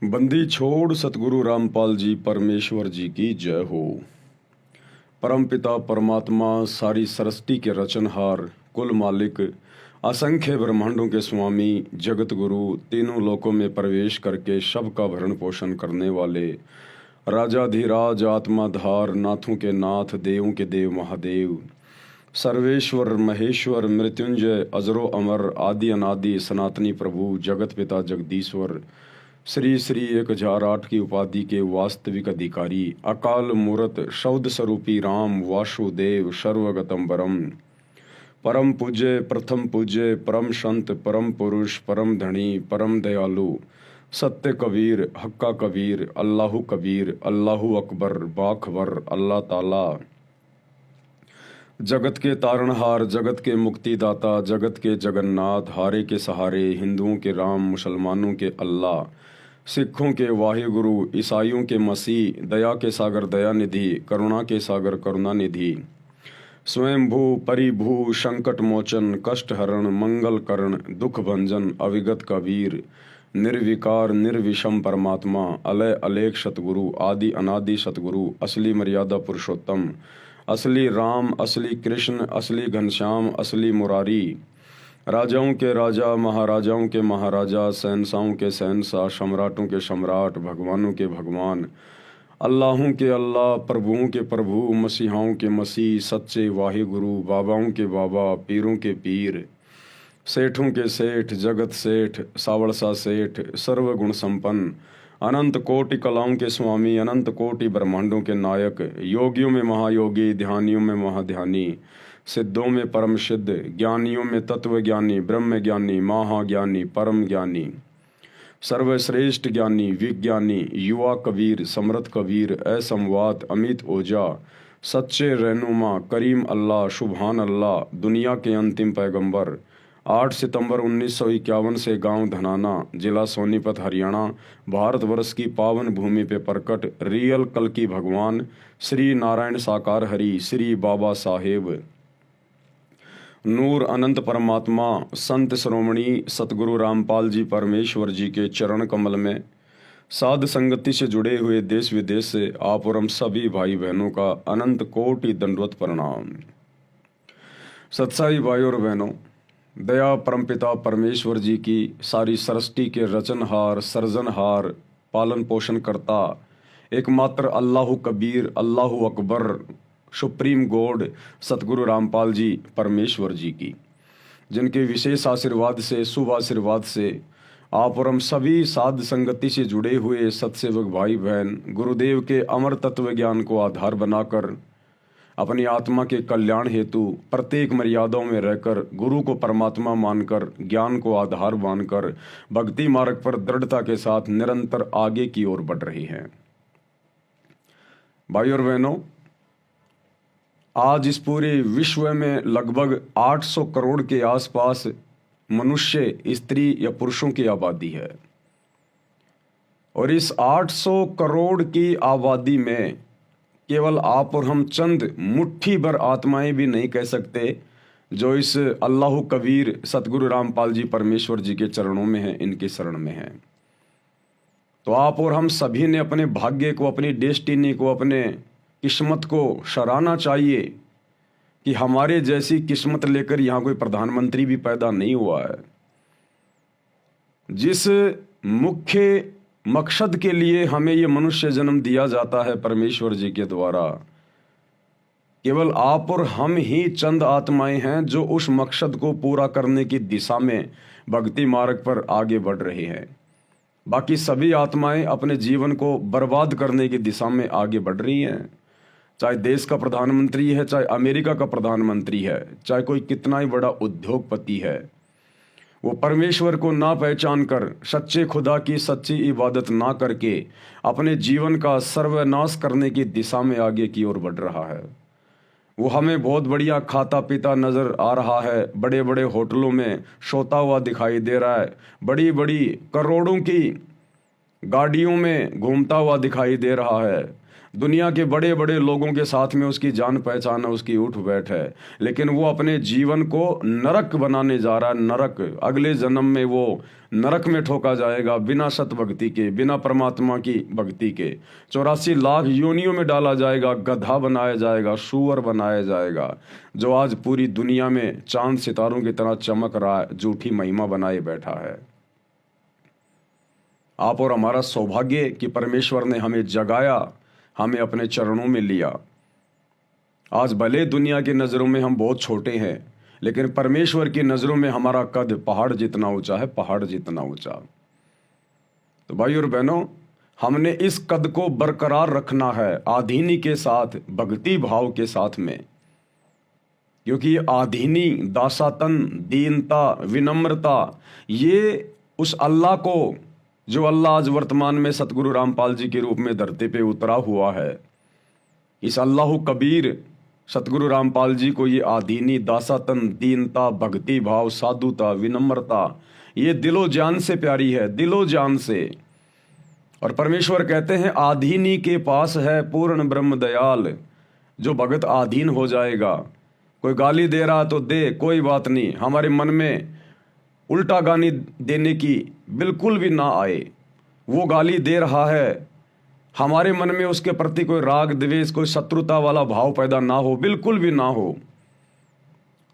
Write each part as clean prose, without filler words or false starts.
बंदी छोड़ सतगुरु रामपाल जी परमेश्वर जी की जय हो। परमपिता परमात्मा सारी सृष्टि के रचनहार, कुल मालिक, असंख्य ब्रह्मांडों के स्वामी, जगत गुरु, तीनों लोकों में प्रवेश करके सबका भरण पोषण करने वाले राजाधिराज आत्माधार, नाथों के नाथ, देवों के देव महादेव, सर्वेश्वर महेश्वर मृत्युंजय अजरो अमर आदि अनादि सनातनी प्रभु जगत पिता जगदीश्वर श्री श्री 1008 की उपाधि के वास्तविक अधिकारी, अकाल मूरत शब्द स्वरूपी राम वासुदेव सर्वगतम परम परम पूज्य प्रथम पूज्य परम संत परम पुरुष परम धनी परम दयालु सत्य कबीर हक्का कबीर अल्लाहु कबीर अल्लाहु अकबर बाखबर अल्लाह ताला, जगत के तारणहार, जगत के मुक्तिदाता, जगत के जगन्नाथ, हारे के सहारे, हिंदुओं के राम, मुसलमानों के अल्लाह, सिखों के वाहिगुरु, ईसाइयों के मसीह, दया के सागर दयानिधि, करुणा के सागर करुणानिधि, स्वयंभू परिभू संकट मोचन कष्ट हरण मंगल करण दुख भंजन अविगत कबीर, निर्विकार निर्विषम परमात्मा, अलय अलेख सतगुरु, आदि अनादि सतगुरु, असली मर्यादा पुरुषोत्तम, असली राम, असली कृष्ण, असली घनश्याम, असली मुरारी, राजाओं के राजा, महाराजाओं के महाराजा, शहंशाहों के शहंशाह, सम्राटों के सम्राट, भगवानों के भगवान, अल्लाहों के अल्लाह, प्रभुओं के प्रभु, मसीहाओं के मसीह, सच्चे वाहिगुरु, बाबाओं के बाबा, पीरों के पीर, सेठों के सेठ, जगत सेठ, सावड़सा सेठ, सर्वगुण संपन्न, अनंत कोटि कलाओं के स्वामी, अनंत कोटि ब्रह्मांडों के नायक, योगियों में महायोगी, ध्यानियों में महाध्यानी, सिद्धों में परम सिद्ध, ज्ञानियों में तत्व ज्ञानी, ब्रह्म ज्ञानी, महाज्ञानी, परम ज्ञानी, सर्वश्रेष्ठ ज्ञानी, विज्ञानी, युवा कबीर, समर्थ कबीर, असंवाद, अमित ओझा, सच्चे रहनुमा, करीम अल्लाह, सुभान अल्लाह, दुनिया के अंतिम पैगंबर, 8 सितंबर 1951 से गांव धनाना, जिला सोनीपत, हरियाणा, भारतवर्ष की पावन भूमि पे प्रकट रियल कल्कि भगवान श्री नारायण साकार हरि, श्री बाबा साहेब नूर अनंत परमात्मा, संत श्रोमणी सतगुरु रामपाल जी परमेश्वर जी के चरण कमल में साध संगति से जुड़े हुए देश विदेश से आप और हम सभी भाई बहनों का अनंत कोटि दंडवत प्रणाम। सत्साई भाई और बहनों, दया परमपिता परमेश्वर जी की सारी सृष्टि के रचनहार, सर्जनहार, पालन पोषण करता एकमात्र अल्लाहु कबीर, अल्लाहु अकबर, सुप्रीम गॉड सतगुरु रामपाल जी परमेश्वर जी की, जिनके विशेष आशीर्वाद से, शुभ आशीर्वाद से आप और हम सभी साध संगति से जुड़े हुए सत्सेवक भाई बहन गुरुदेव के अमर तत्व ज्ञान को आधार बनाकर अपनी आत्मा के कल्याण हेतु प्रत्येक मर्यादाओं में रहकर गुरु को परमात्मा मानकर, ज्ञान को आधार मानकर भक्ति मार्ग पर दृढ़ता के साथ निरंतर आगे की ओर बढ़ रही हैं। भाई और बहनों, आज इस पूरे विश्व में लगभग 800 करोड़ के आसपास मनुष्य, स्त्री या पुरुषों की आबादी है और इस 800 करोड़ की आबादी में केवल आप और हम चंद मुट्ठी भर आत्माएं भी नहीं कह सकते जो इस अल्लाहु कबीर सतगुरु रामपाल जी परमेश्वर जी के चरणों में हैं, इनके शरण में हैं। तो आप और हम सभी ने अपने भाग्य को, अपनी डेस्टिनी को, अपने किस्मत को सराहना चाहिए कि हमारे जैसी किस्मत लेकर यहाँ कोई प्रधानमंत्री भी पैदा नहीं हुआ है। जिस मुख्य मकसद के लिए हमें ये मनुष्य जन्म दिया जाता है परमेश्वर जी के द्वारा, केवल आप और हम ही चंद आत्माएं हैं जो उस मकसद को पूरा करने की दिशा में भक्ति मार्ग पर आगे बढ़ रही हैं। बाकी सभी आत्माएं अपने जीवन को बर्बाद करने की दिशा में आगे बढ़ रही हैं। चाहे देश का प्रधानमंत्री है, चाहे अमेरिका का प्रधानमंत्री है, चाहे कोई कितना ही बड़ा उद्योगपति है, वो परमेश्वर को ना पहचान कर, सच्चे खुदा की सच्ची इबादत ना करके अपने जीवन का सर्वनाश करने की दिशा में आगे की ओर बढ़ रहा है। वो हमें बहुत बढ़िया खाता पीता नजर आ रहा है, बड़े बड़े होटलों में सोता हुआ दिखाई दे रहा है, बड़ी बड़ी करोड़ों की गाड़ियों में घूमता हुआ दिखाई दे रहा है, दुनिया के बड़े बड़े लोगों के साथ में उसकी जान पहचान है, उसकी उठ बैठ है, लेकिन वो अपने जीवन को नरक बनाने जा रहा है। नरक, अगले जन्म में वो नरक में ठोका जाएगा, बिना सत भक्ति के, बिना परमात्मा की भक्ति के। 84 लाख योनियों में डाला जाएगा, गधा बनाया जाएगा, सूअर बनाया जाएगा, जो आज पूरी दुनिया में चांद सितारों की तरह चमक रहा है, झूठी महिमा बनाए बैठा है। आप और हमारा सौभाग्य कि परमेश्वर ने हमें जगाया, हमें अपने चरणों में लिया। आज भले दुनिया की नज़रों में हम बहुत छोटे हैं, लेकिन परमेश्वर की नज़रों में हमारा कद पहाड़ जितना ऊंचा है, पहाड़ जितना ऊंचा। तो भाई और बहनों, हमने इस कद को बरकरार रखना है आधीनी के साथ, भक्ति भाव के साथ में, क्योंकि आधीनी, दासातन, दीनता, विनम्रता, ये उस अल्लाह को, जो अल्लाह आज वर्तमान में सतगुरु रामपाल जी के रूप में धरती पे उतरा हुआ है, इस अल्लाह कबीर सतगुरु रामपाल जी को ये आधीनी, दासातन, दीनता, भक्ति भाव, साधुता, विनम्रता, ये दिलो जान से प्यारी है, दिलो जान से। और परमेश्वर कहते हैं आधीनी के पास है पूर्ण ब्रह्म दयाल। जो भगत आधीन हो जाएगा, कोई गाली दे रहा तो दे, कोई बात नहीं, हमारे मन में उल्टा गाली देने की बिल्कुल भी ना आए। वो गाली दे रहा है, हमारे मन में उसके प्रति कोई राग द्वेष, कोई शत्रुता वाला भाव पैदा ना हो, बिल्कुल भी ना हो।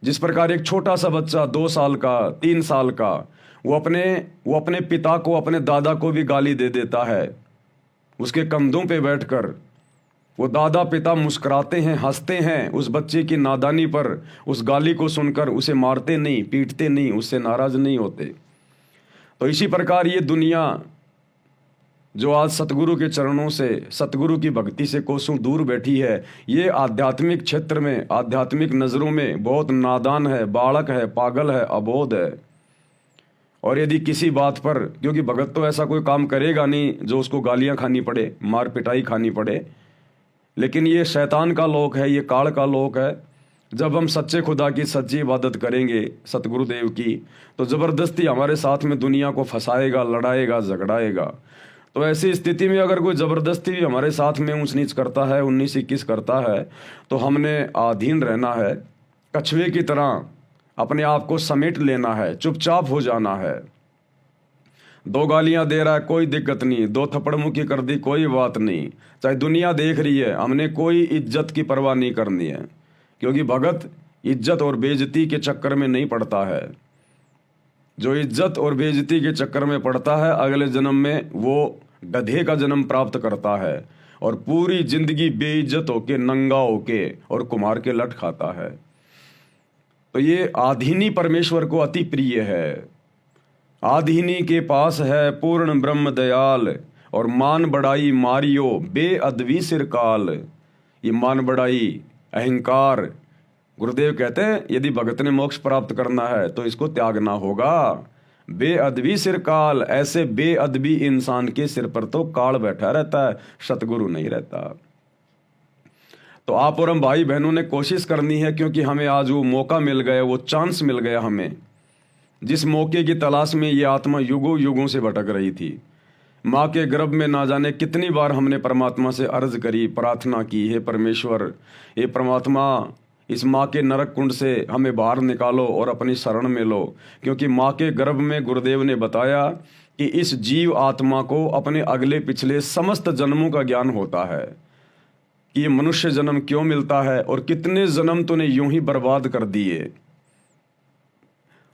जिस प्रकार एक छोटा सा बच्चा 2 साल का, 3 साल का, वो अपने पिता को, अपने दादा को भी गाली दे देता है, उसके कंधों पे बैठकर वो दादा पिता मुस्कुराते हैं, हंसते हैं उस बच्चे की नादानी पर, उस गाली को सुनकर उसे मारते नहीं, पीटते नहीं, उससे नाराज नहीं होते। तो इसी प्रकार ये दुनिया जो आज सतगुरु के चरणों से, सतगुरु की भक्ति से कोसों दूर बैठी है, ये आध्यात्मिक क्षेत्र में, आध्यात्मिक नज़रों में बहुत नादान है, बालक है, पागल है, अबोध है। और यदि किसी बात पर, क्योंकि भगत तो ऐसा कोई काम करेगा नहीं जो उसको गालियां खानी पड़े, मार पिटाई खानी पड़े, लेकिन ये शैतान का लोक है, ये काल का लोक है। जब हम सच्चे खुदा की सच्ची इबादत करेंगे, सतगुरुदेव की, तो ज़बरदस्ती हमारे साथ में दुनिया को फंसाएगा, लड़ाएगा, झगड़ाएगा। तो ऐसी स्थिति में अगर कोई ज़बरदस्ती भी हमारे साथ में ऊंच नीच करता है, 19-21 करता है, तो हमने आधीन रहना है, कछुए की तरह अपने आप को समेट लेना है, चुपचाप हो जाना है। 2 गालियां दे रहा है, कोई दिक्कत नहीं, 2 थप्पड़ मुक्की कर दी, कोई बात नहीं, चाहे दुनिया देख रही है, हमने कोई इज्जत की परवाह नहीं करनी है, क्योंकि भगत इज्जत और बेइज्जती के चक्कर में नहीं पड़ता है। जो इज्जत और बेइज्जती के चक्कर में पड़ता है, अगले जन्म में वो गधे का जन्म प्राप्त करता है और पूरी जिंदगी बेइज्जत होके, नंगा होके और कुम्हार के लट खाता है। तो ये आधीनी परमेश्वर को अति प्रिय है। आधीनी के पास है पूर्ण ब्रह्म दयाल, और मान बढ़ाई मारियो बेअदबी सिरकाल। ये मान बढ़ाई, अहंकार, गुरुदेव कहते हैं यदि भगत ने मोक्ष प्राप्त करना है तो इसको त्यागना होगा। बेअदबी सिरकाल, ऐसे बेअदबी इंसान के सिर पर तो काल बैठा रहता है, सतगुरु नहीं रहता। तो आप और हम भाई बहनों ने कोशिश करनी है, क्योंकि हमें आज वो मौका मिल गया, वो चांस मिल गया हमें, जिस मौके की तलाश में ये आत्मा युगों युगों से भटक रही थी। माँ के गर्भ में ना जाने कितनी बार हमने परमात्मा से अर्ज करी, प्रार्थना की, हे परमेश्वर, हे परमात्मा, इस माँ के नरक कुंड से हमें बाहर निकालो और अपनी शरण में लो। क्योंकि माँ के गर्भ में गुरुदेव ने बताया कि इस जीव आत्मा को अपने अगले पिछले समस्त जन्मों का ज्ञान होता है, कि ये मनुष्य जन्म क्यों मिलता है और कितने जन्म तूने यूं ही बर्बाद कर दिए।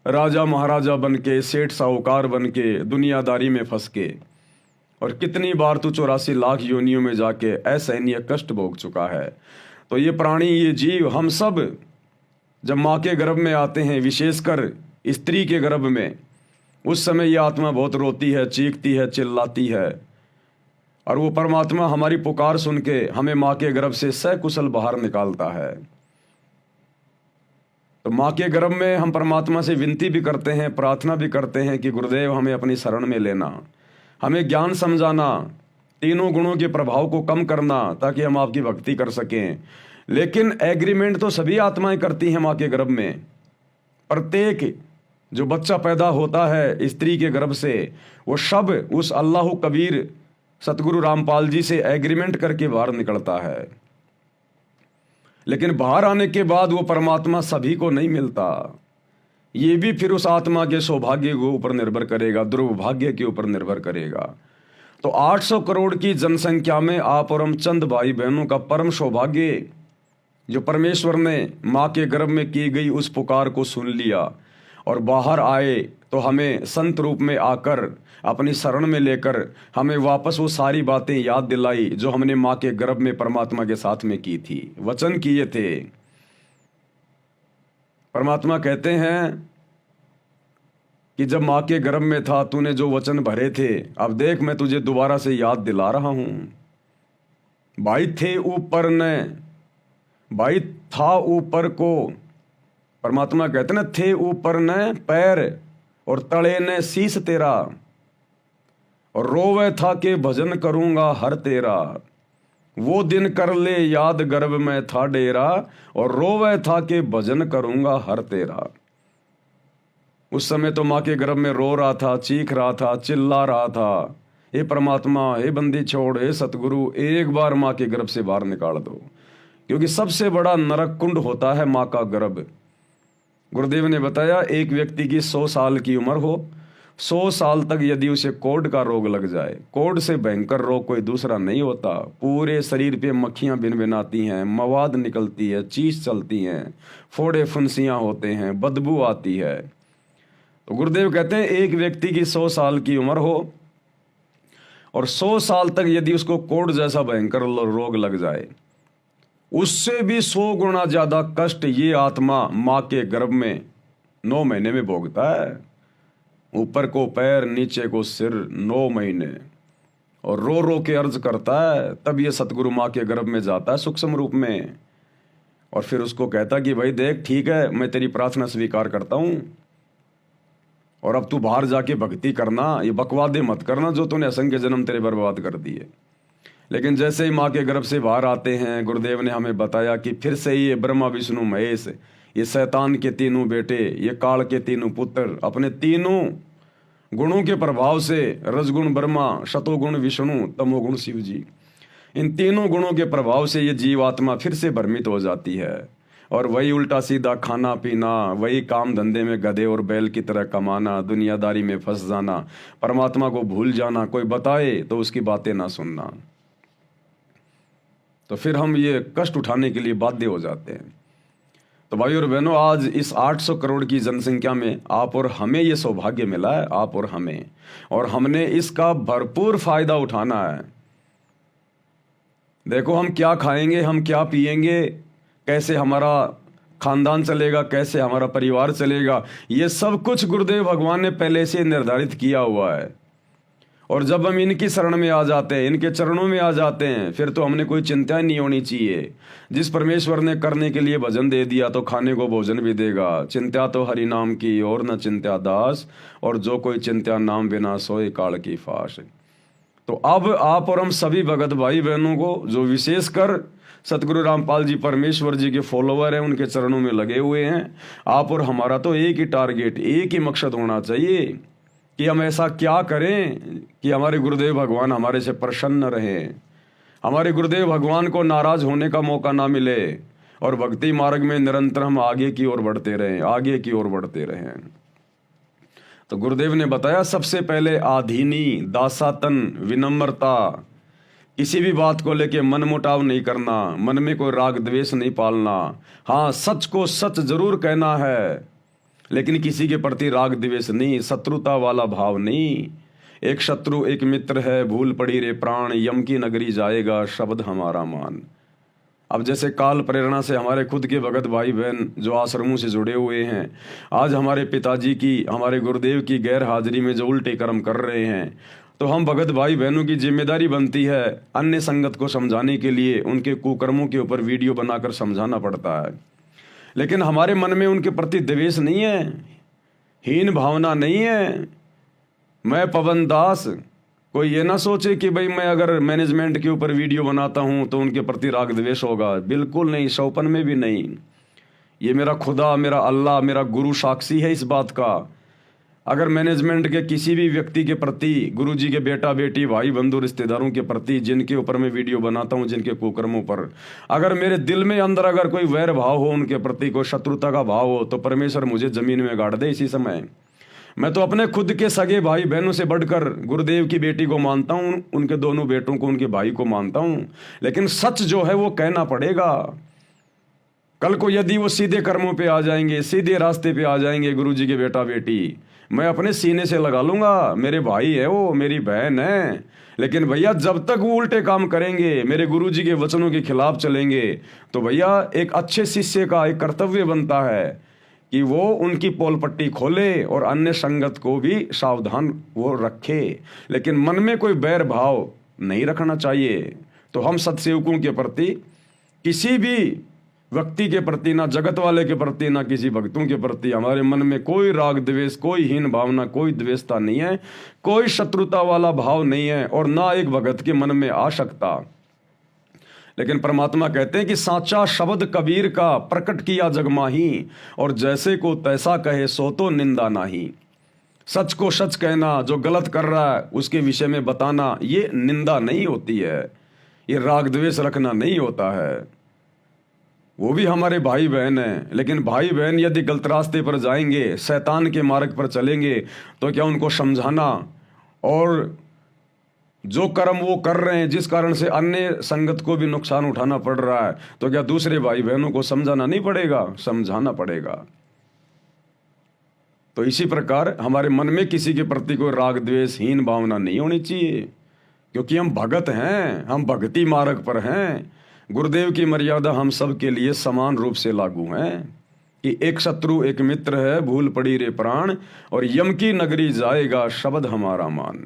राजा महाराजा बन के, सेठ साहूकार बन के, दुनियादारी में फंस के, और कितनी बार तू 84 लाख योनियों में जाके असहनीय कष्ट भोग चुका है। तो ये प्राणी, ये जीव, हम सब जब माँ के गर्भ में आते हैं, विशेषकर स्त्री के गर्भ में, उस समय ये आत्मा बहुत रोती है, चीखती है, चिल्लाती है, और वो परमात्मा हमारी पुकार सुन के हमें माँ के गर्भ से सकुशल बाहर निकालता है। तो माँ के गर्भ में हम परमात्मा से विनती भी करते हैं, प्रार्थना भी करते हैं कि गुरुदेव हमें अपनी शरण में लेना, हमें ज्ञान समझाना, तीनों गुणों के प्रभाव को कम करना, ताकि हम आपकी भक्ति कर सकें। लेकिन एग्रीमेंट तो सभी आत्माएं करती हैं माँ के गर्भ में। प्रत्येक जो बच्चा पैदा होता है स्त्री के गर्भ से, वो सब उस अल्लाह कबीर सतगुरु रामपाल जी से एग्रीमेंट करके बाहर निकलता है, लेकिन बाहर आने के बाद वो परमात्मा सभी को नहीं मिलता। ये भी फिर उस आत्मा के सौभाग्य के ऊपर निर्भर करेगा, दुर्भाग्य के ऊपर निर्भर करेगा। तो 800 करोड़ की जनसंख्या में आप और हम चंद भाई बहनों का परम सौभाग्य, जो परमेश्वर ने माँ के गर्भ में की गई उस पुकार को सुन लिया और बाहर आए, तो हमें संत रूप में आकर अपनी शरण में लेकर हमें वापस वो सारी बातें याद दिलाई जो हमने माँ के गर्भ में परमात्मा के साथ में की थी, वचन किए थे। परमात्मा कहते हैं कि जब माँ के गर्भ में था तूने जो वचन भरे थे, अब देख मैं तुझे दोबारा से याद दिला रहा हूं। भाई थे ऊपर ने, भाई था ऊपर को, परमात्मा कहते ना, थे ऊपर ने पैर और तले ने शीस तेरा, और रोवे था के भजन करूंगा हर तेरा। वो दिन कर ले याद गर्भ में था डेरा, और रोवे था के भजन करूंगा हर तेरा। उस समय तो माँ के गर्भ में रो रहा था, चीख रहा था, चिल्ला रहा था, हे परमात्मा, हे बंदी छोड़, हे सतगुरु, एक बार माँ के गर्भ से बाहर निकाल दो, क्योंकि सबसे बड़ा नरक कुंड होता है माँ का गर्भ। गुरुदेव ने बताया, एक व्यक्ति की 100 साल की उम्र हो, 100 साल तक यदि उसे कोढ़ का रोग लग जाए, कोढ़ से भयंकर रोग कोई दूसरा नहीं होता। पूरे शरीर पे मक्खियां भिनभिनाती हैं, मवाद निकलती है, चीस चलती हैं, फोड़े फुंसियां होते हैं, बदबू आती है। तो गुरुदेव कहते हैं, एक व्यक्ति की 100 साल की उम्र हो और 100 साल तक यदि उसको कोढ़ जैसा भयंकर रोग लग जाए, उससे भी 100 गुना ज्यादा कष्ट ये आत्मा माँ के गर्भ में 9 महीने में भोगता है। ऊपर को पैर, नीचे को सिर, 9 महीने, और रो रो के अर्ज करता है। तब ये सतगुरु माँ के गर्भ में जाता है सूक्ष्म रूप में, और फिर उसको कहता कि भाई देख, ठीक है, मैं तेरी प्रार्थना स्वीकार करता हूं, और अब तू बाहर जाके भक्ति करना, ये बकवादे मत करना जो तूने असंख्य जन्म तेरे बर्बाद कर दिए। लेकिन जैसे ही माँ के गर्भ से बाहर आते हैं, गुरुदेव ने हमें बताया कि फिर से ये ब्रह्मा विष्णु महेश, ये शैतान के तीनों बेटे, ये काल के तीनों पुत्र, अपने तीनों गुणों के प्रभाव से, रजगुण ब्रह्मा, शतोगुण विष्णु, तमोगुण शिव जी, इन तीनों गुणों के प्रभाव से ये जीवात्मा फिर से भ्रमित हो जाती है, और वही उल्टा सीधा खाना पीना, वही काम धंधे में गधे और बैल की तरह कमाना, दुनियादारी में फंस जाना, परमात्मा को भूल जाना, कोई बताए तो उसकी बातें ना सुनना। तो फिर हम ये कष्ट उठाने के लिए बाध्य हो जाते हैं। तो भाई और बहनों, आज इस 800 करोड़ की जनसंख्या में आप और हमें ये सौभाग्य मिला है, आप और हमें, और हमने इसका भरपूर फायदा उठाना है। देखो, हम क्या खाएंगे, हम क्या पिएंगे, कैसे हमारा खानदान चलेगा, कैसे हमारा परिवार चलेगा, ये सब कुछ गुरुदेव भगवान ने पहले से निर्धारित किया हुआ है। और जब हम इनकी शरण में आ जाते हैं, इनके चरणों में आ जाते हैं, फिर तो हमने कोई चिंता नहीं होनी चाहिए। जिस परमेश्वर ने करने के लिए भजन दे दिया तो खाने को भोजन भी देगा। चिंता तो हरि नाम की और न चिंता दास, और जो कोई चिंता नाम बिना सोए काल की फाश। तो अब आप और हम सभी भगत भाई बहनों को, जो विशेषकर सतगुरु रामपाल जी परमेश्वर जी के फॉलोवर हैं, उनके चरणों में लगे हुए हैं, आप और हमारा तो एक ही टारगेट, एक ही मकसद होना चाहिए कि हम ऐसा क्या करें कि हमारे गुरुदेव भगवान हमारे से प्रसन्न रहें, हमारे गुरुदेव भगवान को नाराज होने का मौका ना मिले, और भक्ति मार्ग में निरंतर हम आगे की ओर बढ़ते रहें, आगे की ओर बढ़ते रहें। तो गुरुदेव ने बताया, सबसे पहले आधीनी, दासातन, विनम्रता, किसी भी बात को लेके मन मुटाव नहीं करना, मन में कोई राग द्वेष नहीं पालना। हाँ, सच को सच जरूर कहना है, लेकिन किसी के प्रति राग द्वेष नहीं, शत्रुता वाला भाव नहीं। एक शत्रु एक मित्र है, भूल पड़ी रे प्राण, यम की नगरी जाएगा शब्द हमारा मान। अब जैसे काल प्रेरणा से हमारे खुद के भगत भाई बहन जो आश्रमों से जुड़े हुए हैं, आज हमारे पिताजी की, हमारे गुरुदेव की गैर हाजिरी में जो उल्टे कर्म कर रहे हैं, तो हम भगत भाई बहनों की जिम्मेदारी बनती है अन्य संगत को समझाने के लिए, उनके कुकर्मों के ऊपर वीडियो बनाकर समझाना पड़ता है। लेकिन हमारे मन में उनके प्रति द्वेष नहीं है, हीन भावना नहीं है। मैं पवन दास, कोई ये ना सोचे कि भाई मैं अगर मैनेजमेंट के ऊपर वीडियो बनाता हूं तो उनके प्रति राग द्वेष होगा, बिल्कुल नहीं, शौपन में भी नहीं। ये मेरा खुदा, मेरा अल्लाह, मेरा गुरु साक्षी है इस बात का। अगर मैनेजमेंट के किसी भी व्यक्ति के प्रति, गुरुजी के बेटा बेटी भाई बंधु रिश्तेदारों के प्रति जिनके ऊपर मैं वीडियो बनाता हूं, जिनके कुकर्मों पर अगर मेरे दिल में अंदर अगर कोई वैर भाव हो, उनके प्रति कोई शत्रुता का भाव हो, तो परमेश्वर मुझे जमीन में गाड़ दे इसी समय। मैं तो अपने खुद के सगे भाई बहनों से बढ़कर गुरुदेव की बेटी को मानता हूं, उनके दोनों बेटों को, उनके भाई को मानता हूं, लेकिन सच जो है वो कहना पड़ेगा। कल को यदि वो सीधे कर्मों पे आ जाएंगे, सीधे रास्ते पे आ जाएंगे गुरुजी के बेटा बेटी, मैं अपने सीने से लगा लूंगा, मेरे भाई है वो, मेरी बहन है। लेकिन भैया जब तक वो उल्टे काम करेंगे, मेरे गुरुजी के वचनों के खिलाफ चलेंगे, तो भैया एक अच्छे शिष्य का एक कर्तव्य बनता है कि वो उनकी पोल पट्टी खोले और अन्य संगत को भी सावधान वो रखे, लेकिन मन में कोई बैर भाव नहीं रखना चाहिए। तो हम सत्सेवकों के प्रति, किसी भी व्यक्ति के प्रति, ना जगत वाले के प्रति, ना किसी भक्तों के प्रति हमारे मन में कोई राग द्वेष, कोई हीन भावना, कोई द्वेषता नहीं है, कोई शत्रुता वाला भाव नहीं है, और ना एक भगत के मन में आ सकता। लेकिन परमात्मा कहते हैं कि साचा शब्द कबीर का प्रकट किया जग माही, और जैसे को तैसा कहे सो तो निंदा नाही। सच को सच कहना, जो गलत कर रहा है उसके विषय में बताना, ये निंदा नहीं होती है, ये राग द्वेष रखना नहीं होता है। वो भी हमारे भाई बहन हैं, लेकिन भाई बहन यदि गलत रास्ते पर जाएंगे, शैतान के मार्ग पर चलेंगे, तो क्या उनको समझाना, और जो कर्म वो कर रहे हैं जिस कारण से अन्य संगत को भी नुकसान उठाना पड़ रहा है, तो क्या दूसरे भाई बहनों को समझाना नहीं पड़ेगा? समझाना पड़ेगा। तो इसी प्रकार हमारे मन में किसी के प्रति कोई राग द्वेष, हीन भावना नहीं होनी चाहिए, क्योंकि हम भगत हैं, हम भक्ति मार्ग पर हैं। गुरुदेव की मर्यादा हम सब के लिए समान रूप से लागू है कि एक शत्रु एक मित्र है, भूल पड़ी रे प्राण, और यम की नगरी जाएगा शब्द हमारा मान।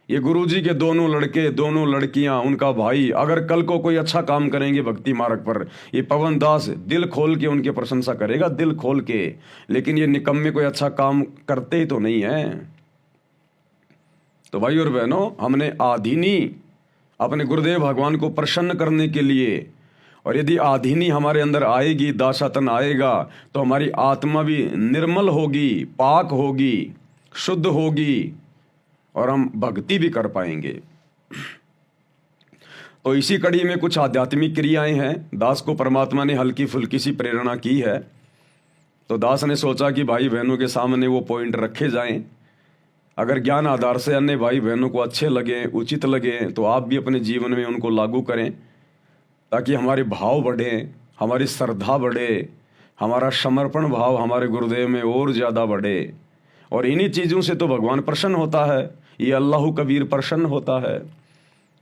ये गुरुजी के दोनों लड़के, दोनों लड़कियां, उनका भाई अगर कल को कोई अच्छा काम करेंगे भक्ति मार्ग पर, ये पवन दास दिल खोल के उनकी प्रशंसा करेगा, दिल खोल के। लेकिन ये निकम्मे कोई अच्छा काम करते ही तो नहीं है। तो भाई और बहनों, हमने आधीनी अपने गुरुदेव भगवान को प्रसन्न करने के लिए, और यदि आधीनी हमारे अंदर आएगी, दासातन आएगा, तो हमारी आत्मा भी निर्मल होगी, पाक होगी, शुद्ध होगी, और हम भक्ति भी कर पाएंगे। तो इसी कड़ी में कुछ आध्यात्मिक क्रियाएं हैं। दास को परमात्मा ने हल्की फुल्की सी प्रेरणा की है, तो दास ने सोचा कि भाई बहनों के सामने वो पॉइंट रखे जाएं। अगर ज्ञान आधार से अन्य भाई बहनों को अच्छे लगे, उचित लगे, तो आप भी अपने जीवन में उनको लागू करें, ताकि हमारे भाव बढ़े, हमारी श्रद्धा बढ़े, हमारा समर्पण भाव हमारे गुरुदेव में और ज़्यादा बढ़े। और इन्हीं चीज़ों से तो भगवान प्रसन्न होता है, ये अल्लाह कबीर प्रसन्न होता है।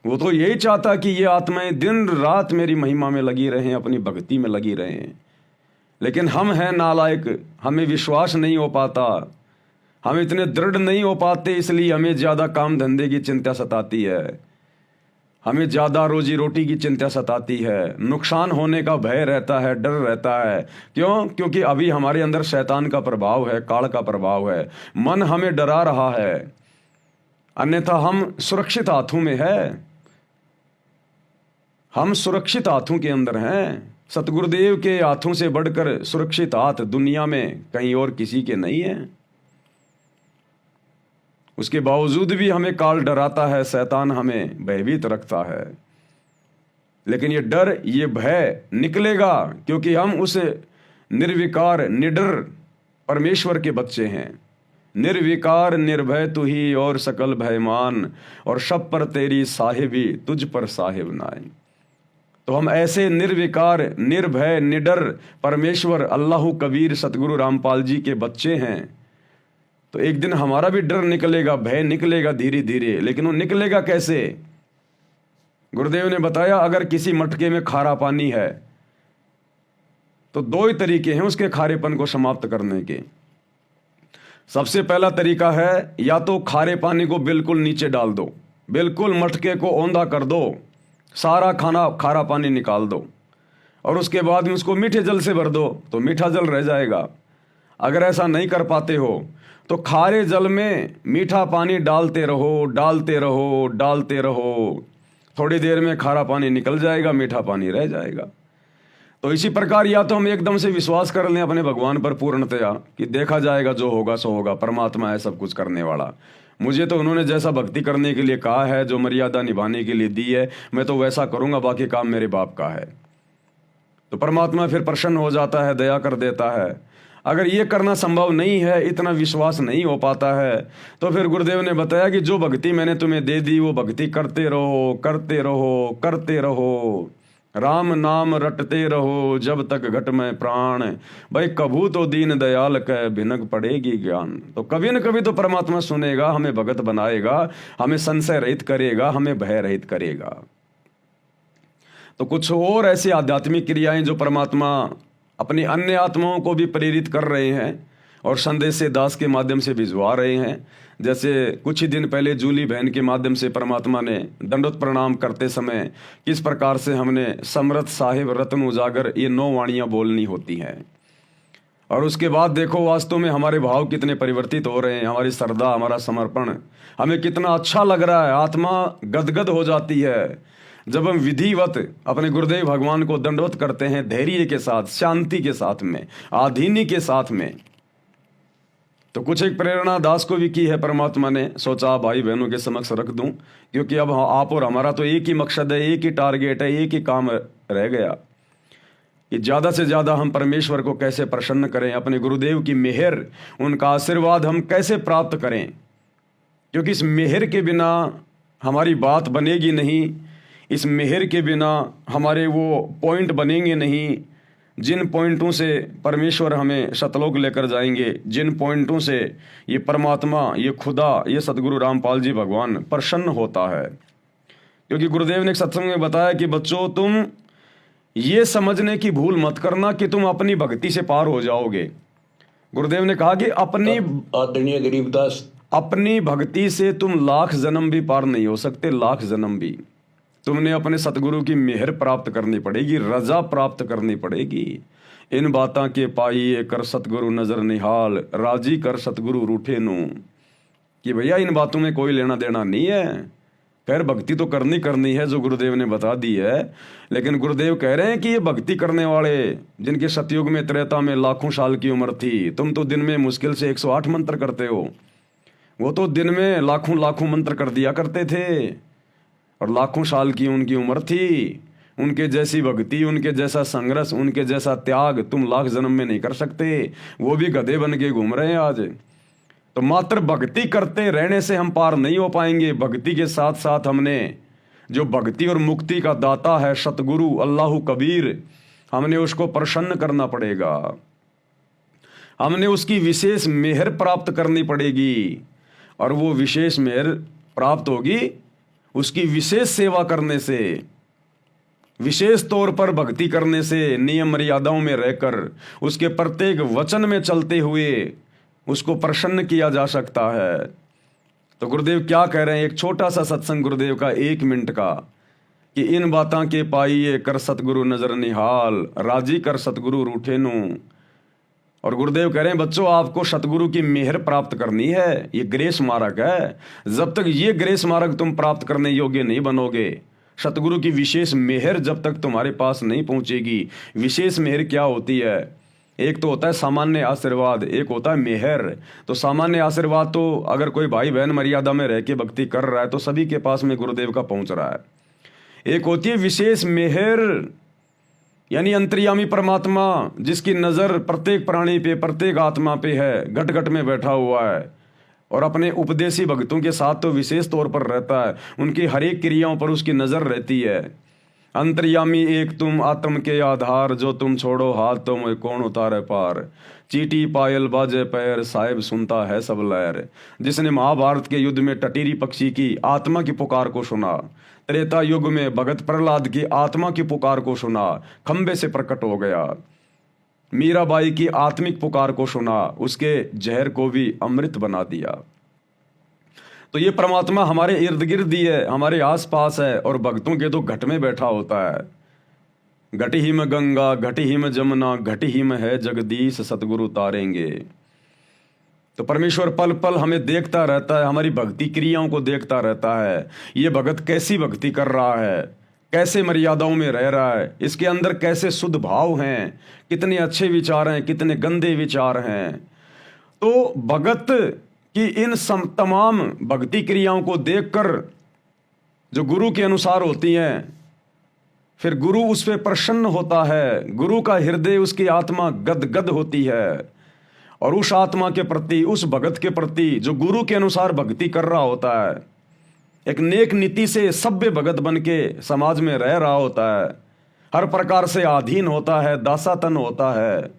वो तो यही चाहता कि ये आत्माएं दिन रात मेरी महिमा में लगी रहें, अपनी भक्ति में लगी रहें। लेकिन हम हैं नालायक, हमें विश्वास नहीं हो पाता, हम इतने दृढ़ नहीं हो पाते, इसलिए हमें ज़्यादा काम धंधे की चिंता सताती है, हमें ज़्यादा रोजी रोटी की चिंता सताती है, नुकसान होने का भय रहता है, डर रहता है। क्यों? क्योंकि अभी हमारे अंदर शैतान का प्रभाव है, काल का प्रभाव है, मन हमें डरा रहा है, अन्यथा हम सुरक्षित हाथों में है, हम सुरक्षित हाथों के अंदर हैं। सतगुरुदेव के हाथों से बढ़कर सुरक्षित हाथ दुनिया में कहीं और किसी के नहीं है। उसके बावजूद भी हमें काल डराता है, शैतान हमें भयभीत रखता है। लेकिन ये डर, ये भय निकलेगा, क्योंकि हम उस निर्विकार निडर परमेश्वर के बच्चे हैं। निर्विकार निर्भय तू ही और सकल भयमान, और सब पर तेरी साहिबी तुझ पर साहिब नाय। तो हम ऐसे निर्विकार निर्भय निडर परमेश्वर अल्लाह कबीर सतगुरु रामपाल जी के बच्चे हैं। तो एक दिन हमारा भी डर निकलेगा, भय निकलेगा धीरे धीरे। लेकिन वो निकलेगा कैसे? गुरुदेव ने बताया, अगर किसी मटके में खारा पानी है तो दो ही तरीके हैं उसके खारेपन को समाप्त करने के। सबसे पहला तरीका है, या तो खारे पानी को बिल्कुल नीचे डाल दो, बिल्कुल मटके को औंधा कर दो, सारा खारा पानी निकाल दो, और उसके बाद में उसको मीठे जल से भर दो, तो मीठा जल रह जाएगा। अगर ऐसा नहीं कर पाते हो तो खारे जल में मीठा पानी डालते रहो, डालते रहो, डालते रहो, थोड़ी देर में खारा पानी निकल जाएगा, मीठा पानी रह जाएगा। तो इसी प्रकार या तो हम एकदम से विश्वास कर लें अपने भगवान पर पूर्णतया कि देखा जाएगा, जो होगा सो होगा, परमात्मा है सब कुछ करने वाला, मुझे तो उन्होंने जैसा भक्ति करने के लिए कहा है, जो मर्यादा निभाने के लिए दी है, मैं तो वैसा करूंगा, बाकी काम मेरे बाप का है। तो परमात्मा फिर प्रसन्न हो जाता है, दया कर देता है। अगर ये करना संभव नहीं है, इतना विश्वास नहीं हो पाता है, तो फिर गुरुदेव ने बताया कि जो भक्ति मैंने तुम्हें दे दी वो भक्ति करते रहो, करते रहो, करते रहो, राम नाम रटते रहो जब तक घट में प्राण। भाई कभू तो दीन दयाल कह भिनक पड़ेगी ज्ञान। तो कभी न कभी तो परमात्मा सुनेगा, हमें भगत बनाएगा, हमें संशय रहित करेगा, हमें भय रहित करेगा। तो कुछ और ऐसी आध्यात्मिक क्रियाएं जो परमात्मा अपनी अन्य आत्माओं को भी प्रेरित कर रहे हैं और संदेश दास के माध्यम से भिजवा रहे हैं। जैसे कुछ ही दिन पहले जूली बहन के माध्यम से परमात्मा ने दंडवत प्रणाम करते समय किस प्रकार से हमने समर्थ साहिब रत्न उजागर ये 9 वाणियाँ बोलनी होती हैं, और उसके बाद देखो वास्तव में हमारे भाव कितने परिवर्तित हो रहे हैं, हमारी श्रद्धा, हमारा समर्पण, हमें कितना अच्छा लग रहा है, आत्मा गदगद हो जाती है जब हम विधिवत अपने गुरुदेव भगवान को दंडवत करते हैं, धैर्य के साथ, शांति के साथ में, आधीनी के साथ में। तो कुछ एक प्रेरणा दास को भी की है परमात्मा ने, सोचा भाई बहनों के समक्ष रख दूं, क्योंकि अब आप और हमारा तो एक ही मकसद है, एक ही टारगेट है, एक ही काम रह गया कि ज़्यादा से ज़्यादा हम परमेश्वर को कैसे प्रसन्न करें, अपने गुरुदेव की मेहर, उनका आशीर्वाद हम कैसे प्राप्त करें, क्योंकि इस मेहर के बिना हमारी बात बनेगी नहीं, इस मेहर के बिना हमारे वो पॉइंट बनेंगे नहीं जिन पॉइंटों से परमेश्वर हमें सतलोक लेकर जाएंगे, जिन पॉइंटों से ये परमात्मा, ये खुदा, ये सतगुरु रामपाल जी भगवान प्रसन्न होता है। क्योंकि गुरुदेव ने एक सत्संग में बताया कि बच्चों तुम ये समझने की भूल मत करना कि तुम अपनी भक्ति से पार हो जाओगे। गुरुदेव ने कहा कि आदरणीय गरीबदास, अपनी भक्ति से तुम लाख जन्म भी पार नहीं हो सकते, लाख जन्म भी। तुमने अपने सतगुरु की मेहर प्राप्त करनी पड़ेगी, रजा प्राप्त करनी पड़ेगी। इन बातां के पाइए कर सतगुरु नजर निहाल, राजी कर सतगुरु रूठे नू। कि भैया इन बातों में कोई लेना देना नहीं है, खैर भक्ति तो करनी है जो गुरुदेव ने बता दी है, लेकिन गुरुदेव कह रहे हैं कि ये भक्ति करने वाले जिनके सतयुग में, त्रेता में लाखों साल की उम्र थी, तुम तो दिन में मुश्किल से 108 मंत्र करते हो, वो तो दिन में लाखों लाखों मंत्र कर दिया करते थे, और लाखों साल की उनकी उम्र थी। उनके जैसी भक्ति, उनके जैसा संघर्ष, उनके जैसा त्याग तुम लाख जन्म में नहीं कर सकते, वो भी गधे बन के घूम रहे हैं आज। तो मात्र भक्ति करते रहने से हम पार नहीं हो पाएंगे, भक्ति के साथ साथ हमने जो भक्ति और मुक्ति का दाता है सतगुरु अल्लाह कबीर, हमने उसको प्रसन्न करना पड़ेगा, हमने उसकी विशेष मेहर प्राप्त करनी पड़ेगी, और वो विशेष मेहर प्राप्त होगी उसकी विशेष सेवा करने से, विशेष तौर पर भक्ति करने से, नियम मर्यादाओं में रहकर, उसके प्रत्येक वचन में चलते हुए उसको प्रसन्न किया जा सकता है। तो गुरुदेव क्या कह रहे हैं, एक छोटा सा सत्संग गुरुदेव का 1 मिनट का, कि इन बातां के पाइए कर सतगुरु नजर निहाल, राजी कर सतगुरु रूठे नू। और गुरुदेव कह रहे हैं बच्चों आपको सतगुरु की मेहर प्राप्त करनी है, ये ग्रेस मार्ग है। जब तक ये ग्रेस मार्ग तुम प्राप्त करने योग्य नहीं बनोगे, सतगुरु की विशेष मेहर जब तक तुम्हारे पास नहीं पहुंचेगी। विशेष मेहर क्या होती है, एक तो होता है सामान्य आशीर्वाद, एक होता है मेहर। तो सामान्य आशीर्वाद तो अगर कोई भाई बहन मर्यादा में रह के भक्ति कर रहा है तो सभी के पास में गुरुदेव का पहुंच रहा है। एक होती है विशेष मेहर, यानी अंतर्यामी परमात्मा जिसकी नज़र प्रत्येक प्राणी पे, प्रत्येक आत्मा पे है, घट घट में बैठा हुआ है, और अपने उपदेशी भक्तों के साथ तो विशेष तौर पर रहता है, उनकी हर एक क्रियाओं पर उसकी नज़र रहती है। अंतर्यामी एक तुम आत्म के आधार, जो तुम छोड़ो हाथ तो मैं कौन उतारे पार। चीटी पायल बाजे पैर, साहिब सुनता है सब लहर। जिसने महाभारत के युद्ध में टटीरी पक्षी की आत्मा की पुकार को सुना, त्रेता युग में भगत प्रहलाद की आत्मा की पुकार को सुना, खंबे से प्रकट हो गया। मीराबाई की आत्मिक पुकार को सुना, उसके जहर को भी अमृत बना दिया। तो ये परमात्मा हमारे इर्द गिर्द ही है, हमारे आसपास है, और भक्तों के तो घट में बैठा होता है। घटी ही में गंगा, घटी ही में जमुना, घटी ही में है जगदीश, सतगुरु तारेंगे। तो परमेश्वर पल पल हमें देखता रहता है, हमारी भक्ति क्रियाओं को देखता रहता है। ये भगत कैसी भक्ति कर रहा है, कैसे मर्यादाओं में रह रहा है, इसके अंदर कैसे शुद्ध भाव हैं, कितने अच्छे विचार हैं, कितने गंदे विचार हैं। तो भगत की इन तमाम भक्ति क्रियाओं को देखकर जो गुरु के अनुसार होती हैं, फिर गुरु उस पर प्रसन्न होता है, गुरु का हृदय, उसकी आत्मा गदगद होती है, और उस आत्मा के प्रति, उस भगत के प्रति जो गुरु के अनुसार भक्ति कर रहा होता है, एक नेक नीति से सभ्य भगत बन के समाज में रह रहा होता है, हर प्रकार से अधीन होता है, दासातन होता है,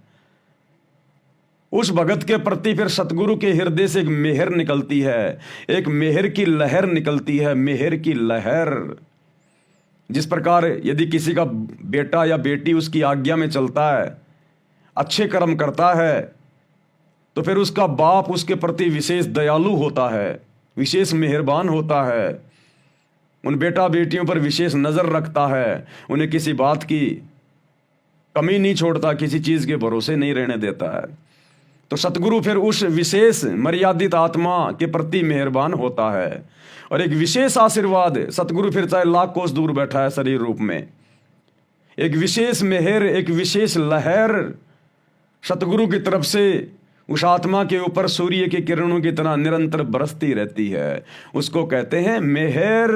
उस भगत के प्रति फिर सतगुरु के हृदय से एक मेहर निकलती है, एक मेहर की लहर निकलती है, मेहर की लहर। जिस प्रकार यदि किसी का बेटा या बेटी उसकी आज्ञा में चलता है, अच्छे कर्म करता है, तो फिर उसका बाप उसके प्रति विशेष दयालु होता है, विशेष मेहरबान होता है, उन बेटा बेटियों पर विशेष नज़र रखता है, उन्हें किसी बात की कमी नहीं छोड़ता, किसी चीज़ के भरोसे नहीं रहने देता है। तो सतगुरु फिर उस विशेष मर्यादित आत्मा के प्रति मेहरबान होता है, और एक विशेष आशीर्वाद सतगुरु फिर चाहे लाख कोस दूर बैठा है शरीर रूप में, एक विशेष मेहर, एक विशेष लहर सतगुरु की तरफ से उस आत्मा के ऊपर सूर्य की किरणों की तरह निरंतर बरसती रहती है। उसको कहते हैं मेहर।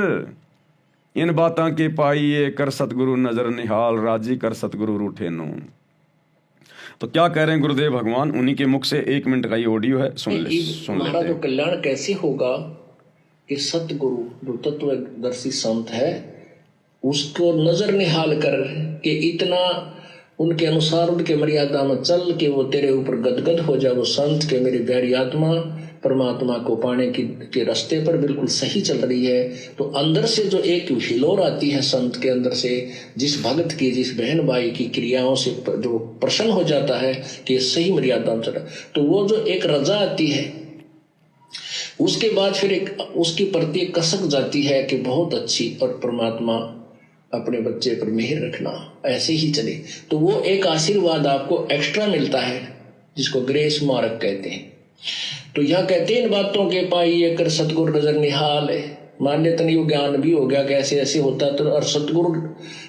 इन बातों के पाइए कर सतगुरु नजर निहाल, राजी कर सतगुरु रूठे नो। तो क्या कह रहे हैं गुरुदेव भगवान, उन्हीं के मुख से 1 मिनट का ये ऑडियो है, सुन हमारा लेते जो हैं। कल्याण कैसे होगा कि सतगुरु जो तत्वदर्शी संत है उसको नजर निहाल कर के इतना उनके अनुसार, उनके मर्यादा में चल के वो तेरे ऊपर गदगद हो जाए, वो संत के मेरी प्यारी आत्मा परमात्मा को पाने के रास्ते पर बिल्कुल सही चल रही है। तो अंदर से जो एक हिलोर आती है संत के अंदर से, जिस भगत की, जिस बहन भाई की क्रियाओं से जो प्रसन्न हो जाता है कि सही मर्यादा में चल रहा, तो वो जो एक रजा आती है, उसके बाद फिर एक उसकी प्रति एक कसक जाती है कि बहुत अच्छी, और परमात्मा अपने बच्चे पर मेहर रखना, ऐसे ही चले। तो वो एक आशीर्वाद आपको एक्स्ट्रा मिलता है, जिसको ग्रेस मार्क कहते हैं। तो यह कहते हैं इन बातों के पाइए कर सतगुरु नजर निहाल है। मान लेते नहीं, वो ज्ञान भी हो गया कि ऐसे ऐसे होता, तो और सतगुरु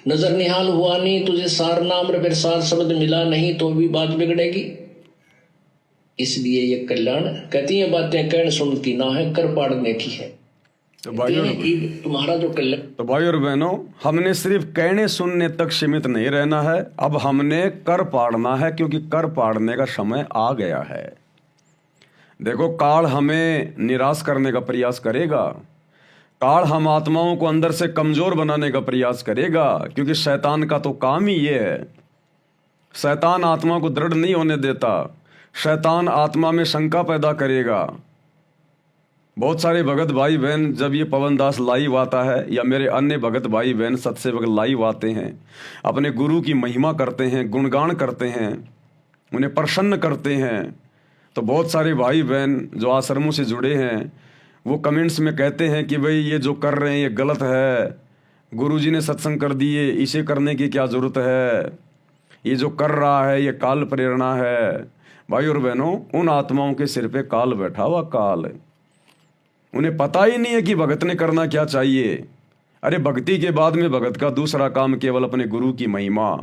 नजर निहाल हुआ नहीं, तुझे सार नाम रे फिर सार शब्द मिला नहीं, तो भी बात बिगड़ेगी। इसलिए ये कल्याण कहती है बातें कहने सुन की ना है, कर पाड़ने की है। तो भाइयों तुम्हारा जो कल्याण, तो भाई और बहनों, हमने सिर्फ कहने सुनने तक सीमित नहीं रहना है, अब हमने कर पाड़ना है, क्योंकि कर पाड़ने का समय आ गया है। देखो, काल हमें निराश करने का प्रयास करेगा, काल हम आत्माओं को अंदर से कमजोर बनाने का प्रयास करेगा, क्योंकि शैतान का तो काम ही ये है। शैतान आत्मा को दृढ़ नहीं होने देता, शैतान आत्मा में शंका पैदा करेगा। बहुत सारे भगत भाई बहन जब ये पवन दास लाइव आता है, या मेरे अन्य भगत भाई बहन सत्सेवक लाइव आते हैं, अपने गुरु की महिमा करते हैं, गुणगान करते हैं, उन्हें प्रसन्न करते हैं, तो बहुत सारे भाई बहन जो आश्रमों से जुड़े हैं वो कमेंट्स में कहते हैं कि भाई ये जो कर रहे हैं ये गलत है, गुरुजी ने सत्संग कर दिए, इसे करने की क्या ज़रूरत है, ये जो कर रहा है ये काल प्रेरणा है। भाई और बहनों, उन आत्माओं के सिर पे काल बैठा हुआ काल, उन्हें पता ही नहीं है कि भगत ने करना क्या चाहिए। अरे भक्ति के बाद में भगत का दूसरा काम केवल अपने गुरु की महिमा,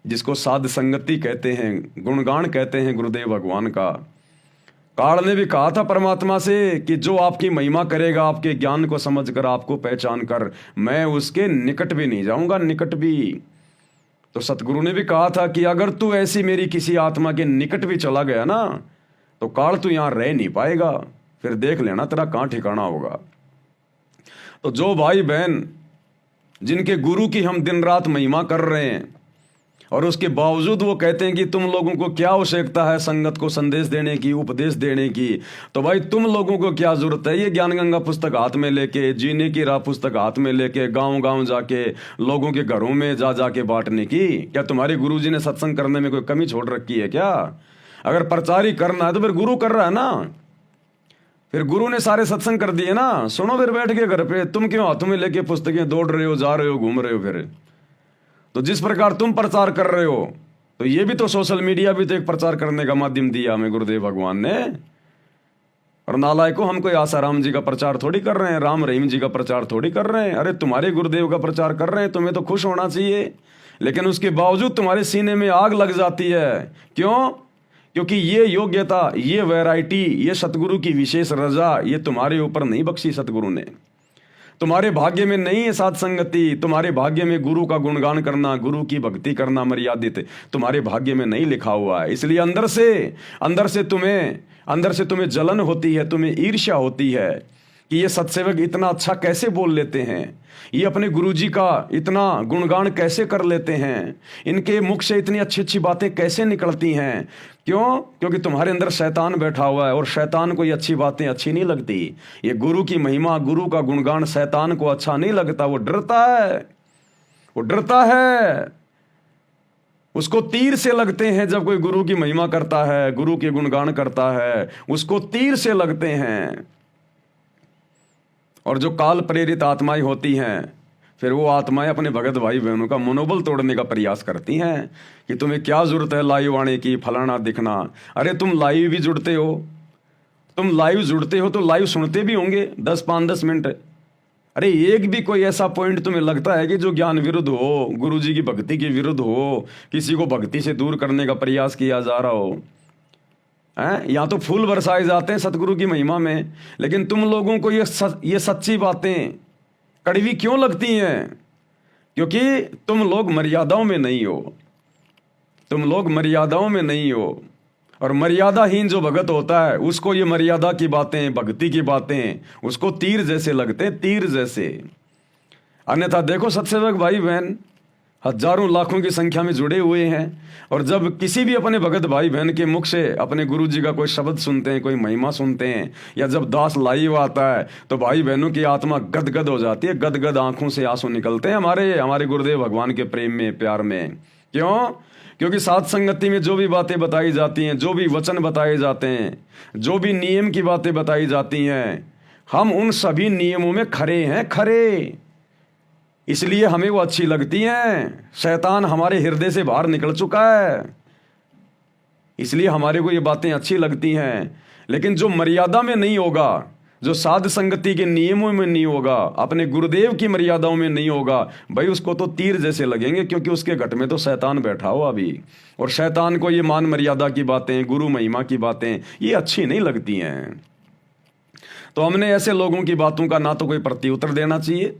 जिसको साध संगति कहते हैं, गुणगान कहते हैं गुरुदेव भगवान का। काल ने भी कहा था परमात्मा से कि जो आपकी महिमा करेगा, आपके ज्ञान को समझकर, आपको पहचान कर, मैं उसके निकट भी नहीं जाऊंगा, निकट भी। तो सतगुरु ने भी कहा था कि अगर तू ऐसी मेरी किसी आत्मा के निकट भी चला गया ना, तो काल तू यहाँ रह नहीं पाएगा, फिर देख लेना तेरा कहाँ ठिकाना होगा। तो जो भाई बहन जिनके गुरु की हम दिन रात महिमा कर रहे हैं, और उसके बावजूद वो कहते हैं कि तुम लोगों को क्या आवश्यकता है संगत को संदेश देने की, उपदेश देने की, तो भाई तुम लोगों को क्या जरूरत है ये ज्ञान गंगा पुस्तक हाथ में लेके, जीने की राह पुस्तक हाथ में लेके, गांव गांव जाके लोगों के घरों में जा जाके बांटने की? क्या तुम्हारे गुरुजी ने सत्संग करने में कोई कमी छोड़ रखी है क्या? अगर प्रचार ही करना है तो फिर गुरु कर रहा है ना, फिर गुरु ने सारे सत्संग कर दिए ना, सुनो फिर बैठ के घर पे। तुम क्यों हाथों में लेके पुस्तकें दौड़ रहे हो, जा रहे हो, घूम रहे हो? फिर तो जिस प्रकार तुम प्रचार कर रहे हो, तो ये भी तो सोशल मीडिया भी तो एक प्रचार करने का माध्यम दिया हमें गुरुदेव भगवान ने। और नालायकों, हम कोई आसाराम जी का प्रचार थोड़ी कर रहे हैं, राम रहीम जी का प्रचार थोड़ी कर रहे हैं। अरे तुम्हारे गुरुदेव का प्रचार कर रहे हैं, तुम्हें तो खुश होना चाहिए, लेकिन उसके बावजूद तुम्हारे सीने में आग लग जाती है। क्यों? क्योंकि ये योग्यता, ये वैरायटी, ये सतगुरु की विशेष रजा ये तुम्हारे ऊपर नहीं बख्शी सतगुरु ने। तुम्हारे भाग्य में नहीं है साध संगति, तुम्हारे भाग्य में गुरु का गुणगान करना, गुरु की भक्ति करना मर्यादित तुम्हारे भाग्य में नहीं लिखा हुआ है। इसलिए अंदर से तुम्हें जलन होती है, तुम्हें ईर्ष्या होती है कि ये सत्सेवक इतना अच्छा कैसे बोल लेते हैं, ये अपने गुरुजी का इतना गुणगान कैसे कर लेते हैं, इनके मुख से इतनी अच्छी अच्छी बातें कैसे निकलती हैं। क्यों? क्योंकि तुम्हारे अंदर शैतान बैठा हुआ है, और शैतान को ये अच्छी बातें अच्छी नहीं लगती। ये गुरु की महिमा, गुरु का गुणगान शैतान को अच्छा नहीं लगता। वो डरता है, उसको तीर से लगते हैं। जब कोई गुरु की महिमा करता है, गुरु के गुणगान करता है, उसको तीर से लगते हैं। और जो काल प्रेरित आत्माएं होती हैं, फिर वो आत्माएं अपने भगत भाई बहनों का मनोबल तोड़ने का प्रयास करती हैं कि तुम्हें क्या जरूरत है लाइव आने की, फलाना दिखना। अरे तुम लाइव भी जुड़ते हो, तो लाइव सुनते भी होंगे 10-5-10 मिनट। अरे एक भी कोई ऐसा पॉइंट तुम्हें लगता है कि जो ज्ञान विरुद्ध हो, गुरुजी की भक्ति के विरुद्ध हो, किसी को भक्ति से दूर करने का प्रयास किया जा रहा हो? यहाँ तो फूल बरसाए जाते हैं सतगुरु की महिमा में, लेकिन तुम लोगों को ये सच्ची बातें कड़वी क्यों लगती हैं? क्योंकि तुम लोग मर्यादाओं में नहीं हो। और मर्यादाहीन जो भगत होता है, उसको ये मर्यादा की बातें, भक्ति की बातें उसको तीर जैसे लगते, तीर जैसे। अन्यथा देखो सत्सेवक भाई बहन हजारों लाखों की संख्या में जुड़े हुए हैं, और जब किसी भी अपने भगत भाई बहन के मुख से अपने गुरु जी का कोई शब्द सुनते हैं, कोई महिमा सुनते हैं, या जब दास लाइव आता है, तो भाई बहनों की आत्मा गदगद हो जाती है, गदगद आंखों से आंसू निकलते हैं हमारे गुरुदेव भगवान के प्रेम में, प्यार में। क्यों? क्योंकि साध संगति में जो भी बातें बताई जाती हैं, जो भी वचन बताए जाते हैं, जो भी नियम की बातें बताई जाती हैं, हम उन सभी नियमों में खरे, इसलिए हमें वो अच्छी लगती हैं। शैतान हमारे हृदय से बाहर निकल चुका है, इसलिए हमारे को ये बातें अच्छी लगती हैं। लेकिन जो मर्यादा में नहीं होगा, जो साध संगति के नियमों में नहीं होगा, अपने गुरुदेव की मर्यादाओं में नहीं होगा, भाई उसको तो तीर जैसे लगेंगे, क्योंकि उसके घट में तो शैतान बैठा हो अभी। और शैतान को ये मान मर्यादा की बातें, गुरु महिमा की बातें ये अच्छी नहीं लगती हैं। तो हमने ऐसे लोगों की बातों का ना तो कोई प्रत्युत्तर देना चाहिए,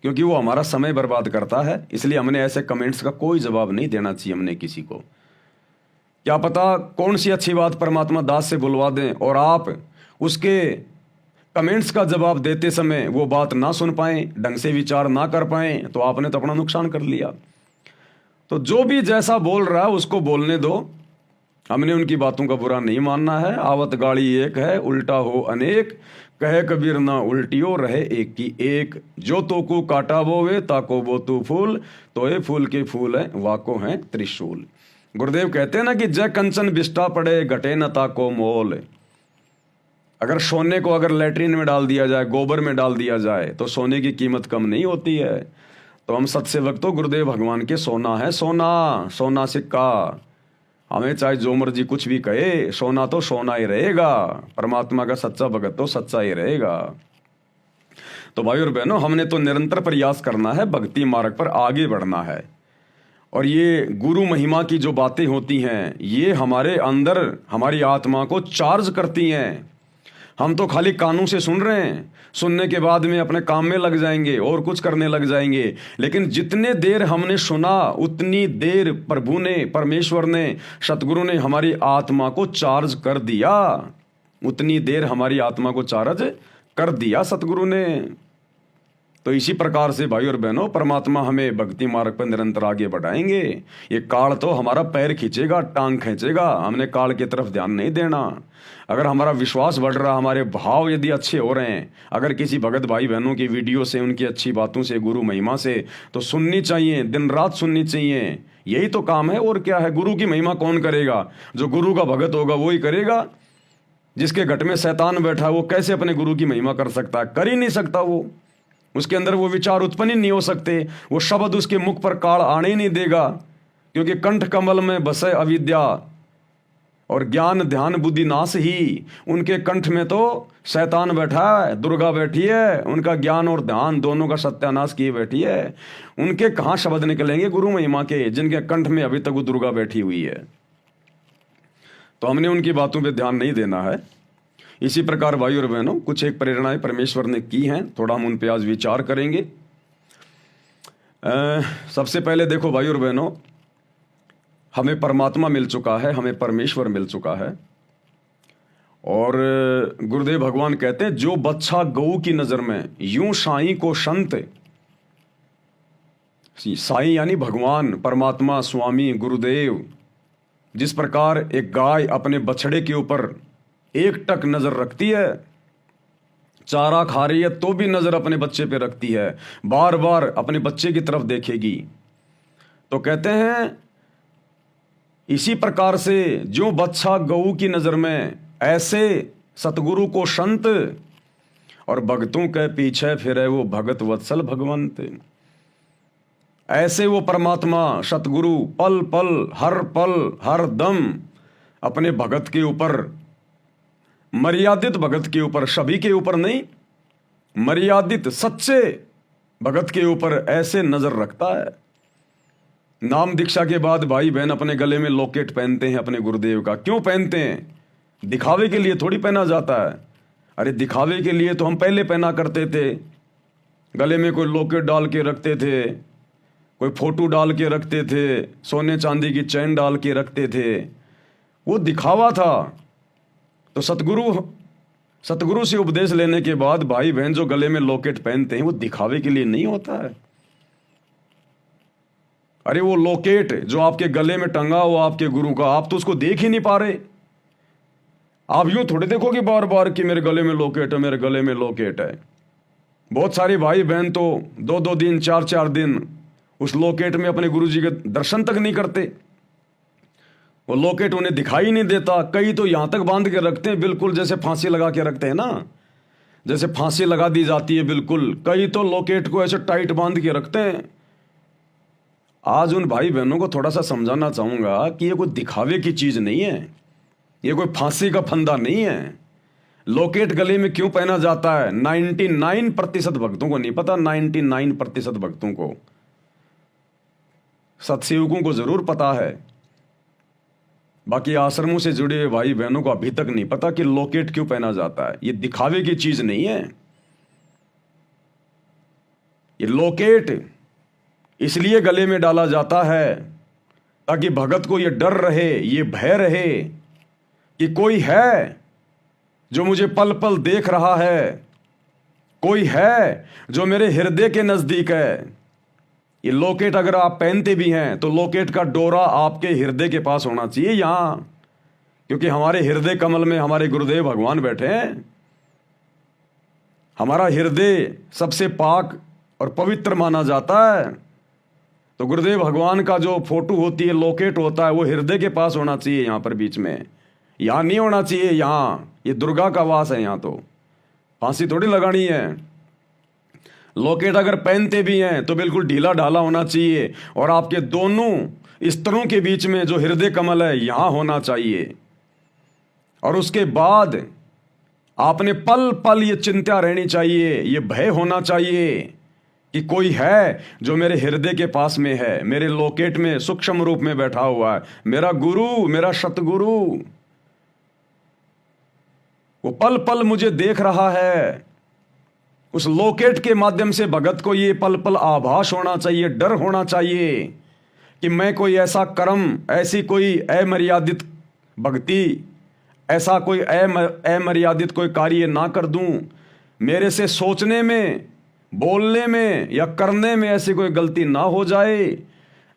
क्योंकि वो हमारा समय बर्बाद करता है। इसलिए हमने ऐसे कमेंट्स का कोई जवाब नहीं देना चाहिए हमने किसी को। क्या पता कौन सी अच्छी बात परमात्मा दास से बुलवा दें, और आप उसके कमेंट्स का जवाब देते समय वो बात ना सुन पाएं, ढंग से विचार ना कर पाएं, तो आपने तो अपना नुकसान कर लिया। तो जो भी जैसा बोल रहा है उसको बोलने दो, हमने उनकी बातों का बुरा नहीं मानना है। आवत गाड़ी एक है, उल्टा हो अनेक, कहे कबीर ना उल्टियो रहे एक की एक। जो तो को काटा बोवे ताको बो तू फूल, तो ये फूल के फूल है वाको है त्रिशूल। गुरुदेव कहते हैं ना कि जय कंचन बिस्टा पड़े घटे न ताको मोल। अगर सोने को अगर लैट्रिन में डाल दिया जाए, गोबर में डाल दिया जाए, तो सोने की कीमत कम नहीं होती है। तो हम सत्सेवक तो गुरुदेव भगवान के सोना है, सोना सिक्का। हमें चाहे जो मर्जी कुछ भी कहे, सोना तो सोना ही रहेगा। परमात्मा का सच्चा भगत तो सच्चा ही रहेगा। तो भाई और बहनों, हमने तो निरंतर प्रयास करना है, भक्ति मार्ग पर आगे बढ़ना है। और ये गुरु महिमा की जो बातें होती हैं, ये हमारे अंदर हमारी आत्मा को चार्ज करती हैं। हम तो खाली कानों से सुन रहे हैं, सुनने के बाद में अपने काम में लग जाएंगे और कुछ करने लग जाएंगे। लेकिन जितने देर हमने सुना, उतनी देर प्रभु ने, परमेश्वर ने, सतगुरु ने हमारी आत्मा को चार्ज कर दिया। उतनी देर हमारी आत्मा को चार्ज कर दिया सतगुरु ने। तो इसी प्रकार से भाई और बहनों, परमात्मा हमें भक्ति मार्ग पर निरंतर आगे बढ़ाएंगे। ये काल तो हमारा पैर खींचेगा, टांग खींचेगा, हमने काल की तरफ ध्यान नहीं देना। अगर हमारा विश्वास बढ़ रहा, हमारे भाव यदि अच्छे हो रहे हैं, अगर किसी भगत भाई बहनों की वीडियो से, उनकी अच्छी बातों से, गुरु महिमा से, तो सुननी चाहिए, दिन रात सुननी चाहिए। यही तो काम है, और क्या है। गुरु की महिमा कौन करेगा? जो गुरु का भगत होगा वो ही करेगा। जिसके घट में शैतान बैठा, वो कैसे अपने गुरु की महिमा कर सकता है? कर ही नहीं सकता। वो उसके अंदर वो विचार उत्पन्न ही नहीं हो सकते, वो शब्द उसके मुख पर काल आने ही नहीं देगा, क्योंकि कंठ कमल में बसे अविद्या, और ज्ञान ध्यान बुद्धि नाश ही। उनके कंठ में तो शैतान बैठा है, दुर्गा बैठी है, उनका ज्ञान और ध्यान दोनों का सत्यानाश किए बैठी है। उनके कहाँ शब्द निकलेंगे गुरु महिमा के, जिनके कंठ में अभी तक वो दुर्गा बैठी हुई है। तो हमने उनकी बातों पे ध्यान नहीं देना है। इसी प्रकार भाई और बहनों, कुछ एक प्रेरणाएं परमेश्वर ने की हैं, थोड़ा हम उन पे आज विचार करेंगे। सबसे पहले देखो भाई और बहनों, हमें परमात्मा मिल चुका है, हमें परमेश्वर मिल चुका है। और गुरुदेव भगवान कहते हैं, जो बच्चा गऊ की नजर में यूं साईं को संत, साईं यानी भगवान, परमात्मा, स्वामी, गुरुदेव, जिस प्रकार एक गाय अपने बछड़े के ऊपर एक टक नजर रखती है, चारा खा रही है तो भी नजर अपने बच्चे पे रखती है, बार बार अपने बच्चे की तरफ देखेगी। तो कहते हैं इसी प्रकार से जो बच्चा गऊ की नजर में, ऐसे सतगुरु को संत और भक्तों के पीछे फिरे वो भगत वत्सल भगवंत। ऐसे वो परमात्मा सतगुरु पल पल हर दम अपने भगत के ऊपर, मर्यादित भगत के ऊपर, सभी के ऊपर नहीं, मर्यादित सच्चे भगत के ऊपर ऐसे नजर रखता है। नाम दीक्षा के बाद भाई बहन अपने गले में लॉकेट पहनते हैं अपने गुरुदेव का। क्यों पहनते हैं? दिखावे के लिए थोड़ी पहना जाता है। अरे दिखावे के लिए तो हम पहले पहना करते थे, गले में कोई लॉकेट डाल के रखते थे, कोई फोटो डाल के रखते थे, सोने चांदी की चैन डाल के रखते थे, वो दिखावा था। तो सतगुरु से उपदेश लेने के बाद भाई बहन जो गले में लॉकेट पहनते हैं वो दिखावे के लिए नहीं होता है। अरे वो लॉकेट जो आपके गले में टंगा हुआ आपके गुरु का, आप तो उसको देख ही नहीं पा रहे। आप यूं थोड़े देखोगे बार बार कि मेरे गले में लॉकेट है, मेरे गले में लॉकेट है। बहुत सारे भाई बहन तो 2-2 दिन 4-4 दिन उस लॉकेट में अपने गुरु जी के दर्शन तक नहीं करते। वो लॉकेट उन्हें दिखाई नहीं देता। कई तो यहां तक बांध के रखते हैं, बिल्कुल जैसे फांसी लगा के रखते हैं ना, जैसे फांसी लगा दी जाती है बिल्कुल। कई तो लॉकेट को ऐसे टाइट बांध के रखते हैं। आज उन भाई बहनों को थोड़ा सा समझाना चाहूंगा कि ये कोई दिखावे की चीज नहीं है, ये कोई फांसी का फंदा नहीं है। लॉकेट गले में क्यों पहना जाता है 99% भक्तों को नहीं पता। 99% भक्तों को, सत्सेवकों को जरूर पता है, बाकी आश्रमों से जुड़े हुए भाई बहनों को अभी तक नहीं पता कि लॉकेट क्यों पहना जाता है। ये दिखावे की चीज नहीं है। ये लॉकेट इसलिए गले में डाला जाता है ताकि भगत को ये डर रहे, ये भय रहे कि कोई है जो मुझे पल पल देख रहा है, कोई है जो मेरे हृदय के नजदीक है। ये लॉकेट अगर आप पहनते भी हैं तो लॉकेट का डोरा आपके हृदय के पास होना चाहिए यहां, क्योंकि हमारे हृदय कमल में हमारे गुरुदेव भगवान बैठे हैं। हमारा हृदय सबसे पाक और पवित्र माना जाता है। तो गुरुदेव भगवान का जो फोटो होती है, लॉकेट होता है, वो हृदय के पास होना चाहिए, यहां पर बीच में। यहां नहीं होना चाहिए। यहां ये दुर्गा का वास है, यहां तो फांसी थोड़ी लगानी है। लॉकेट अगर पहनते भी हैं तो बिल्कुल ढीला ढाला होना चाहिए और आपके दोनों स्तरों के बीच में जो हृदय कमल है यहां होना चाहिए। और उसके बाद आपने पल पल ये चिंता रहनी चाहिए, ये भय होना चाहिए कि कोई है जो मेरे हृदय के पास में है, मेरे लॉकेट में सूक्ष्म रूप में बैठा हुआ है, मेरा गुरु, मेरा सतगुरु। वो पल पल मुझे देख रहा है। उस लॉकेट के माध्यम से भगत को ये पल पल आभास होना चाहिए, डर होना चाहिए कि मैं कोई ऐसा कर्म, ऐसी कोई अमर्यादित भक्ति, ऐसा कोई अमर्यादित कोई कार्य ना कर दूं, मेरे से सोचने में, बोलने में या करने में ऐसी कोई गलती ना हो जाए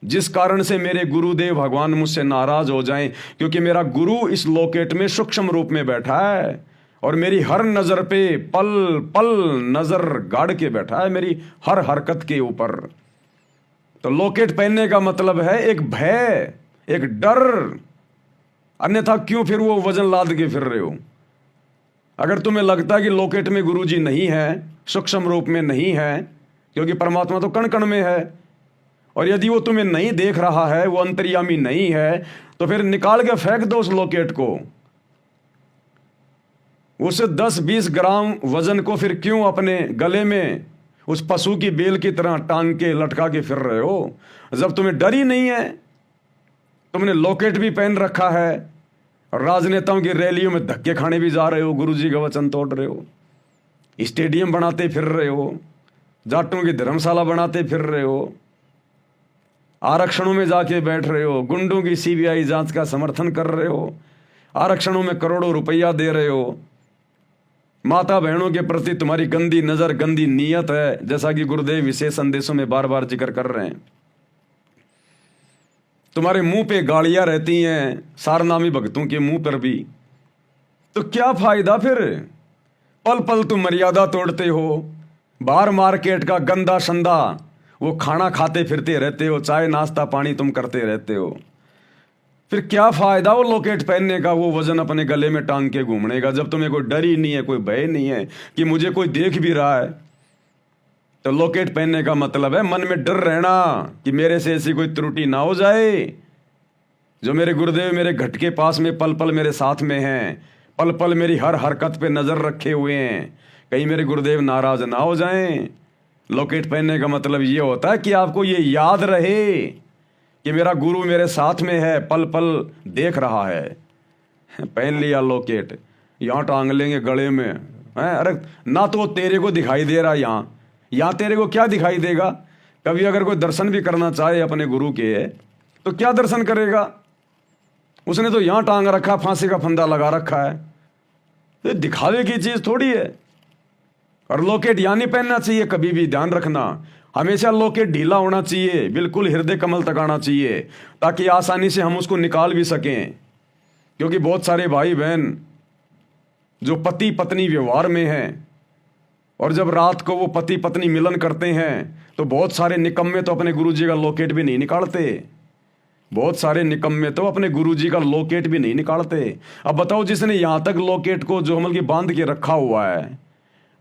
जिस कारण से मेरे गुरुदेव भगवान मुझसे नाराज हो जाएं। क्योंकि मेरा गुरु इस लॉकेट में सूक्ष्म रूप में बैठा है और मेरी हर नजर पे पल पल नजर गाड़ के बैठा है, मेरी हर हरकत के ऊपर। तो लॉकेट पहनने का मतलब है एक भय, एक डर। अन्यथा क्यों फिर वो वजन लाद के फिर रहे हो? अगर तुम्हें लगता है कि लॉकेट में गुरुजी नहीं है, सूक्ष्म रूप में नहीं है, क्योंकि परमात्मा तो कण कण में है और यदि वो तुम्हें नहीं देख रहा है, वो अंतर्यामी नहीं है, तो फिर निकाल के फेंक दो उस लॉकेट को। उस 10-20 ग्राम वजन को फिर क्यों अपने गले में उस पशु की बेल की तरह टांग के लटका के फिर रहे हो, जब तुम्हें डर ही नहीं है। तुमने लॉकेट भी पहन रखा है और राजनेताओं की रैलियों में धक्के खाने भी जा रहे हो, गुरुजी का वचन तोड़ रहे हो, स्टेडियम बनाते फिर रहे हो, जाटों की धर्मशाला बनाते फिर रहे हो, आरक्षणों में जाके बैठ रहे हो, गुंडों की सीबीआई जांच का समर्थन कर रहे हो, आरक्षणों में करोड़ों रुपया दे रहे हो। माता बहनों के प्रति तुम्हारी गंदी नजर, गंदी नीयत है, जैसा कि गुरुदेव विशेष संदेशों में बार बार जिक्र कर रहे हैं। तुम्हारे मुंह पे गालियां रहती हैं, सारनामी भक्तों के मुंह पर भी। तो क्या फायदा फिर? पल पल तुम मर्यादा तोड़ते हो, बाहर मार्केट का गंदा संदा वो खाना खाते फिरते रहते हो, चाय नाश्ता पानी तुम करते रहते हो। फिर क्या फायदा वो लॉकेट पहनने का, वो वजन अपने गले में टांग के घूमने का, जब तुम्हें कोई डर ही नहीं है, कोई भय नहीं है कि मुझे कोई देख भी रहा है। तो लॉकेट पहनने का मतलब है मन में डर रहना कि मेरे से ऐसी कोई त्रुटि ना हो जाए। जो मेरे गुरुदेव मेरे घट के पास में पल पल मेरे साथ में हैं, पल पल मेरी हर हरकत पे नजर रखे हुए हैं, कहीं मेरे गुरुदेव नाराज ना हो जाएं। लॉकेट पहनने का मतलब ये होता है कि आपको ये याद रहे कि मेरा गुरु मेरे साथ में है, पल पल देख रहा है। पहन लिया लॉकेट, यहाँ टांग लेंगे गले में, हैं? अरे ना तो तेरे को दिखाई दे रहा, यहाँ तेरे को क्या दिखाई देगा? कभी अगर कोई दर्शन भी करना चाहे अपने गुरु के, तो क्या दर्शन करेगा? उसने तो यहाँ टांग रखा, फांसी का फंदा लगा रखा है। तो दिखावे की चीज थोड़ी है। और लॉकेट यहाँ नहीं पहनना चाहिए कभी भी, ध्यान रखना। हमेशा लॉकेट ढीला होना चाहिए, बिल्कुल हृदय कमल तक आना चाहिए, ताकि आसानी से हम उसको निकाल भी सकें। क्योंकि बहुत सारे भाई बहन जो पति पत्नी व्यवहार में हैं, और जब रात को वो पति पत्नी मिलन करते हैं, तो बहुत सारे निकम्मे तो अपने गुरुजी का लॉकेट भी नहीं निकालते। बहुत सारे निकम्मे तो अपने गुरुजी का लॉकेट भी नहीं निकालते। अब बताओ, जिसने यहाँ तक लॉकेट को जो हमल की बांध के रखा हुआ है,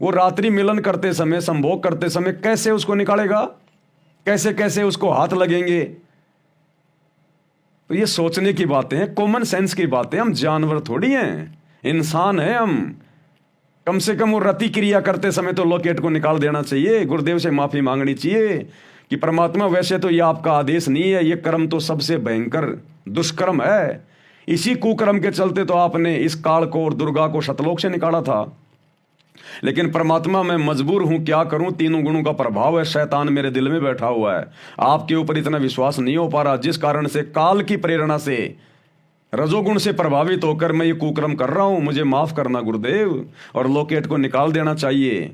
वो रात्रि मिलन करते समय, संभोग करते समय कैसे उसको निकालेगा? कैसे कैसे उसको हाथ लगेंगे? तो ये सोचने की बातें हैं, कॉमन सेंस की बातें। हम जानवर थोड़ी हैं, इंसान हैं हम। कम से कम वो रति क्रिया करते समय तो लॉकेट को निकाल देना चाहिए, गुरुदेव से माफी मांगनी चाहिए कि परमात्मा वैसे तो ये आपका आदेश नहीं है, ये कर्म तो सबसे भयंकर दुष्कर्म है। इसी कुकर्म के चलते तो आपने इस काल को और दुर्गा को शतलोक से निकाला था। लेकिन परमात्मा मैं मजबूर हूं, क्या करूं? तीनों गुणों का प्रभाव है, शैतान मेरे दिल में बैठा हुआ है, आपके ऊपर इतना विश्वास नहीं हो पा रहा, जिस कारण से काल की प्रेरणा से, रजोगुण से प्रभावित होकर मैं ये कुकर्म कर रहा हूं। मुझे माफ करना गुरुदेव। और लॉकेट को निकाल देना चाहिए,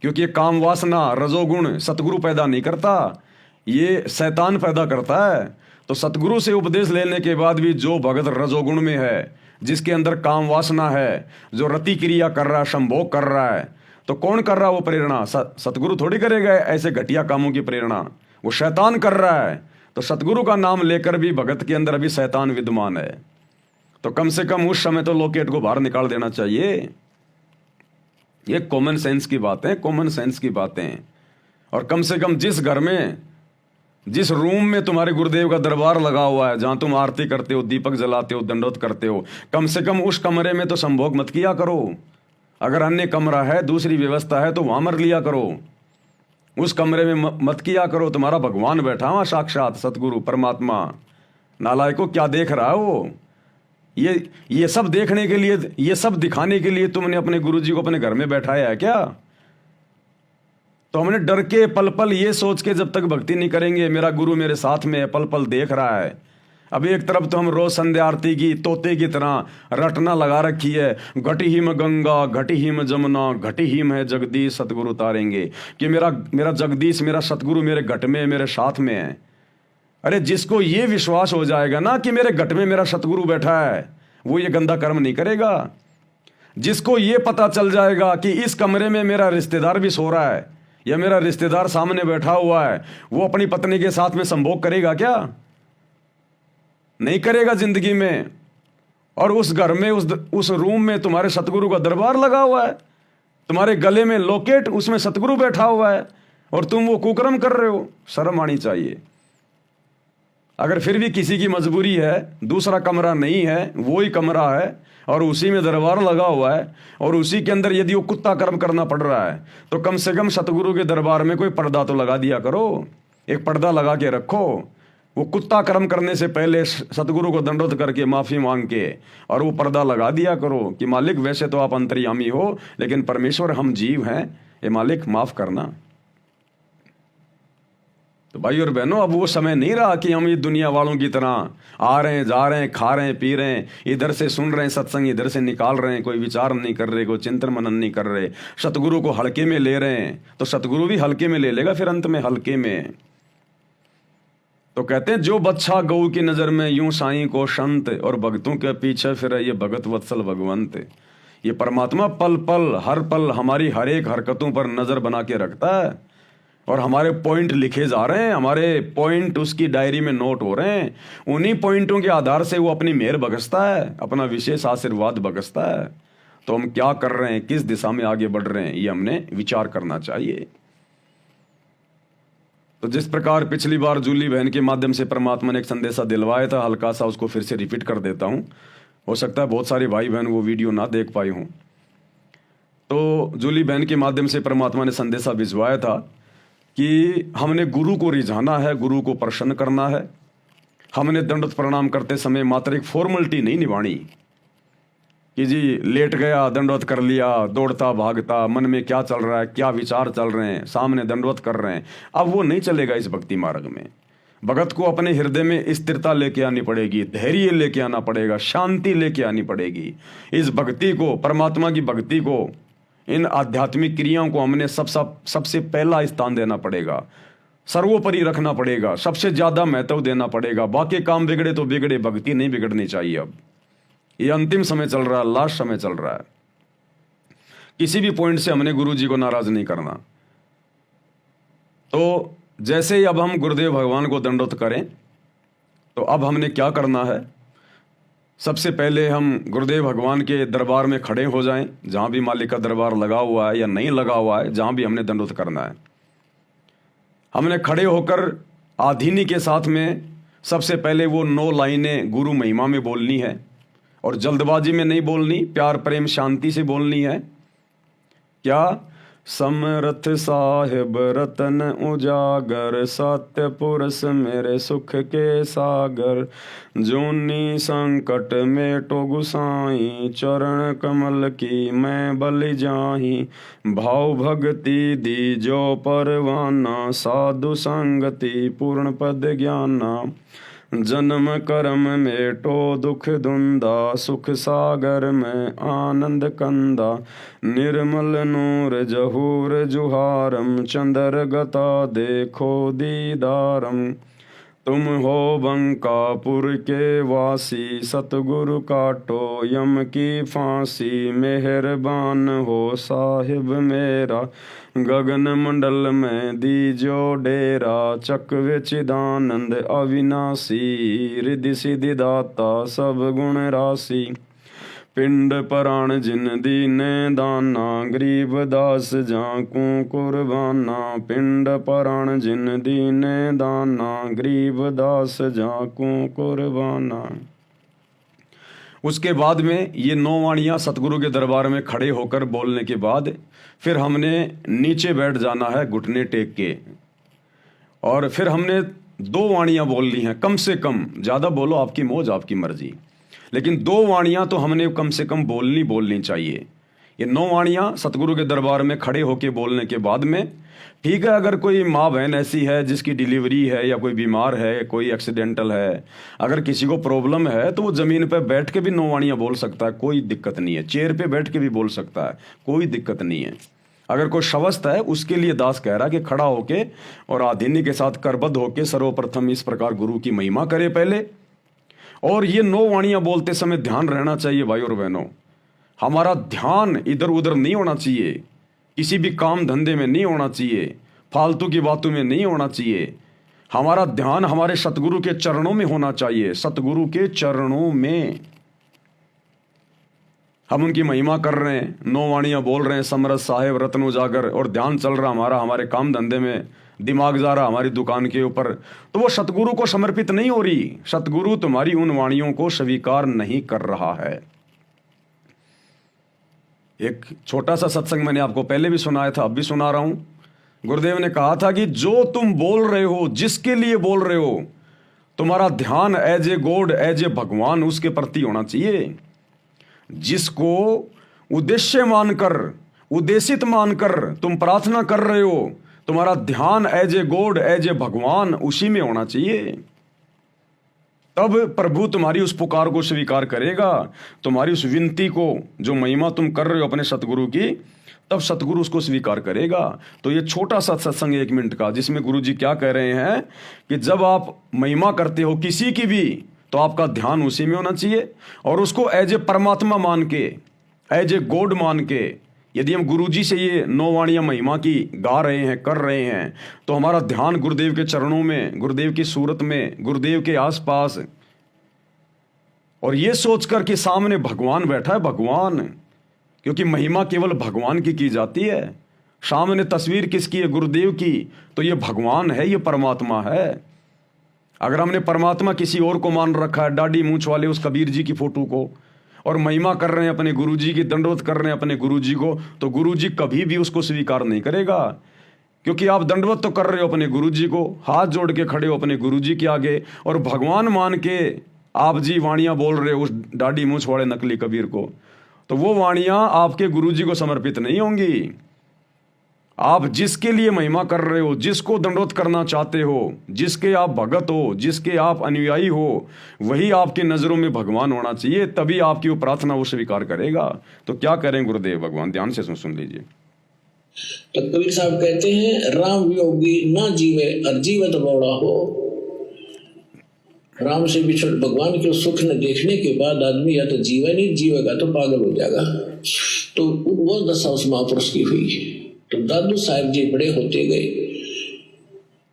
क्योंकि ये काम वासना रजोगुण सतगुरु पैदा नहीं करता, ये शैतान पैदा करता है। तो सतगुरु से उपदेश लेने के बाद भी जो भगत रजोगुण में है, जिसके अंदर काम वासना है, जो रति क्रिया कर रहा है, संभोग कर रहा है, तो कौन कर रहा है वो प्रेरणा? सतगुरु थोड़ी करेगा ऐसे घटिया कामों की प्रेरणा, वो शैतान कर रहा है। तो सतगुरु का नाम लेकर भी भगत के अंदर अभी शैतान विद्यमान है। तो कम से कम उस समय तो लॉकेट को बाहर निकाल देना चाहिए। ये कॉमन सेंस की बातें, कॉमन सेंस की बातें। और कम से कम जिस घर में, जिस रूम में तुम्हारे गुरुदेव का दरबार लगा हुआ है, जहां तुम आरती करते हो, दीपक जलाते हो, दंडोत करते हो, कम से कम उस कमरे में तो संभोग मत किया करो। अगर अन्य कमरा है, दूसरी व्यवस्था है, तो वहां मर लिया करो, उस कमरे में मत किया करो। तुम्हारा भगवान बैठा हुआ, साक्षात सतगुरु परमात्मा। नालायकों, क्या देख रहा है वो? ये सब देखने के लिए, ये सब दिखाने के लिए तुमने अपने गुरुजी को अपने घर में बैठाया है क्या? तो हमने डर के पल पल ये सोच के जब तक भक्ति नहीं करेंगे मेरा गुरु मेरे साथ में है, पल पल देख रहा है। अब एक तरफ तो हम रोज संध्या आरती की तोते की तरह रटना लगा रखी है, घटी हिम गंगा घटी हिम जमुना घटी हिम है जगदीश सतगुरु उतारेंगे, कि मेरा जगदीश, मेरा सतगुरु मेरे घट में, मेरे साथ में है। अरे जिसको ये विश्वास हो जाएगा ना कि मेरे घट में मेरा सतगुरु बैठा है, वो ये गंदा कर्म नहीं करेगा। जिसको ये पता चल जाएगा कि इस कमरे में मेरा रिश्तेदार भी सो रहा है, या मेरा रिश्तेदार सामने बैठा हुआ है, वो अपनी पत्नी के साथ में संभोग करेगा क्या? नहीं करेगा जिंदगी में। और उस घर में, उस रूम में तुम्हारे सतगुरु का दरबार लगा हुआ है, तुम्हारे गले में लॉकेट, उसमें सतगुरु बैठा हुआ है, और तुम वो कुकर्म कर रहे हो। शर्म आनी चाहिए। अगर फिर भी किसी की मजबूरी है, दूसरा कमरा नहीं है, वो ही कमरा है और उसी में दरबार लगा हुआ है और उसी के अंदर यदि वो कुत्ता कर्म करना पड़ रहा है, तो कम से कम सतगुरु के दरबार में कोई पर्दा तो लगा दिया करो, एक पर्दा लगा के रखो। वो कुत्ता कर्म करने से पहले सतगुरु को दंडोत करके माफ़ी मांग के और वो पर्दा लगा दिया करो कि मालिक वैसे तो आप अंतर्यामी हो, लेकिन परमेश्वर हम जीव हैं, ये मालिक माफ़ करना। तो भाई और बहनों, अब वो समय नहीं रहा कि हम ये दुनिया वालों की तरह आ रहे हैं, जा रहे हैं, खा रहे हैं, पी रहे हैं, इधर से सुन रहे हैं सत्संग, इधर से निकाल रहे हैं, कोई विचार नहीं कर रहे, कोई चिंतन मनन नहीं कर रहे, सतगुरु को हल्के में ले रहे हैं। तो सतगुरु भी हल्के में ले लेगा फिर अंत में हल्के में। तो कहते हैं जो बच्चा गऊ की नज़र में यूं साईं को संत और भक्तों के पीछे फिर ये भगत वत्सल भगवंत। ये परमात्मा पल पल हर पल हमारी हर एक हरकतों पर नज़र बना के रखता है और हमारे पॉइंट लिखे जा रहे हैं, हमारे पॉइंट उसकी डायरी में नोट हो रहे हैं। उन्हीं पॉइंटों के आधार से वो अपनी मेहर बरसता है, अपना विशेष आशीर्वाद बरसता है। तो हम क्या कर रहे हैं, किस दिशा में आगे बढ़ रहे हैं, ये हमने विचार करना चाहिए। तो जिस प्रकार पिछली बार जूली बहन के माध्यम से परमात्मा ने एक संदेशा दिलवाया था, हल्का सा उसको फिर से रिपीट कर देता हूँ। हो सकता है बहुत सारे भाई बहन वो वीडियो ना देख पाए हों। तो जूली बहन के माध्यम से परमात्मा ने संदेशा भिजवाया था कि हमने गुरु को रिझाना है, गुरु को प्रसन्न करना है। हमने दंडवत प्रणाम करते समय मात्र एक फॉर्मेलिटी नहीं निभानी कि जी लेट गया, दंडवत कर लिया, दौड़ता भागता, मन में क्या चल रहा है, क्या विचार चल रहे हैं, सामने दंडवत कर रहे हैं। अब वो नहीं चलेगा इस भक्ति मार्ग में। भगत को अपने हृदय में स्थिरता लेके आनी पड़ेगी, धैर्य लेके आना पड़ेगा, शांति लेके आनी पड़ेगी। इस भक्ति को, परमात्मा की भक्ति को, इन आध्यात्मिक क्रियाओं को हमने सबसे पहला स्थान देना पड़ेगा, सर्वोपरि रखना पड़ेगा, सबसे ज़्यादा महत्व देना पड़ेगा। बाकी काम बिगड़े तो बिगड़े, भक्ति नहीं बिगड़नी चाहिए। अब ये अंतिम समय चल रहा है, लास्ट समय चल रहा है। किसी भी पॉइंट से हमने गुरु जी को नाराज नहीं करना। तो जैसे ही अब हम गुरुदेव भगवान को दंडवत करें, तो अब हमने क्या करना है, सबसे पहले हम गुरुदेव भगवान के दरबार में खड़े हो जाएं, जहाँ भी मालिक का दरबार लगा हुआ है या नहीं लगा हुआ है, जहाँ भी हमने दंडवत करना है, हमने खड़े होकर आधीनी के साथ में सबसे पहले वो 9 लाइनें गुरु महिमा में बोलनी है और जल्दबाजी में नहीं बोलनी, प्यार प्रेम शांति से बोलनी है। क्या? समरथ साहिब रतन उजागर, सत्य पुरुष मेरे सुख के सागर, जोनी संकट मेटो गुसाई, चरण कमल की मैं बलि जाही, भाव भक्ति दी जो परवाना, साधु संगति पूर्ण पद ज्ञाना, जन्म कर्म मेटो दुख धुंधा, सुख सागर में आनंद कंदा, निर्मल नूर जहूर जुहारम, चंद्र गता देखो दीदारम, तुम हो बंकापुर के वासी, सतगुरु काटो यम की फांसी, मेहरबान हो साहिब मेरा, गगन मंडल में दीजो डेरा, चक्र चिदानंद अविनाशी, रिद्धि सिद्धि दाता सब गुण राशि, पिंड पराण जिन दीने दाना, गरीब दास जाकू कुर्बाना, पिंड पराण जिन दीने दाना, गरीब दास जाकू कुर्बाना। उसके बाद में ये 9 वाणियाँ सतगुरु के दरबार में खड़े होकर बोलने के बाद फिर हमने नीचे बैठ जाना है घुटने टेक के, और फिर हमने 2 वाणियाँ बोलनी हैं कम से कम। ज़्यादा बोलो आपकी मौज आपकी मर्जी, लेकिन 2 वाणियाँ तो हमने कम से कम बोलनी चाहिए। ये 9 वाणियाँ सतगुरु के दरबार में खड़े होके बोलने के बाद में, ठीक है, अगर कोई माँ बहन ऐसी है जिसकी डिलीवरी है या कोई बीमार है, कोई एक्सीडेंटल है, अगर किसी को प्रॉब्लम है, तो वो ज़मीन पर बैठ के भी 9 वाणियाँ बोल सकता है, कोई दिक्कत नहीं है। चेयर पे बैठ के भी बोल सकता है, कोई दिक्कत नहीं है। अगर कोई शवस्थ है, उसके लिए दास कह रहा है कि खड़ा होके और आधीनी के साथ करबद्ध होके सर्वप्रथम इस प्रकार गुरु की महिमा करे पहले। और ये 9 वाणियाँ बोलते समय ध्यान रहना चाहिए भाई और बहनों, हमारा ध्यान इधर उधर नहीं होना चाहिए, किसी भी काम धंधे में नहीं होना चाहिए, फालतू की बातों में नहीं होना चाहिए। हमारा ध्यान हमारे सतगुरु के चरणों में होना चाहिए, सतगुरु के चरणों में। हम उनकी महिमा कर रहे हैं, 9 वाणियाँ बोल रहे हैं, समरथ साहेब रत्न उजागर, और ध्यान चल रहा हमारा हमारे काम धंधे में, दिमाग जा रहा हमारी दुकान के ऊपर, तो वो सतगुरु को समर्पित नहीं हो रही। सतगुरु तुम्हारी उन वाणियों को स्वीकार नहीं कर रहा है। एक छोटा सा सत्संग मैंने आपको पहले भी सुनाया था, अब भी सुना रहा हूं। गुरुदेव ने कहा था कि जो तुम बोल रहे हो, जिसके लिए बोल रहे हो, तुम्हारा ध्यान as a god, as a भगवान उसके प्रति होना चाहिए। जिसको उद्देश्य मानकर, उद्देशित मानकर तुम प्रार्थना कर रहे हो, तुम्हारा ध्यान as a god, as a भगवान उसी में होना चाहिए। तब प्रभु तुम्हारी उस पुकार को स्वीकार करेगा, तुम्हारी उस विनती को, जो महिमा तुम कर रहे हो अपने सतगुरु की, तब सतगुरु उसको स्वीकार करेगा। तो ये छोटा सा सत्संग 1 मिनट का, जिसमें गुरु जी क्या कह रहे हैं कि जब आप महिमा करते हो किसी की भी, तो आपका ध्यान उसी में होना चाहिए, और उसको एज ए परमात्मा मान के, एज ए गॉड मान के। यदि हम गुरुजी से ये 9 वाणियां महिमा की गा रहे हैं, कर रहे हैं, तो हमारा ध्यान गुरुदेव के चरणों में, गुरुदेव की सूरत में, गुरुदेव के आसपास, और ये सोचकर कि सामने भगवान बैठा है, भगवान, क्योंकि महिमा केवल भगवान की जाती है। सामने तस्वीर किसकी है? गुरुदेव की। तो ये भगवान है, ये परमात्मा है। अगर हमने परमात्मा किसी और को मान रखा है, दाढ़ी मूंछ वाले उस कबीर जी की फोटो को, और महिमा कर रहे हैं अपने गुरुजी की, दंडवत कर रहे हैं अपने गुरुजी को, तो गुरुजी कभी भी उसको स्वीकार नहीं करेगा। क्योंकि आप दंडवत तो कर रहे हो अपने गुरुजी को, हाथ जोड़ के खड़े हो अपने गुरुजी के आगे, और भगवान मान के आप जी वाणियां बोल रहे हो उस दाढ़ी मूंछ वाले नकली कबीर को, तो वो वाणियां आपके गुरुजी को समर्पित नहीं होंगी। आप जिसके लिए महिमा कर रहे हो, जिसको दंडवत करना चाहते हो, जिसके आप भगत हो, जिसके आप अनुयायी हो, वही आपकी नजरों में भगवान होना चाहिए। तभी आपकी वो प्रार्थना वो स्वीकार करेगा। तो क्या करें गुरुदेव भगवान? ध्यान से सुन लीजिए। तो कबीर साहब कहते हैं, राम योगी ना जीवे और जीवत बौड़ा हो। राम से बिछड़ भगवान के सुख न देखने के बाद आदमी या तो जीवे नहीं, जीवेगा तो पागल हो जाएगा। तो वो दशा उस महापुरुष की हुई। तो दादू साहब जी बड़े होते गए,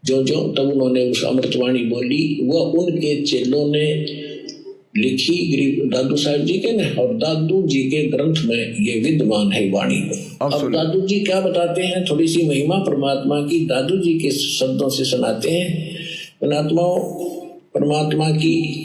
जो जो तब उन्होंने उस अमृतवाणी बोली, वह उनके चेलों ने लिखी गरीब दादू साहब जी के ने, और दादू जी के ग्रंथ में ये विद्यमान है वाणी। अब दादू जी क्या बताते हैं, थोड़ी सी महिमा परमात्मा की दादू जी के शब्दों से सुनाते हैं। परमात्मा की,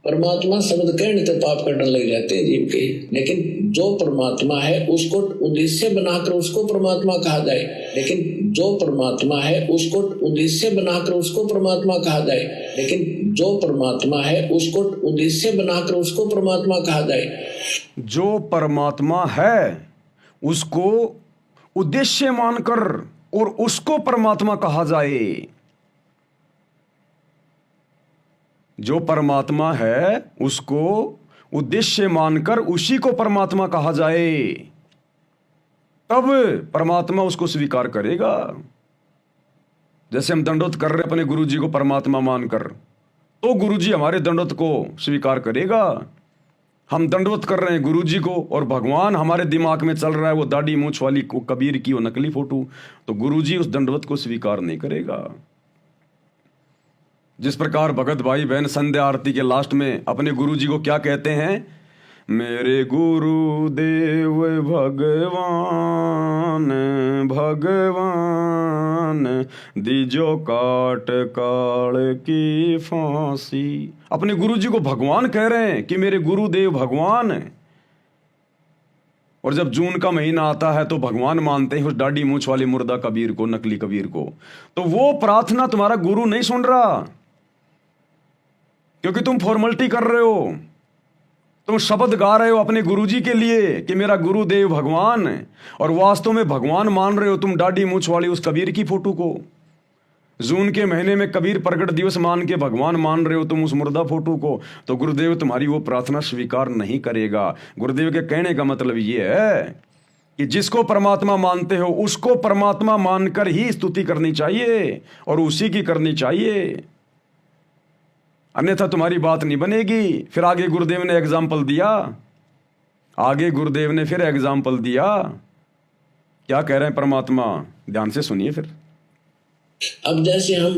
परमात्मा शब्द कहने तो पाप करने लग जाते हैं जीव के, लेकिन जो परमात्मा है उसको उद्देश्य बनाकर उसको परमात्मा कहा जाए। लेकिन जो परमात्मा है उसको उद्देश्य बनाकर उसको परमात्मा कहा जाए। लेकिन जो परमात्मा है उसको उद्देश्य बनाकर उसको परमात्मा कहा जाए। जो परमात्मा है उसको उद्देश्य मानकर और उसको परमात्मा कहा जाए। जो परमात्मा है उसको उद्देश्य मानकर उसी को परमात्मा कहा जाए, तब परमात्मा उसको स्वीकार करेगा। जैसे हम दंडवत कर रहे हैं अपने गुरुजी को परमात्मा मानकर, तो गुरुजी हमारे दंडवत को स्वीकार करेगा। हम दंडवत कर रहे हैं गुरुजी को, और भगवान हमारे दिमाग में चल रहा है वो दाढ़ी मूंछ वाली को कबीर की वो नकली फोटो, तो गुरुजी उस दंडवत को स्वीकार नहीं करेगा। जिस प्रकार भगत भाई बहन संध्या आरती के लास्ट में अपने गुरुजी को क्या कहते हैं? मेरे गुरुदेव भगवान भगवान दीजो काट काल की फांसी। अपने गुरुजी को भगवान कह रहे हैं कि मेरे गुरुदेव भगवान है। और जब जून का महीना आता है तो भगवान मानते हैं उस दाढ़ी मूंछ वाले मुर्दा कबीर को, नकली कबीर को। तो वो प्रार्थना तुम्हारा गुरु नहीं सुन रहा, क्योंकि तुम फॉर्मेलिटी कर रहे हो, तुम शब्द गा रहे हो अपने गुरुजी के लिए कि मेरा गुरुदेव भगवान है, और वास्तव में भगवान मान रहे हो तुम दाढ़ी मूंछ वाली उस कबीर की फोटो को। जून के महीने में कबीर प्रगट दिवस मान के भगवान मान रहे हो तुम उस मुर्दा फोटो को, तो गुरुदेव तुम्हारी वो प्रार्थना स्वीकार नहीं करेगा। गुरुदेव के कहने का मतलब ये है कि जिसको परमात्मा मानते हो उसको परमात्मा मानकर ही स्तुति करनी चाहिए और उसी की करनी चाहिए, अन्यथा तुम्हारी बात नहीं बनेगी। फिर आगे गुरुदेव ने एग्जाम्पल दिया, आगे गुरुदेव ने फिर एग्जाम्पल दिया। क्या कह रहे हैं परमात्मा? ध्यान से सुनिए फिर। अब जैसे हम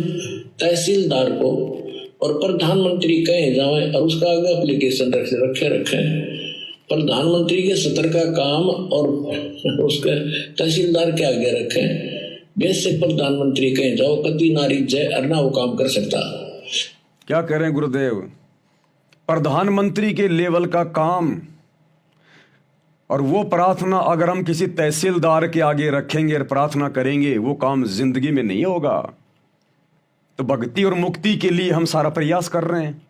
तहसीलदार को और प्रधानमंत्री कहें जाए और उसका आगे एप्लीकेशन रखे प्रधानमंत्री के सत्र का काम और उसके तहसीलदार के आगे रखें, देश से प्रधानमंत्री कहीं जाओ कति नारी जय अरना वो काम कर सकता। क्या कह रहे हैं गुरुदेव? प्रधानमंत्री के लेवल का काम और वो प्रार्थना अगर हम किसी तहसीलदार के आगे रखेंगे और प्रार्थना करेंगे, वो काम जिंदगी में नहीं होगा। तो भक्ति और मुक्ति के लिए हम सारा प्रयास कर रहे हैं,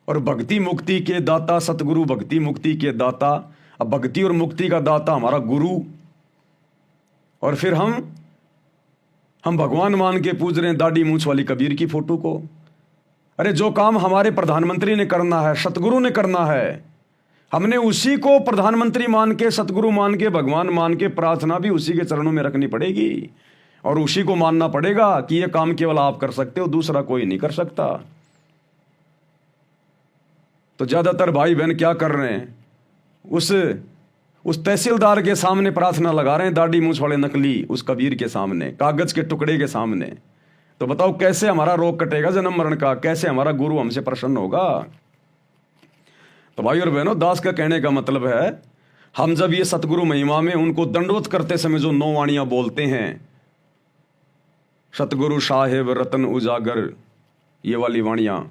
और भक्ति मुक्ति के दाता सतगुरु, भक्ति मुक्ति के दाता, अब भक्ति और मुक्ति का दाता हमारा गुरु, और फिर हम भगवान मान के पूज रहे हैं दाढ़ी मूंछ वाली कबीर की फोटो को। अरे जो काम हमारे प्रधानमंत्री ने करना है, सतगुरु ने करना है, हमने उसी को प्रधानमंत्री मान के, सतगुरु मान के, भगवान मान के प्रार्थना भी उसी के चरणों में रखनी पड़ेगी, और उसी को मानना पड़ेगा कि यह काम केवल आप कर सकते हो, दूसरा कोई नहीं कर सकता। तो ज्यादातर भाई बहन क्या कर रहे हैं, उस तहसीलदार के सामने प्रार्थना लगा रहे हैं, दाढ़ी मूंछ वाले नकली उस कबीर के सामने, कागज के टुकड़े के सामने। तो बताओ कैसे हमारा रोग कटेगा जन्म मरण का? कैसे हमारा गुरु हमसे प्रसन्न होगा? तो भाई और बहनों, दास का कहने का मतलब है, हम जब ये सतगुरु महिमा में उनको दंडवत करते समय जो 9 वाणियां बोलते हैं, सतगुरु साहेब रतन उजागर, ये वाली वाणियां,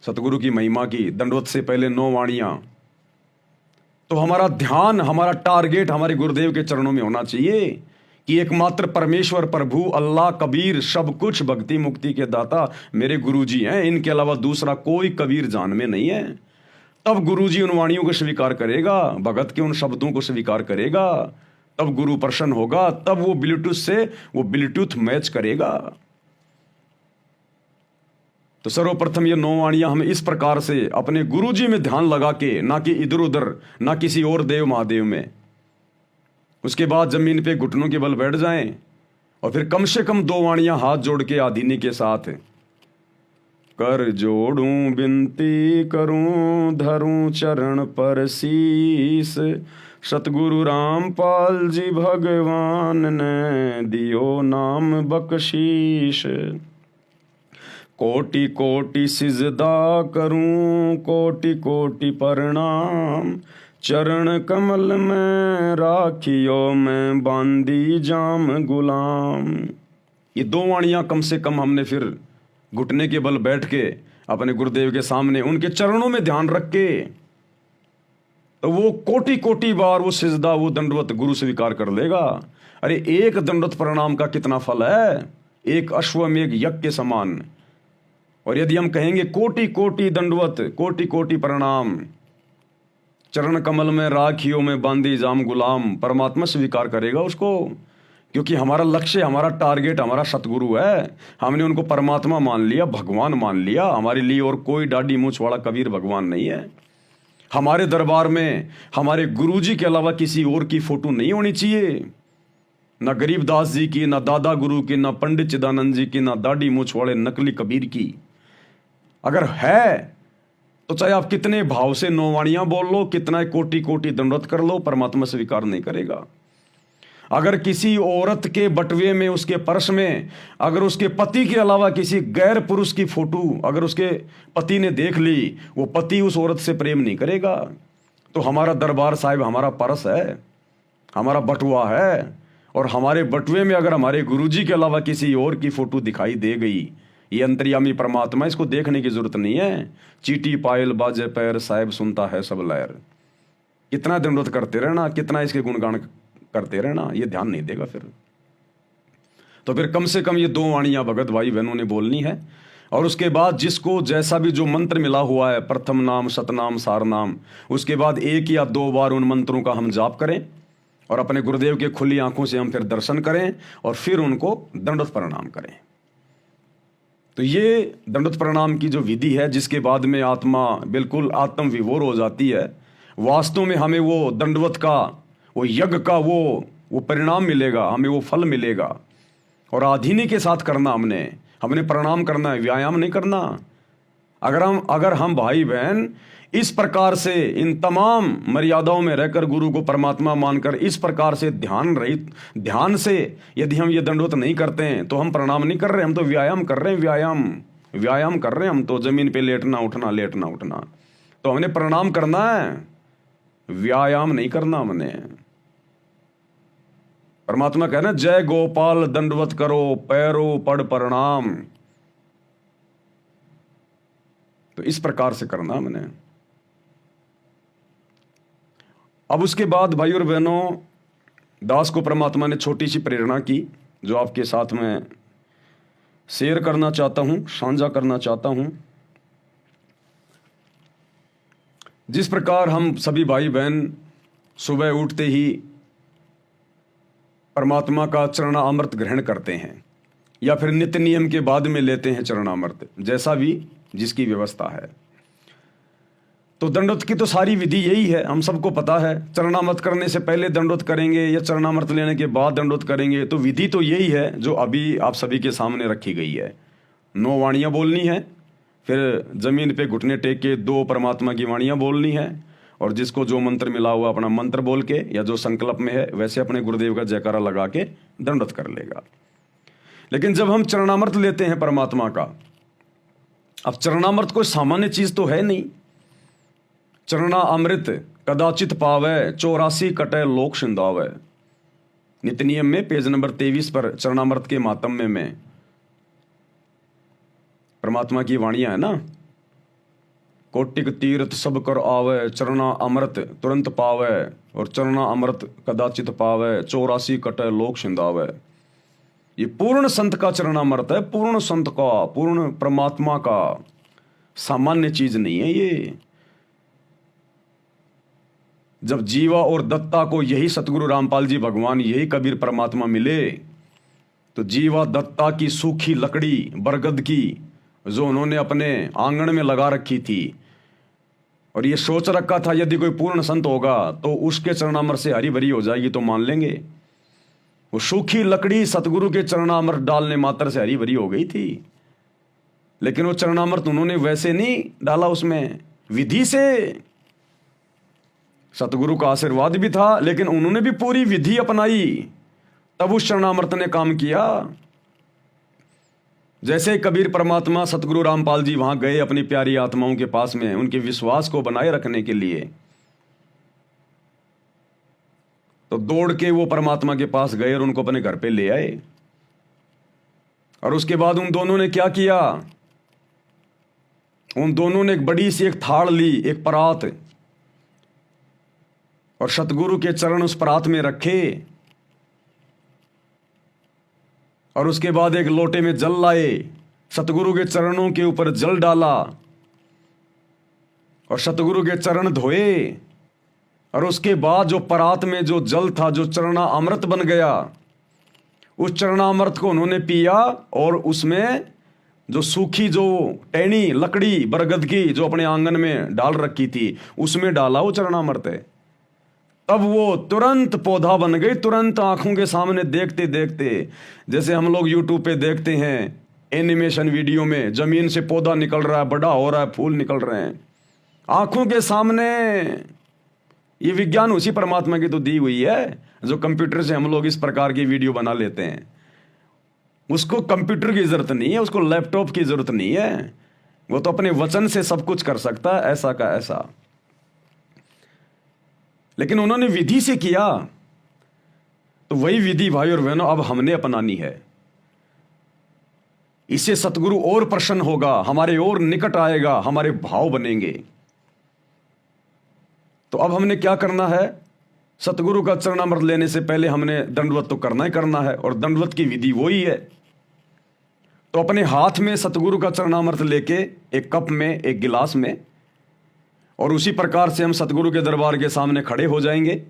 सतगुरु की महिमा की दंडवत से पहले 9 वाणियां, तो हमारा ध्यान, हमारा टारगेट हमारे गुरुदेव के चरणों में होना चाहिए कि एकमात्र परमेश्वर प्रभु अल्लाह कबीर सब कुछ भक्ति मुक्ति के दाता मेरे गुरुजी हैं, इनके अलावा दूसरा कोई कबीर जान में नहीं है। तब गुरुजी उन वाणियों को स्वीकार करेगा, भगत के उन शब्दों को स्वीकार करेगा, तब गुरु प्रसन्न होगा, तब वो ब्लूटूथ मैच करेगा। तो सर्वप्रथम ये 9 वाणियां हम इस प्रकार से अपने गुरुजी में ध्यान लगा के, ना कि इधर उधर, ना किसी और देव महादेव में, उसके बाद जमीन पे घुटनों के बल बैठ जाएं, और फिर कम से कम 2 वाणियां हाथ जोड़ के आधीनी के साथ, कर जोड़ूं बिनती करूं धरूं चरण पर शीस, सतगुरु रामपाल जी भगवान ने दियो नाम बख्शीश। कोटि कोटि सिजदा करूं कोटि कोटि प्रणाम, चरण कमल में राखियो मैं बांदी जाम गुलाम। ये 2 वाणियां कम से कम हमने फिर घुटने के बल बैठ के अपने गुरुदेव के सामने उनके चरणों में ध्यान रख के, तो वो कोटि कोटि बार वो सिजदा, वो दंडवत गुरु स्वीकार कर लेगा। अरे एक दंडवत प्रणाम का कितना फल है, एक अश्वमेघ यज्ञ के समान। और यदि हम कहेंगे कोटि कोटि दंडवत कोटि कोटि प्रणाम, चरण कमल में राखियों में बांधी जाम गुलाम, परमात्मा स्वीकार करेगा उसको, क्योंकि हमारा लक्ष्य, हमारा टारगेट हमारा सतगुरु है। हमने उनको परमात्मा मान लिया, भगवान मान लिया। हमारे लिए और कोई दाढ़ी मूंछ वाला कबीर भगवान नहीं है। हमारे दरबार में हमारे गुरुजी के अलावा किसी और की फोटो नहीं होनी चाहिए, ना गरीबदास जी की, ना दादा गुरु की, ना पंडित चिदानंद जी की, ना दाढ़ी मूंछ वाले नकली कबीर की। अगर है तो चाहे आप कितने भाव से 9 वाणियां बोल लो, कितना कोटि कोटि दंडवत कर लो, परमात्मा स्वीकार नहीं करेगा। अगर किसी औरत के बटवे में, उसके पर्स में, अगर उसके पति के अलावा किसी गैर पुरुष की फोटो अगर उसके पति ने देख ली, वो पति उस औरत से प्रेम नहीं करेगा। तो हमारा दरबार साहिब हमारा पर्स है, हमारा बटुआ है, और हमारे बटुए में अगर हमारे गुरुजी के अलावा किसी और की फोटो दिखाई दे गई, ये अंतर्यामी परमात्मा, इसको देखने की जरूरत नहीं है। चीटी पायल बाजे पैर साहिब सुनता है सब लहर। कितना दंडवत करते रहना, कितना इसके गुणगान करते रहना, ये ध्यान नहीं देगा फिर। तो फिर कम से कम ये 2 वाणियां भगत भाई बहनों ने बोलनी है। और उसके बाद जिसको जैसा भी जो मंत्र मिला हुआ है, प्रथम नाम, सतनाम, सारनाम, उसके बाद 1 या 2 बार उन मंत्रों का हम जाप करें, और अपने गुरुदेव के खुली आंखों से हम फिर दर्शन करें, और फिर उनको दंडवत प्रणाम करें। तो ये दंडवत प्रणाम की जो विधि है, जिसके बाद में आत्मा बिल्कुल आत्म विभोर हो जाती है, वास्तव में हमें वो दंडवत का, वो यज्ञ का वो परिणाम मिलेगा, हमें वो फल मिलेगा। और आधीनी के साथ करना, हमने प्रणाम करना है, व्यायाम नहीं करना। अगर हम भाई बहन इस प्रकार से इन तमाम मर्यादाओं में रहकर गुरु को परमात्मा मानकर इस प्रकार से ध्यान से यदि हम ये दंडवत नहीं करते हैं, तो हम प्रणाम नहीं कर रहे, हम तो व्यायाम कर रहे हैं। व्यायाम कर रहे हैं हम तो, जमीन पे लेटना उठना। तो हमने प्रणाम करना है, व्यायाम नहीं करना। हमने परमात्मा कह रहे हैं जय गोपाल दंडवत करो पैरो पड़ प्रणाम। तो इस प्रकार से करना मैंने। अब उसके बाद भाई और बहनों, दास को परमात्मा ने छोटी सी प्रेरणा की जो आपके साथ में शेयर करना चाहता हूं, साझा करना चाहता हूं। जिस प्रकार हम सभी भाई बहन सुबह उठते ही परमात्मा का चरणामृत ग्रहण करते हैं या फिर नित्य नियम के बाद में लेते हैं चरणामृत, जैसा भी जिसकी व्यवस्था है। तो दंडवत की तो सारी विधि यही है, हम सबको पता है। चरणामृत करने से पहले दंडवत करेंगे या चरणामृत लेने के बाद दंडवत करेंगे, तो विधि तो यही है जो अभी आप सभी के सामने रखी गई है। 9 वाणियाँ बोलनी है, फिर जमीन पे घुटने टेक के 2 परमात्मा की वाणियाँ बोलनी है, और जिसको जो मंत्र मिला हुआ अपना मंत्र बोल के या जो संकल्प में है वैसे अपने गुरुदेव का जयकारा लगा के दंडवत कर लेगा। लेकिन जब हम चरणामृत लेते हैं परमात्मा का, अब चरणामृत कोई सामान्य चीज तो है नहीं। चरणा अमृत कदाचित पावे 84 कटे लोक सिंधावे। नित्य नियम में पेज नंबर 23 पर चरणामृत के मातम्य में परमात्मा की वाणियां है ना, कोटिक तीर्थ सब कर आवे चरणा अमृत तुरंत पावे, और चरणा अमृत कदाचित पावे 84 कटे लोक सिंधावे। ये पूर्ण संत का चरणामृत है, पूर्ण संत का, पूर्ण परमात्मा का, सामान्य चीज नहीं है ये। जब जीवा और दत्ता को यही सतगुरु रामपाल जी भगवान, यही कबीर परमात्मा मिले, तो जीवा दत्ता की सूखी लकड़ी बरगद की जो उन्होंने अपने आंगन में लगा रखी थी, और ये सोच रखा था यदि कोई पूर्ण संत होगा तो उसके चरणामृत से हरी भरी हो जाएगी तो मान लेंगे। वो सूखी लकड़ी सतगुरु के चरणामृत डालने मात्र से हरी भरी हो गई थी। लेकिन वो चरणामृत उन्होंने वैसे नहीं डाला, उसमें विधि से। सतगुरु का आशीर्वाद भी था, लेकिन उन्होंने भी पूरी विधि अपनाई, तब उस चरणामृत ने काम किया। जैसे कबीर परमात्मा सतगुरु रामपाल जी वहां गए अपनी प्यारी आत्माओं के पास में उनके विश्वास को बनाए रखने के लिए, तो दौड़ के वो परमात्मा के पास गए और उनको अपने घर पे ले आए। और उसके बाद उन दोनों ने क्या किया, उन दोनों ने एक बड़ी सी एक थाड़ ली, एक परात, और सतगुरु के चरण उस परात में रखे, और उसके बाद एक लोटे में जल लाए, सतगुरु के चरणों के ऊपर जल डाला और सतगुरु के चरण धोए। और उसके बाद जो परात में जो जल था, जो चरणा अमृत बन गया, उस चरणामृत को उन्होंने पिया, और उसमें जो सूखी जो टहनी लकड़ी बरगद की जो अपने आंगन में डाल रखी थी उसमें डाला वो चरणामृत है। तब वो तुरंत पौधा बन गई, तुरंत आंखों के सामने देखते देखते, जैसे हम लोग यूट्यूब पे देखते हैं एनिमेशन वीडियो में, जमीन से पौधा निकल रहा है, बड़ा हो रहा है, फूल निकल रहे हैं आंखों के सामने। ये विज्ञान उसी परमात्मा की तो दी हुई है, जो कंप्यूटर से हम लोग इस प्रकार की वीडियो बना लेते हैं। उसको कंप्यूटर की जरूरत नहीं है, उसको लैपटॉप की जरूरत नहीं है, वो तो अपने वचन से सब कुछ कर सकता है, ऐसा का ऐसा। लेकिन उन्होंने विधि से किया, तो वही विधि भाई और बहनों अब हमने अपनानी है। इससे सतगुरु और प्रसन्न होगा, हमारे और निकट आएगा, हमारे भाव बनेंगे। तो अब हमने क्या करना है, सतगुरु का चरणामृत लेने से पहले हमने दंडवत तो करना ही करना है, और दंडवत की विधि वही है। तो अपने हाथ में सतगुरु का चरणामृत लेके एक कप में, एक गिलास में, और उसी प्रकार से हम सतगुरु के दरबार के सामने खड़े हो जाएंगे।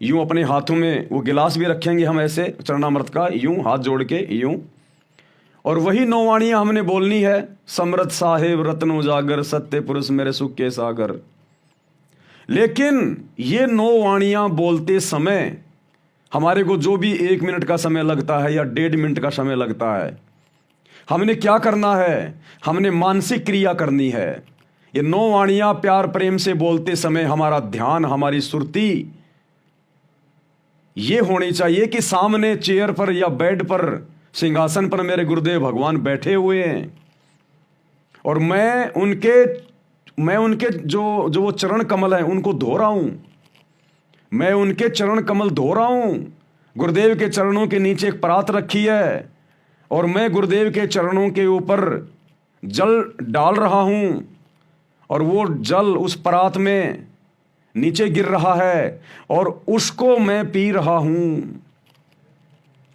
यूं अपने हाथों में वो गिलास भी रखेंगे हम ऐसे चरणामृत का, यूं हाथ जोड़ के यूं, और वही 9 वाणियां हमने बोलनी है। समृत साहेब रत्न उजागर, सत्य पुरुष मेरे सुख के सागर। लेकिन ये 9 वाणियां बोलते समय हमारे को जो भी 1 मिनट का समय लगता है या 1.5 मिनट का समय लगता है, हमने क्या करना है, हमने मानसिक क्रिया करनी है। ये 9 वाणियां प्यार प्रेम से बोलते समय हमारा ध्यान, हमारी सुरती ये होनी चाहिए कि सामने चेयर पर या बेड पर, सिंहासन पर मेरे गुरुदेव भगवान बैठे हुए हैं, और मैं उनके जो वो चरण कमल हैं उनको धो रहा हूं, मैं उनके चरण कमल धो रहा हूं, गुरुदेव के चरणों के नीचे एक परात रखी है और मैं गुरुदेव के चरणों के ऊपर जल डाल रहा हूं और वो जल उस परात में नीचे गिर रहा है और उसको मैं पी रहा हूं।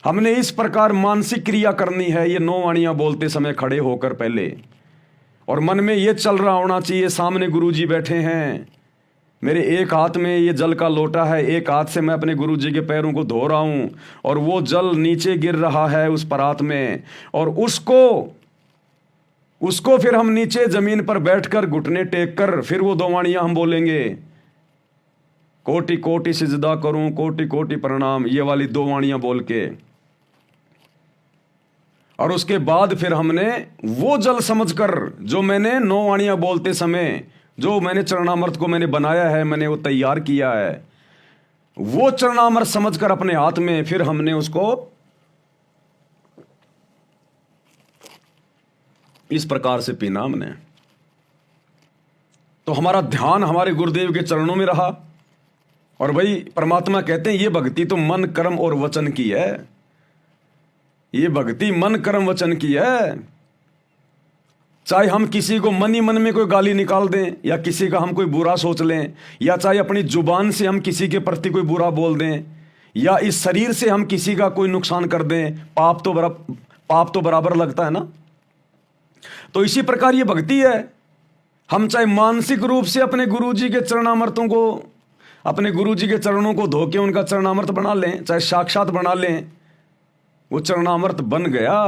हमने इस प्रकार मानसिक क्रिया करनी है ये 9 वाणियां बोलते समय खड़े होकर पहले, और मन में ये चल रहा होना चाहिए सामने गुरुजी बैठे हैं, मेरे एक हाथ में ये जल का लोटा है, एक हाथ से मैं अपने गुरुजी के पैरों को धो रहा हूं और वो जल नीचे गिर रहा है उस परात में, और उसको फिर हम नीचे जमीन पर बैठकर घुटने टेक कर फिर वो 2 वाणियां हम बोलेंगे, कोटि कोटि सिजदा करूं कोटि कोटि प्रणाम, ये वाली 2 वाणियां बोल के, और उसके बाद फिर हमने वो जल समझकर जो मैंने 9 वाणियां बोलते समय जो मैंने चरणामृत को मैंने बनाया है, मैंने वो तैयार किया है, वो चरणामृत समझकर अपने हाथ में फिर हमने उसको इस प्रकार से पीना हमने। तो हमारा ध्यान हमारे गुरुदेव के चरणों में रहा। और भाई परमात्मा कहते हैं ये भक्ति तो मन कर्म और वचन की है, ये भक्ति मन कर्म वचन की है। चाहे हम किसी को मन ही मन में कोई गाली निकाल दें या किसी का हम कोई बुरा सोच लें, या चाहे अपनी जुबान से हम किसी के प्रति कोई बुरा बोल दें, या इस शरीर से हम किसी का कोई नुकसान कर दें, पाप तो बराबर लगता है ना। तो इसी प्रकार ये भक्ति है। हम चाहे मानसिक रूप से अपने गुरुजी के चरणामृतों को, अपने गुरुजी के चरणों को धो के उनका चरणामृत बना लें, चाहे साक्षात बना लें, वो चरणामृत बन गया।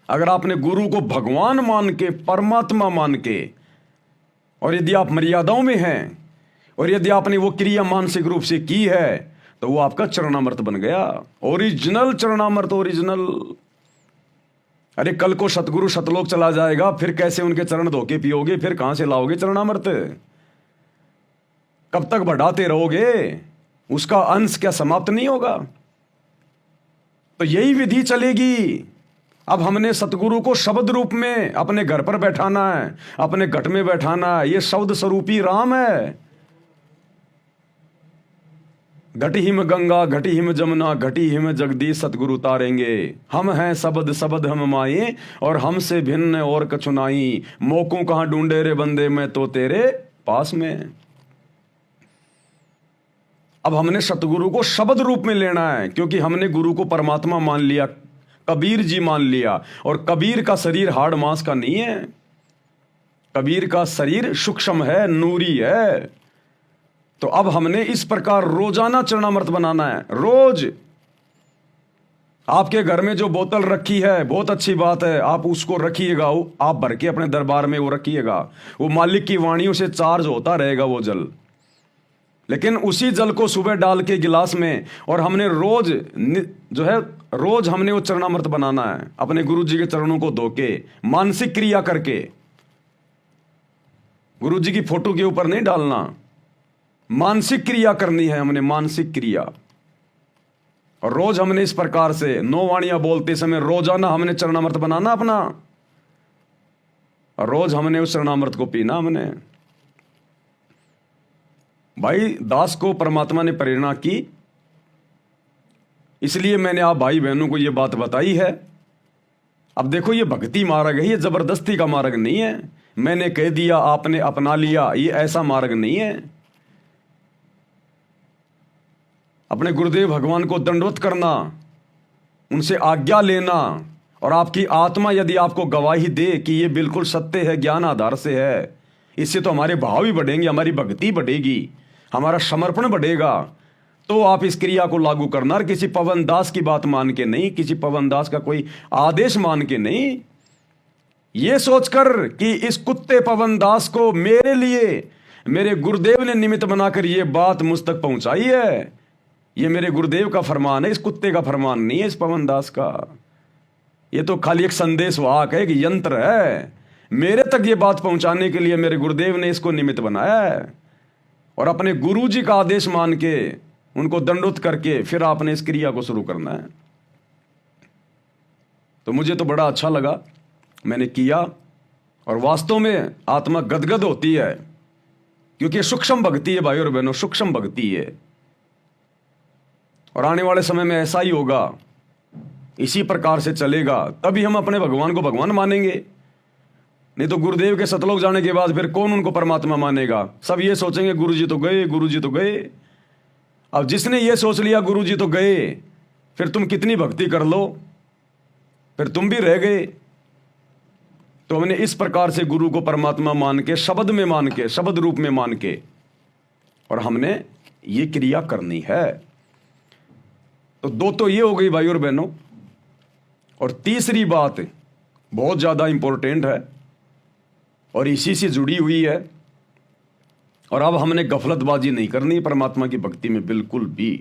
अगर आपने गुरु को भगवान मान के, परमात्मा मान के, और यदि आप मर्यादाओं में हैं और यदि आपने वो क्रिया मानसिक रूप से की है तो वो आपका चरणामृत बन गया, ओरिजिनल चरणामृत, ओरिजिनल। अरे कल को सतगुरु सतलोक चला जाएगा, फिर कैसे उनके चरण धोके पियोगे, फिर कहां से लाओगे चरणामृत? कब तक बढ़ाते रहोगे? उसका अंश क्या समाप्त नहीं होगा? तो यही विधि चलेगी। अब हमने सतगुरु को शब्द रूप में अपने घर पर बैठाना है, अपने घट में बैठाना है। ये शब्द स्वरूपी राम है। घटी हिम गंगा, घटी हिम जमुना, घटी हिम जगदीश सतगुरु तारेंगे। हम हैं शब्द, शब्द हम माए, और हमसे भिन्न और कछु नाई। मोको कहां ढूंढे रे बंदे, मैं तो तेरे पास में। अब हमने सतगुरु को शब्द रूप में लेना है, क्योंकि हमने गुरु को परमात्मा मान लिया, कबीर जी मान लिया। और कबीर का शरीर हाड़ मांस का नहीं है, कबीर का शरीर सूक्ष्म है, नूरी है। तो अब हमने इस प्रकार रोजाना चरणामृत बनाना है। रोज आपके घर में जो बोतल रखी है, बहुत अच्छी बात है, आप उसको रखिएगा, आप भर के अपने दरबार में वो रखिएगा। वो मालिक की वाणियों से चार्ज होता रहेगा वो जल। लेकिन उसी जल को सुबह डाल के गिलास में, और हमने रोज जो है, रोज हमने वो चरणामृत बनाना है, अपने गुरु जी के चरणों को धो के, मानसिक क्रिया करके। गुरु जी की फोटो के ऊपर नहीं डालना, मानसिक क्रिया करनी है हमने, मानसिक क्रिया। और रोज हमने इस प्रकार से 9 वाणियां बोलते समय रोजाना हमने चरणामृत बनाना अपना, और रोज हमने उस चरणामृत को पीना हमने। भाई दास को परमात्मा ने प्रेरणा की, इसलिए मैंने आप भाई बहनों को यह बात बताई है। अब देखो, ये भक्ति मार्ग है, ये जबरदस्ती का मार्ग नहीं है। मैंने कह दिया आपने अपना लिया, ये ऐसा मार्ग नहीं है। अपने गुरुदेव भगवान को दंडवत करना, उनसे आज्ञा लेना, और आपकी आत्मा यदि आपको गवाही दे कि ये बिल्कुल सत्य है, ज्ञान आधार से है, इससे तो हमारे भाव भी बढ़ेंगे, हमारी भक्ति बढ़ेगी, हमारा समर्पण बढ़ेगा। तो आप इस क्रिया को लागू करना, और किसी पवन दास की बात मान के नहीं, किसी पवन दास का कोई आदेश मान के नहीं, ये सोचकर कि इस कुत्ते पवन दास को मेरे लिए मेरे गुरुदेव ने निमित्त बनाकर ये बात मुझ तक पहुंचाई है, ये मेरे गुरुदेव का फरमान है, इस कुत्ते का फरमान नहीं है, इस पवन दास का। ये तो खाली एक संदेश वाहक है, एक यंत्र है। मेरे तक ये बात पहुंचाने के लिए मेरे गुरुदेव ने इसको निमित्त बनाया है, और अपने गुरु जी का आदेश मान के उनको दंडोत करके फिर आपने इस क्रिया को शुरू करना है। तो मुझे तो बड़ा अच्छा लगा, मैंने किया, और वास्तव में आत्मा गदगद होती है, क्योंकि सूक्ष्म भक्ति है भाई और बहनों, सूक्ष्म भक्ति है। और आने वाले समय में ऐसा ही होगा, इसी प्रकार से चलेगा, तभी हम अपने भगवान को भगवान मानेंगे। नहीं तो गुरुदेव के सतलोक जाने के बाद फिर कौन उनको परमात्मा मानेगा? सब ये सोचेंगे गुरुजी तो गए, गुरुजी तो गए। अब जिसने ये सोच लिया गुरुजी तो गए, फिर तुम कितनी भक्ति कर लो, फिर तुम भी रह गए। तो हमने इस प्रकार से गुरु को परमात्मा मान के, शब्द में मान के, शब्द रूप में मान के, और हमने ये क्रिया करनी है। तो दो तो ये हो गई भाई और बहनों। और तीसरी बात बहुत ज्यादा इंपॉर्टेंट है और इसी से जुड़ी हुई है, और अब हमने गफलतबाजी नहीं करनी परमात्मा की भक्ति में बिल्कुल भी।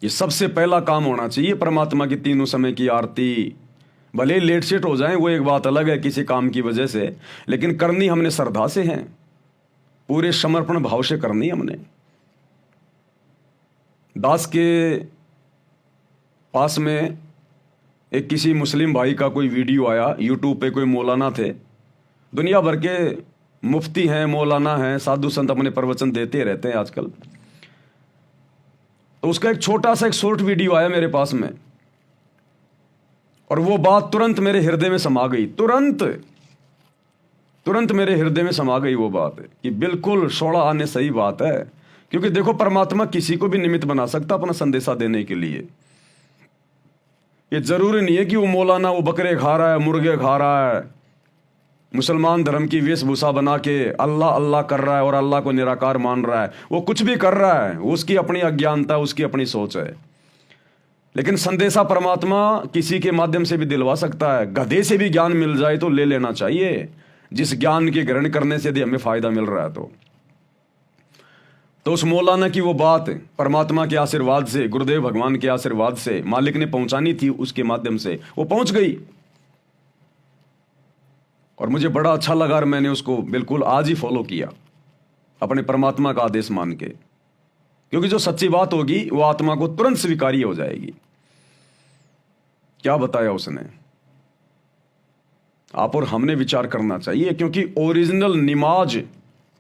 ये सबसे पहला काम होना चाहिए परमात्मा की तीनों समय की आरती। भले लेट सेट हो जाए वो एक बात अलग है किसी काम की वजह से, लेकिन करनी हमने श्रद्धा से है, पूरे समर्पण भाव से करनी हमने। दास के पास में एक किसी मुस्लिम भाई का कोई वीडियो आया यूट्यूब पे, कोई मौलाना थे, दुनिया भर के मुफ्ती हैं, मौलाना हैं, साधु संत अपने प्रवचन देते रहते हैं आजकल। तो उसका एक छोटा सा एक शॉर्ट वीडियो आया मेरे पास में, और वो बात तुरंत मेरे हृदय में समा गई। तुरंत मेरे हृदय में समा गई वो बात कि बिल्कुल 16 आने सही बात है। क्योंकि देखो, परमात्मा किसी को भी निमित्त बना सकता अपना संदेशा देने के लिए। ये जरूरी नहीं है कि वो मौलाना वो बकरे खा रहा है, मुर्गे खा रहा है, मुसलमान धर्म की वेशभूषा बना के अल्लाह अल्लाह कर रहा है और अल्लाह को निराकार मान रहा है। वो कुछ भी कर रहा है, उसकी अपनी अज्ञानता, उसकी अपनी सोच है। लेकिन संदेशा परमात्मा किसी के माध्यम से भी दिलवा सकता है। गधे से भी ज्ञान मिल जाए तो ले लेना चाहिए, जिस ज्ञान के ग्रहण करने से यदि हमें फायदा मिल रहा है तो उस मौलाना की वो बात परमात्मा के आशीर्वाद से, गुरुदेव भगवान के आशीर्वाद से मालिक ने पहुंचानी थी, उसके माध्यम से वो पहुंच गई। और मुझे बड़ा अच्छा लगा और मैंने उसको बिल्कुल आज ही फॉलो किया अपने परमात्मा का आदेश मान के। क्योंकि जो सच्ची बात होगी वो आत्मा को तुरंत स्वीकार्य हो जाएगी। क्या बताया उसने, आप और हमने विचार करना चाहिए। क्योंकि ओरिजिनल निमाज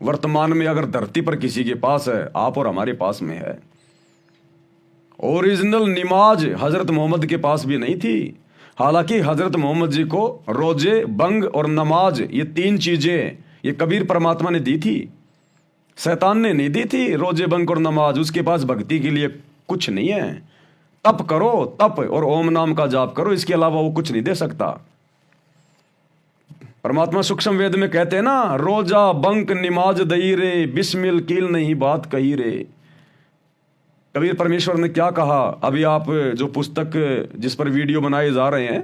वर्तमान में अगर धरती पर किसी के पास है, आप और हमारे पास में है। ओरिजिनल निमाज हजरत मोहम्मद के पास भी नहीं थी। हालांकि हजरत मोहम्मद जी को रोजे, बंग और नमाज, ये 3 चीजें ये कबीर परमात्मा ने दी थी, शैतान ने नहीं दी थी। रोजे, बंग और नमाज, उसके पास भक्ति के लिए कुछ नहीं है। तप करो, तप और ओम नाम का जाप करो, इसके अलावा वो कुछ नहीं दे सकता। परमात्मा सूक्ष्म वेद में कहते हैं ना, रोजा बंक निमाज दई रे, बिस्मिल कील नहीं बात कही रे। कबीर परमेश्वर ने क्या कहा? अभी आप जो पुस्तक जिस पर वीडियो बनाए जा रहे हैं,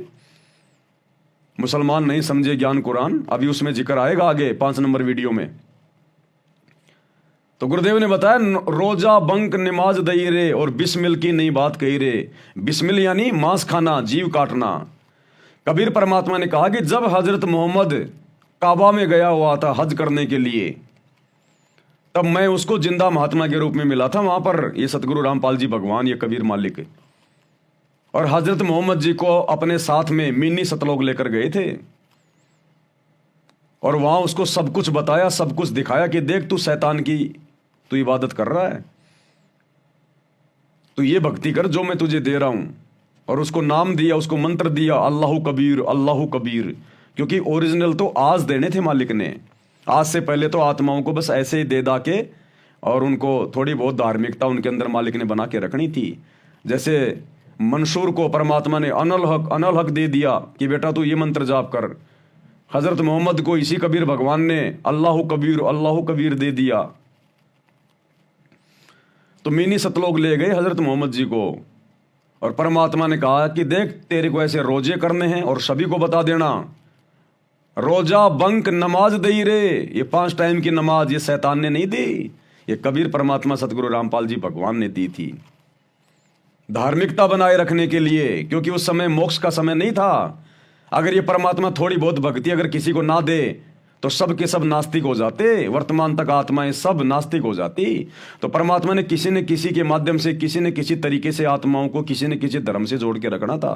मुसलमान नहीं समझे ज्ञान कुरान, अभी उसमें जिक्र आएगा आगे 5 नंबर वीडियो में। तो गुरुदेव ने बताया, रोजा बंक नमाज दई रे और बिस्मिल की नई बात कही रे। बिस्मिल यानी मांस खाना, जीव काटना। कबीर परमात्मा ने कहा कि जब हजरत मोहम्मद काबा में गया हुआ था हज करने के लिए, तब मैं उसको जिंदा महात्मा के रूप में मिला था वहां पर। ये सतगुरु रामपाल जी भगवान, ये कबीर मालिक, और हजरत मोहम्मद जी को अपने साथ में मिनी सतलोक लेकर गए थे, और वहां उसको सब कुछ बताया, सब कुछ दिखाया कि देख तू शैतान की तू इबादत कर रहा है, तू ये भक्ति कर जो मैं तुझे दे रहा हूं। और उसको नाम दिया, उसको मंत्र दिया, अल्लाहु कबीर, अल्लाहु कबीर। क्योंकि ओरिजिनल तो आज देने थे मालिक ने। आज से पहले तो आत्माओं को बस ऐसे ही दे दा के, और उनको थोड़ी बहुत धार्मिकता उनके अंदर मालिक ने बना के रखनी थी। जैसे मंसूर को परमात्मा ने अनल हक दे दिया कि बेटा तू ये मंत्र जाप कर। हजरत मोहम्मद को इसी कबीर भगवान ने अल्लाहु कबीर दे दिया। तो मिनी सतलोक ले गए हजरत मोहम्मद जी को, और परमात्मा ने कहा कि देख तेरे को ऐसे रोजे करने हैं और सभी को बता देना, रोजा बंक नमाज दई रे। ये 5 टाइम की नमाज ये शैतान ने नहीं दी, ये कबीर परमात्मा सतगुरु रामपाल जी भगवान ने दी थी, धार्मिकता बनाए रखने के लिए। क्योंकि उस समय मोक्ष का समय नहीं था। अगर ये परमात्मा थोड़ी बहुत भक्ति अगर किसी को ना दे तो सब के सब नास्तिक हो जाते, वर्तमान तक आत्माएं सब नास्तिक हो जाती। तो परमात्मा ने किसी न किसी के माध्यम से, किसी न किसी तरीके से आत्माओं को किसी न किसी धर्म से जोड़ के रखना था।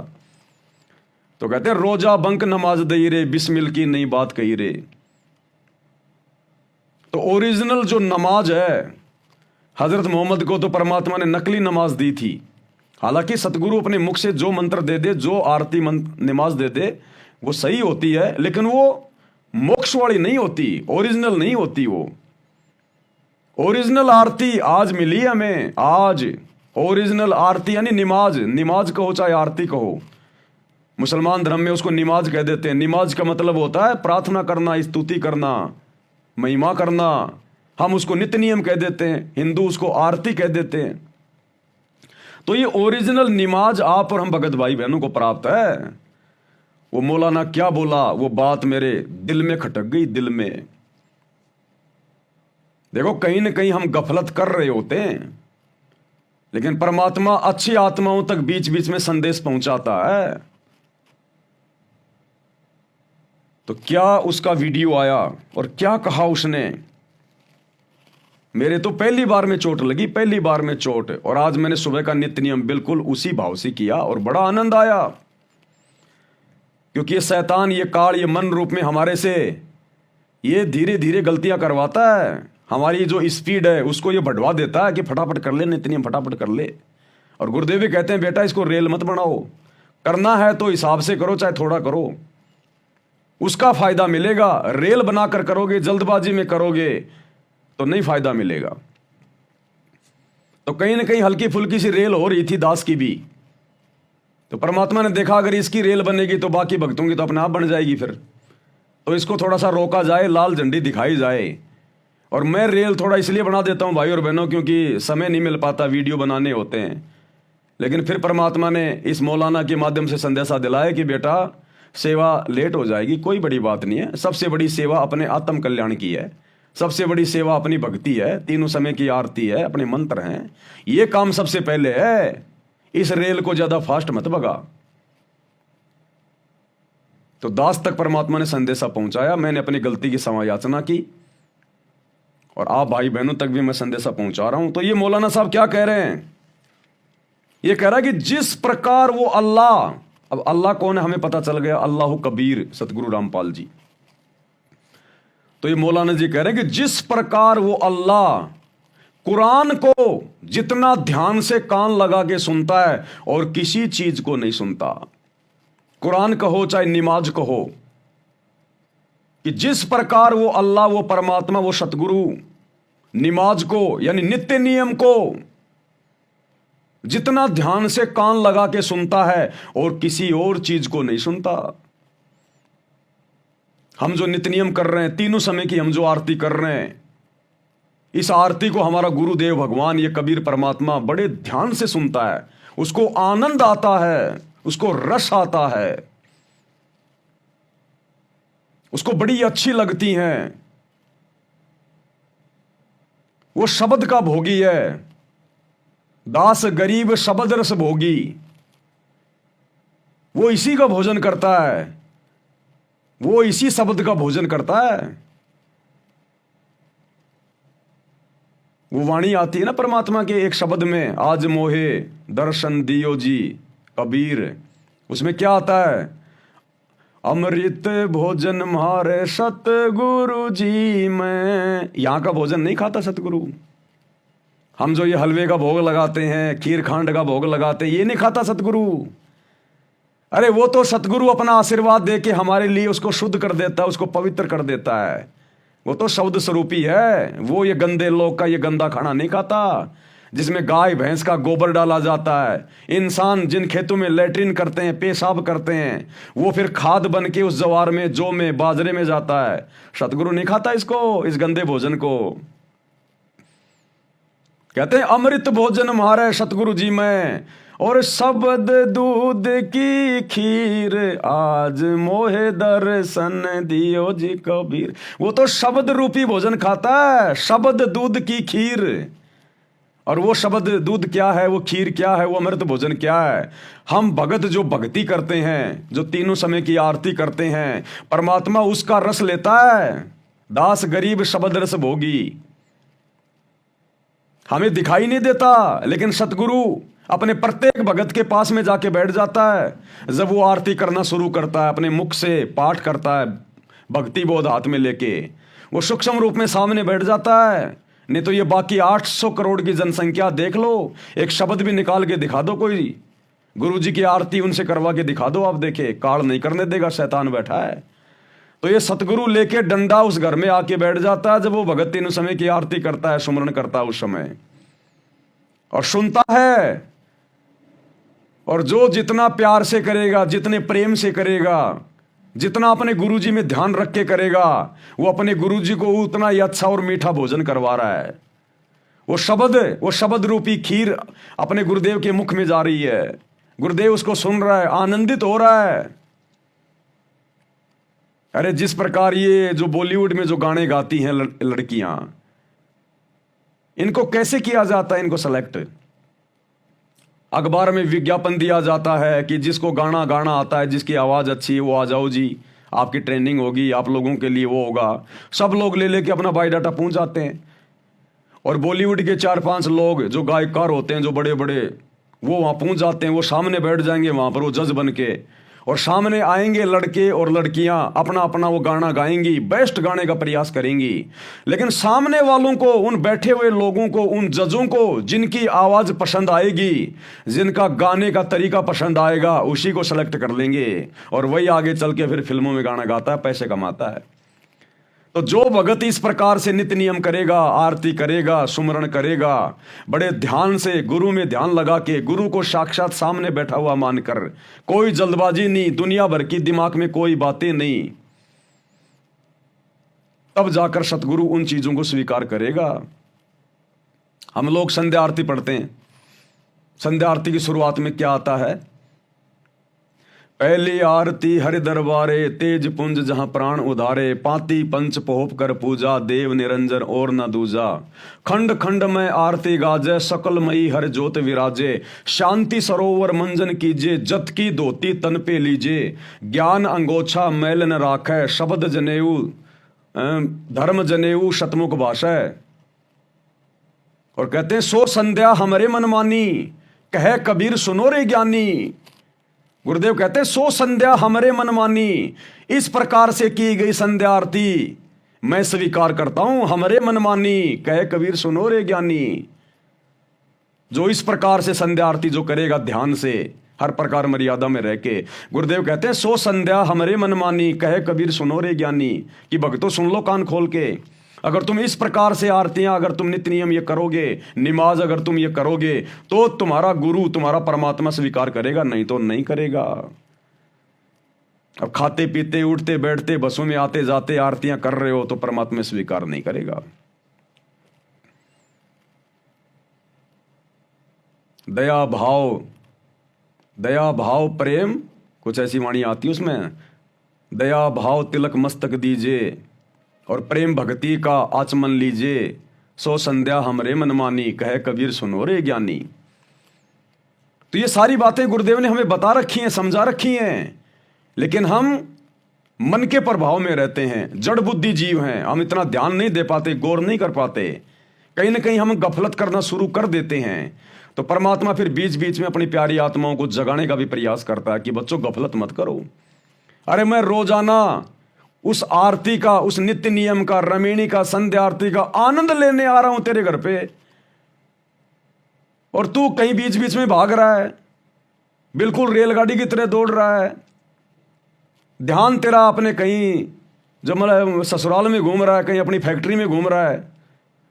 तो कहते हैं रोजा बंक नमाज दई रे, बिस्मिल की नई बात कही रे। तो ओरिजिनल जो नमाज है हजरत मोहम्मद को तो परमात्मा ने नकली नमाज दी थी। हालांकि सतगुरु अपने मुख से जो मंत्र दे दे, जो आरती नमाज दे दे, वो सही होती है, लेकिन वो मोक्ष वाली नहीं होती, ओरिजिनल नहीं होती। वो ओरिजिनल आरती आज मिली हमें। आज ओरिजिनल आरती यानी निमाज, निमाज कहो चाहे आरती कहो, मुसलमान धर्म में उसको निमाज कह देते हैं। निमाज का मतलब होता है प्रार्थना करना, स्तुति करना, महिमा करना। हम उसको नित्य नियम कह देते हैं, हिंदू उसको आरती कह देते हैं। तो ये ओरिजिनल निमाज आप और हम भगत भाई बहनों को प्राप्त है। वो मौलाना क्या बोला, वो बात मेरे दिल में खटक गई, दिल में। देखो कहीं ना कहीं हम गफलत कर रहे होते हैं, लेकिन परमात्मा अच्छी आत्माओं तक बीच बीच में संदेश पहुंचाता है। तो क्या उसका वीडियो आया और क्या कहा उसने। मेरे तो पहली बार में चोट लगी, पहली बार में चोट। और आज मैंने सुबह का नित्य नियम बिल्कुल उसी भाव से किया और बड़ा आनंद आया, क्योंकि ये शैतान, ये काल, ये मन रूप में हमारे से ये धीरे धीरे गलतियां करवाता है। हमारी जो स्पीड है उसको ये बढ़वा देता है कि फटाफट कर ले नित्य नियम, फटाफट कर ले। और गुरुदेव भी कहते हैं बेटा इसको रेल मत बनाओ, करना है तो हिसाब से करो, चाहे थोड़ा करो, उसका फायदा मिलेगा। रेल बनाकर करोगे, जल्दबाजी में करोगे तो नहीं फायदा मिलेगा। तो कहीं ना कहीं हल्की फुल्की सी रेल हो रही थी दास की भी। तो परमात्मा ने देखा अगर इसकी रेल बनेगी तो बाकी भक्तों की तो अपने आप बन जाएगी फिर। तो इसको थोड़ा सा रोका जाए, लाल झंडी दिखाई जाए। और मैं रेल थोड़ा इसलिए बना देता हूं भाई और बहनों, क्योंकि समय नहीं मिल पाता, वीडियो बनाने होते हैं। लेकिन फिर परमात्मा ने इस मौलाना के माध्यम से संदेशा दिलाया कि बेटा सेवा लेट हो जाएगी, कोई बड़ी बात नहीं है। सबसे बड़ी सेवा अपने आत्म कल्याण की है, सबसे बड़ी सेवा अपनी भक्ति है, तीनों समय की आरती है, अपने मंत्र हैं। ये काम सबसे पहले है। इस रेल को ज्यादा फास्ट मत भगा। तो दास तक परमात्मा ने संदेशा पहुंचाया। मैंने अपनी गलती की क्षमा याचना की और आप भाई बहनों तक भी मैं संदेशा पहुंचा रहा हूं। तो ये मौलाना साहब क्या कह रहे हैं, ये कह रहा है कि जिस प्रकार वो अल्लाह, अब अल्लाह कौन है हमें पता चल गया, अल्लाह कबीर सतगुरु रामपाल जी। तो ये मौलाना जी कह रहे हैं कि जिस प्रकार वो अल्लाह कुरान को जितना ध्यान से कान लगा के सुनता है और किसी चीज को नहीं सुनता, कुरान कहो चाहे निमाज कहो, कि जिस प्रकार वो अल्लाह, वो परमात्मा, वो सतगुरु निमाज को यानी नित्य नियम को जितना ध्यान से कान लगा के सुनता है और किसी और चीज को नहीं सुनता। हम जो नित्य नियम कर रहे हैं, तीनों समय की हम जो आरती कर रहे हैं, इस आरती को हमारा गुरुदेव भगवान ये कबीर परमात्मा बड़े ध्यान से सुनता है। उसको आनंद आता है, उसको रस आता है, उसको बड़ी अच्छी लगती हैं। वो शब्द का भोगी है, दास गरीब शब्द रस भोगी। वो इसी का भोजन करता है, वो इसी शब्द का भोजन करता है। वो वाणी आती है ना परमात्मा के एक शब्द में, आज मोहे दर्शन दियो जी कबीर। उसमें क्या आता है, अमृत भोजन मारे सतगुरु जी। मैं यहां का भोजन नहीं खाता सतगुरु। हम जो ये हलवे का भोग लगाते हैं, खीर खांड का भोग लगाते हैं, ये नहीं खाता सतगुरु। अरे वो तो सतगुरु अपना आशीर्वाद दे के हमारे लिए उसको शुद्ध कर देता है, उसको पवित्र कर देता है। वो तो शब्द स्वरूपी है। वो ये गंदे लोग का ये गंदा खाना नहीं खाता, जिसमें गाय भैंस का गोबर डाला जाता है। इंसान जिन खेतों में लैट्रिन करते हैं, पेशाब करते हैं, वो फिर खाद बन के उस जवार में, जौ में, बाजरे में जाता है। सतगुरु नहीं खाता इसको, इस गंदे भोजन को। कहते हैं अमृत भोजन मारे सतगुरु जी में, और शब्द दूध की खीर, आज मोहे दर्शन दियो जी कबीर। वो तो शब्द रूपी भोजन खाता है, शब्द दूध की खीर। और वो शब्द दूध क्या है, वो खीर क्या है, वो अमृत भोजन क्या है। हम भगत जो भक्ति करते हैं, जो तीनों समय की आरती करते हैं, परमात्मा उसका रस लेता है। दास गरीब शब्द रस भोगी। हमें दिखाई नहीं देता, लेकिन सतगुरु अपने प्रत्येक भगत के पास में जाके बैठ जाता है। जब वो आरती करना शुरू करता है, अपने मुख से पाठ करता है, भक्ति बोध हाथ में लेके, वो सूक्ष्म रूप में सामने बैठ जाता है। नहीं तो ये बाकी 800 करोड़ की जनसंख्या देख लो, एक शब्द भी निकाल के दिखा दो, कोई गुरु जी की आरती उनसे करवा के दिखा दो, आप देखे काल नहीं करने देगा, शैतान बैठा है। तो ये सतगुरु लेके डंडा उस घर में आके बैठ जाता है जब वो भगत तीनों समय की आरती करता है, सुमरण करता है उस समय, और सुनता है। और जो जितना प्यार से करेगा, जितने प्रेम से करेगा, जितना अपने गुरुजी में ध्यान रख के करेगा, वो अपने गुरुजी को उतना ही अच्छा और मीठा भोजन करवा रहा है। वो शब्द रूपी खीर अपने गुरुदेव के मुख में जा रही है, गुरुदेव उसको सुन रहा है, आनंदित हो रहा है। अरे जिस प्रकार ये जो बॉलीवुड में जो गाने गाती हैं लड़कियां, इनको कैसे किया जाता है, इनको सेलेक्ट? अखबार में विज्ञापन दिया जाता है कि जिसको गाना गाना आता है, जिसकी आवाज़ अच्छी है, वो आ जाओ जी, आपकी ट्रेनिंग होगी, आप लोगों के लिए वो होगा। सब लोग ले लेके अपना बायोडाटा पहुंच जाते हैं, और बॉलीवुड के 4-5 लोग जो गायकार होते हैं, जो बड़े बड़े, वो वहाँ पहुंच जाते हैं। वो सामने बैठ जाएंगे वहाँ पर, वो जज बन के, और सामने आएंगे लड़के और लड़कियां, अपना अपना वो गाना गाएंगी, बेस्ट गाने का प्रयास करेंगी। लेकिन सामने वालों को, उन बैठे हुए लोगों को, उन जजों को जिनकी आवाज़ पसंद आएगी, जिनका गाने का तरीका पसंद आएगा, उसी को सेलेक्ट कर लेंगे, और वही आगे चल के फिर फिल्मों में गाना गाता है, पैसे कमाता है। तो जो भगत इस प्रकार से नित्य नियम करेगा, आरती करेगा, सुमरण करेगा, बड़े ध्यान से गुरु में ध्यान लगा के, गुरु को साक्षात सामने बैठा हुआ मानकर, कोई जल्दबाजी नहीं, दुनिया भर की दिमाग में कोई बातें नहीं, तब जाकर सतगुरु उन चीजों को स्वीकार करेगा। हम लोग संध्या आरती पढ़ते हैं। संध्या आरती की शुरुआत में क्या आता है? पहली आरती हरि दरबारे, तेज पुंज जहां प्राण उधारे, पाती पंच पोप कर पूजा, देव निरंजन और न दूजा, खंड खंड में आरती गाजे, सकल मई हर ज्योत विराजे, शांति सरोवर मंजन कीजे, जत की धोती तन पे लीजे, ज्ञान अंगोछा मैल न राखै, शब्द जनेऊ धर्म जनेऊ शतमुख भाषा। और कहते हैं सो संध्या हमरे मन मानी, कहे कबीर सुनो रे ज्ञानी। गुरुदेव कहते हैं सो संध्या हमरे मन मानी, इस प्रकार से की गई संध्या आरती मैं स्वीकार करता हूं, हमरे मन मानी, कहे कबीर सुनो रे ज्ञानी। जो इस प्रकार से संध्या आरती जो करेगा ध्यान से, हर प्रकार मर्यादा में रह के, गुरुदेव कहते हैं सो संध्या हमरे मन मानी, कहे कबीर सुनो रे ज्ञानी। कि भक्तों सुन लो कान खोल के, अगर तुम इस प्रकार से आरतियां, अगर तुम नित्य नियम ये करोगे, नमाज अगर तुम ये करोगे, तो तुम्हारा गुरु, तुम्हारा परमात्मा स्वीकार करेगा, नहीं तो नहीं करेगा। अब खाते पीते उठते बैठते बसों में आते जाते आरतियां कर रहे हो तो परमात्मा स्वीकार नहीं करेगा। दया भाव प्रेम, कुछ ऐसी वाणी आती है उसमें, दया भाव तिलक मस्तक दीजिए और प्रेम भक्ति का आचमन लीजिए, सो संध्या हमरे मन मानी, कहे कबीर सुनो रे ज्ञानी। तो ये सारी बातें गुरुदेव ने हमें बता रखी हैं, समझा रखी हैं, लेकिन हम मन के प्रभाव में रहते हैं, जड़ बुद्धि जीव हैं, हम इतना ध्यान नहीं दे पाते, गौर नहीं कर पाते, कहीं ना कहीं हम गफलत करना शुरू कर देते हैं। तो परमात्मा फिर बीच बीच में अपनी प्यारी आत्माओं को जगाने का भी प्रयास करता है कि बच्चों गफलत मत करो। अरे मैं रोजाना उस आरती का, उस नित्य नियम का, रमणीय का, संध्या आरती का आनंद लेने आ रहा हूं तेरे घर पे, और तू कहीं बीच बीच में भाग रहा है, बिल्कुल रेलगाड़ी की तरह दौड़ रहा है। ध्यान तेरा अपने कहीं जो मतलब ससुराल में घूम रहा है, कहीं अपनी फैक्ट्री में घूम रहा है,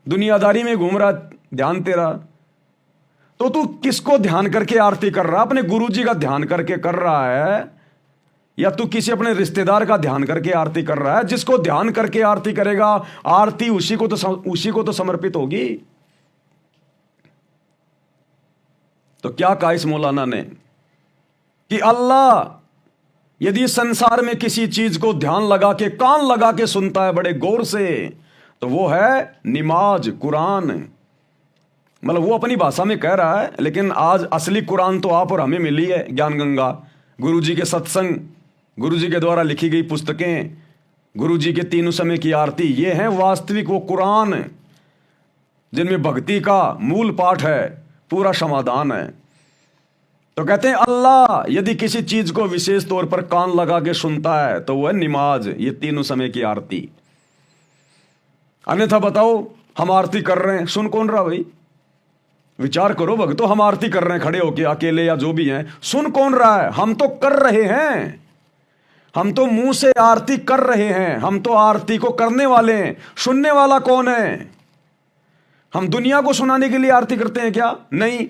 दुनियादारी में घूम रहा है ध्यान तेरा। तो तू किसको ध्यान करके आरती कर रहा है? अपने गुरुजी का ध्यान करके कर रहा है, या तू किसी अपने रिश्तेदार का ध्यान करके आरती कर रहा है? जिसको ध्यान करके आरती करेगा, आरती उसी को तो समर्पित होगी। तो क्या कहा इस मौलाना ने कि अल्लाह यदि संसार में किसी चीज को ध्यान लगा के, कान लगा के सुनता है बड़े गौर से, तो वो है नमाज, कुरान। मतलब वो अपनी भाषा में कह रहा है, लेकिन आज असली कुरान तो आप और हमें मिली है, ज्ञान गंगा, गुरुजी के सत्संग, गुरुजी के द्वारा लिखी गई पुस्तकें, गुरुजी के तीनों समय की आरती, ये हैं वास्तविक वो कुरान जिनमें भक्ति का मूल पाठ है, पूरा समाधान है। तो कहते हैं अल्लाह यदि किसी चीज को विशेष तौर पर कान लगा के सुनता है तो वह नमाज, ये तीनों समय की आरती। अन्यथा बताओ हम आरती कर रहे हैं, सुन कौन रहा भाई? विचार करो भक्तों, हम आरती कर रहे हैं खड़े होके, अकेले या जो भी हैं, सुन कौन रहा है? हम तो कर रहे हैं, हम तो मुंह से आरती कर रहे हैं, हम तो आरती को करने वाले हैं। सुनने वाला कौन है? हम दुनिया को सुनाने के लिए आरती करते हैं क्या? नहीं।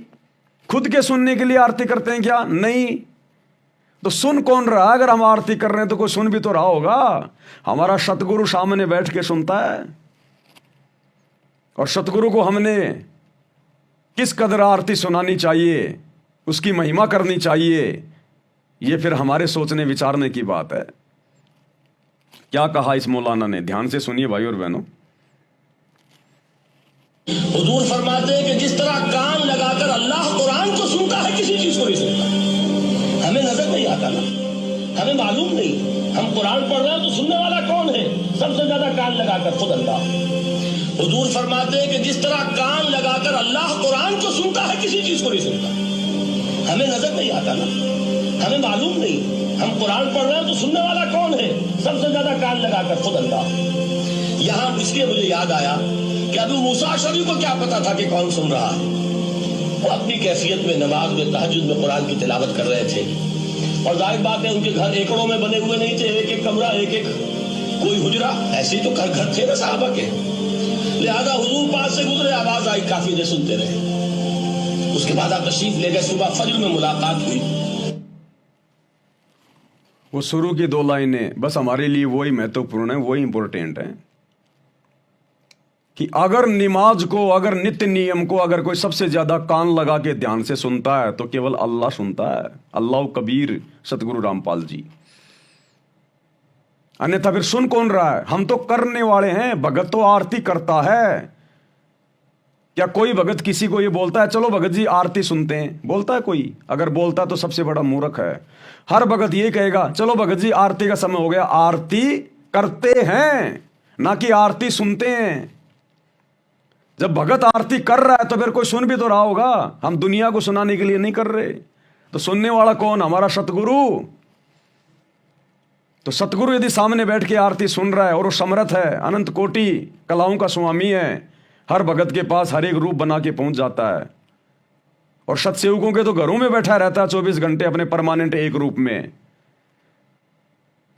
खुद के सुनने के लिए आरती करते हैं क्या? नहीं। तो सुन कौन रहा? अगर हम आरती कर रहे हैं तो कोई सुन भी तो रहा होगा। हमारा सतगुरु सामने बैठ के सुनता है, और सतगुरु को हमने किस कदर आरती सुनानी चाहिए, उसकी महिमा करनी चाहिए, ये फिर हमारे सोचने विचारने की बात है। क्या कहा इस मौलाना ने, ध्यान से सुनिए भाई और बहनों। हुजूर फरमाते हैं कि जिस तरह कान लगाकर अल्लाह कुरान को सुनता है, किसी चीज को नहीं सुनता। हमें नजर नहीं आता ना, हमें मालूम नहीं, हम कुरान पढ़ रहे हैं तो सुनने वाला कौन है? सबसे ज्यादा कान लगाकर खुद अल्लाह। हुजूर फरमाते हैं कि जिस तरह कान लगाकर अल्लाह कुरान को सुनता है, किसी चीज को नहीं सुनता। हमें नजर नहीं आता ना, हमें मालूम नहीं, हम कुरान पढ़ रहे हैं तो सुनने वाला कौन है? सबसे ज्यादा कान लगाकर खुद अल्लाह। यहां इसलिए मुझे याद आया कि अबू मूसा अशअरी को क्या पता था कि कौन सुन रहा है? वो अपनी कैफियत में नमाज में तहज्जुद में कुरान की तिलावत कर रहे थे, और जाहिर बात है उनके घर एकड़ों में बने हुए नहीं थे, एक एक कमरा, एक एक कोई हुजरा, ऐसे तो घर थे ना साहबा के। लिहाजा हुजूर पास से गुजरे, आवाज आई, काफी देर सुनते रहे। उसके बाद आप तशरीफ ले गए, सुबह फजर में मुलाकात हुई। वो शुरू की 2 लाइनें बस हमारे लिए वही महत्वपूर्ण है, वही इंपॉर्टेंट है कि अगर नमाज को, अगर नित्य नियम को अगर कोई सबसे ज्यादा कान लगा के ध्यान से सुनता है तो केवल अल्लाह सुनता है, अल्लाह कबीर सतगुरु रामपाल जी। अन्यथा फिर सुन कौन रहा है? हम तो करने वाले हैं। भगत तो आरती करता है। क्या कोई भगत किसी को ये बोलता है चलो भगत जी आरती सुनते हैं? बोलता है कोई? अगर बोलता है तो सबसे बड़ा मूर्ख है। हर भगत ये कहेगा चलो भगत जी आरती का समय हो गया। आरती करते हैं, ना कि आरती सुनते हैं। जब भगत आरती कर रहा है तो फिर कोई सुन भी तो रहा होगा। हम दुनिया को सुनाने के लिए नहीं कर रहे। तो सुनने वाला कौन? हमारा सतगुरु। तो सतगुरु यदि सामने बैठ के आरती सुन रहा है और वो समर्थ है, अनंत कोटि कलाओं का स्वामी है, हर भगत के पास हर एक रूप बना के पहुंच जाता है, और सतसेवकों के तो घरों में बैठा रहता है 24 घंटे अपने परमानेंट एक रूप में।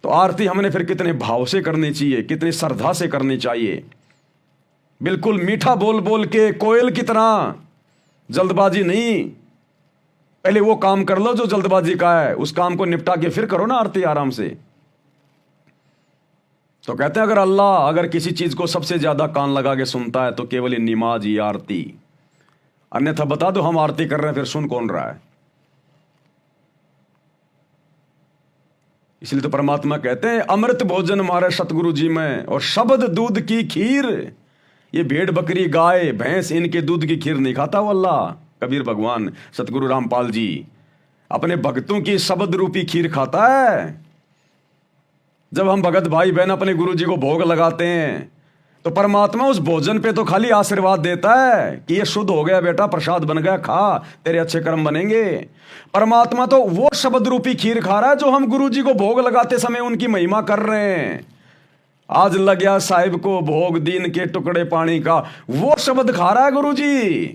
तो आरती हमने फिर कितने भाव से करनी चाहिए, कितनी श्रद्धा से करनी चाहिए। बिल्कुल मीठा बोल बोल के कोयल की तरह, जल्दबाजी नहीं। पहले वो काम कर लो जो जल्दबाजी का है, उस काम को निपटा के फिर करो ना आरती आराम से। तो कहते हैं अगर अल्लाह अगर किसी चीज को सबसे ज्यादा कान लगा के सुनता है तो केवल ये नमाज, ये आरती। अन्यथा बता दो हम आरती कर रहे हैं, फिर सुन कौन रहा है? इसलिए तो परमात्मा कहते हैं अमृत भोजन हमारे सतगुरु जी में, और शब्द दूध की खीर। ये भेड़ बकरी गाय भैंस इनके दूध की खीर नहीं खाता वो अल्लाह। कबीर भगवान सतगुरु रामपाल जी अपने भक्तों की शब्द रूपी खीर खाता है। जब हम भगत भाई बहन अपने गुरु जी को भोग लगाते हैं तो परमात्मा उस भोजन पे तो खाली आशीर्वाद देता है कि ये शुद्ध हो गया बेटा, प्रसाद बन गया, खा, तेरे अच्छे कर्म बनेंगे। परमात्मा तो वो शब्द रूपी खीर खा रहा है जो हम गुरु जी को भोग लगाते समय उनकी महिमा कर रहे हैं। आज लग गया साहिब को भोग दीन के टुकड़े पानी का, वो शब्द खा रहा है गुरु जी।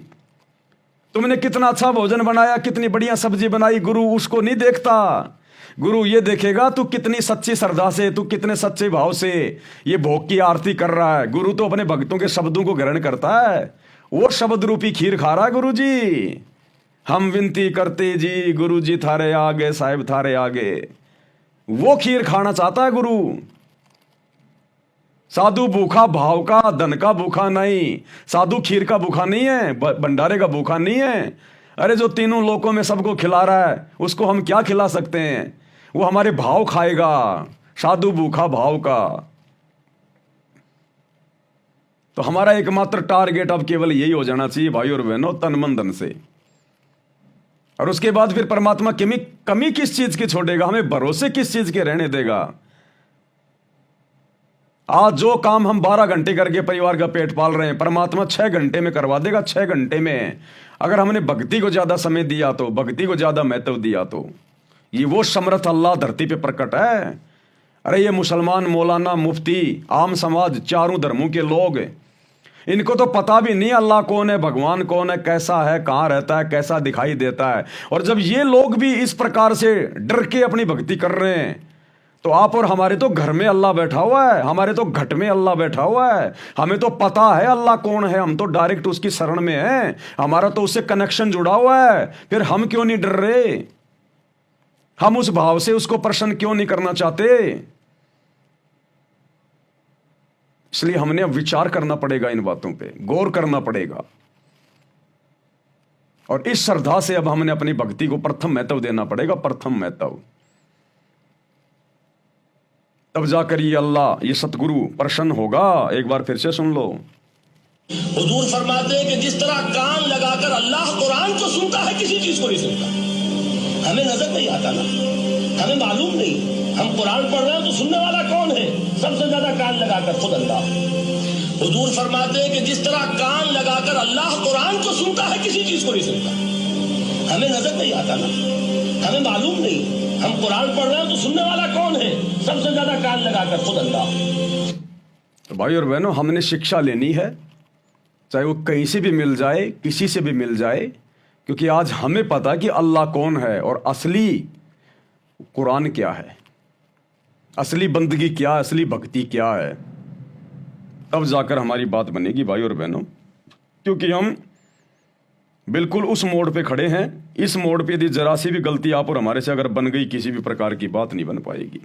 तुमने कितना अच्छा भोजन बनाया, कितनी बढ़िया सब्जी बनाई, गुरु उसको नहीं देखता। गुरु ये देखेगा तू कितनी सच्ची श्रद्धा से, तू कितने सच्चे भाव से ये भोग की आरती कर रहा है। गुरु तो अपने भक्तों के शब्दों को ग्रहण करता है, वो शब्द रूपी खीर खा रहा है गुरु जी। हम विनती करते जी गुरु जी थारे आगे, साहिब थारे आगे, वो खीर खाना चाहता है गुरु। साधु भूखा भाव का, धन का भूखा नहीं। साधु खीर का भूखा नहीं है, भंडारे का भूखा नहीं है। अरे जो तीनों लोकों में सबको खिला रहा है उसको हम क्या खिला सकते हैं? वो हमारे भाव खाएगा, साधु भूखा भाव का। तो हमारा एकमात्र टारगेट अब केवल यही हो जाना चाहिए भाई और बहनों, तन मन धन से। और उसके बाद फिर परमात्मा कमी किस चीज की छोड़ेगा, हमें भरोसे किस चीज के रहने देगा। आज जो काम हम 12 घंटे करके परिवार का पेट पाल रहे हैं, परमात्मा 6 घंटे में करवा देगा। 6 घंटे में अगर हमने भक्ति को ज्यादा समय दिया तो, भक्ति को ज्यादा महत्व दिया तो, ये वो समर्थ अल्लाह धरती पे प्रकट है। अरे ये मुसलमान, मौलाना, मुफ्ती, आम समाज, चारों धर्मों के लोग इनको तो पता भी नहीं अल्लाह कौन है, भगवान कौन है, कैसा है, कहाँ रहता है, कैसा दिखाई देता है। और जब ये लोग भी इस प्रकार से डर के अपनी भक्ति कर रहे हैं, तो आप और हमारे तो घर में अल्लाह बैठा हुआ है, हमारे तो घट में अल्लाह बैठा हुआ है, हमें तो पता है अल्लाह कौन है, हम तो डायरेक्ट उसकी शरण में हैं, हमारा तो उससे कनेक्शन जुड़ा हुआ है। फिर हम क्यों नहीं डर रहे? हम उस भाव से उसको प्रसन्न क्यों नहीं करना चाहते? इसलिए हमने अब विचार करना पड़ेगा, इन बातों पे गौर करना पड़ेगा। और इस श्रद्धा से अब हमने अपनी भक्ति को प्रथम महत्व देना पड़ेगा, प्रथम महत्व। तब जाकर ये अल्लाह, ये सतगुरु प्रसन्न होगा। एक बार फिर से सुन लो। हुजूर फरमाते हैं कि जिस तरह कान लगाकर अल्लाह कुरान को सुनता है, किसी चीज को नहीं सुनता। हमें नजर नहीं आता ना, हमें मालूम नहीं, हम कुरान पढ़ रहे हैं तो सुनने वाला कौन है? सबसे ज्यादा कान लगाकर खुद अल्लाह। हुजूर फरमाते हैं कि जिस तरह कान लगाकर अल्लाह कुरान को सुनता है, किसी चीज को नहीं सुनता। हमें नजर नहीं आता ना, हमें मालूम नहीं, हम कुरान पढ़ रहे हैं तो सुनने वाला कौन है? सबसे ज्यादा कान लगाकर खुद अल्लाह। तो भाई और बहनों, हमने शिक्षा लेनी है, चाहे वो कहीं से भी मिल जाए, किसी से भी मिल जाए, क्योंकि आज हमें पता कि अल्लाह कौन है और असली कुरान क्या है, असली बंदगी क्या है, असली भक्ति क्या है। तब जाकर हमारी बात बनेगी भाई और बहनों, क्योंकि हम बिल्कुल उस मोड़ पे खड़े हैं। इस मोड़ पे यदि जरा सी भी गलती आप और हमारे से अगर बन गई, किसी भी प्रकार की बात नहीं बन पाएगी।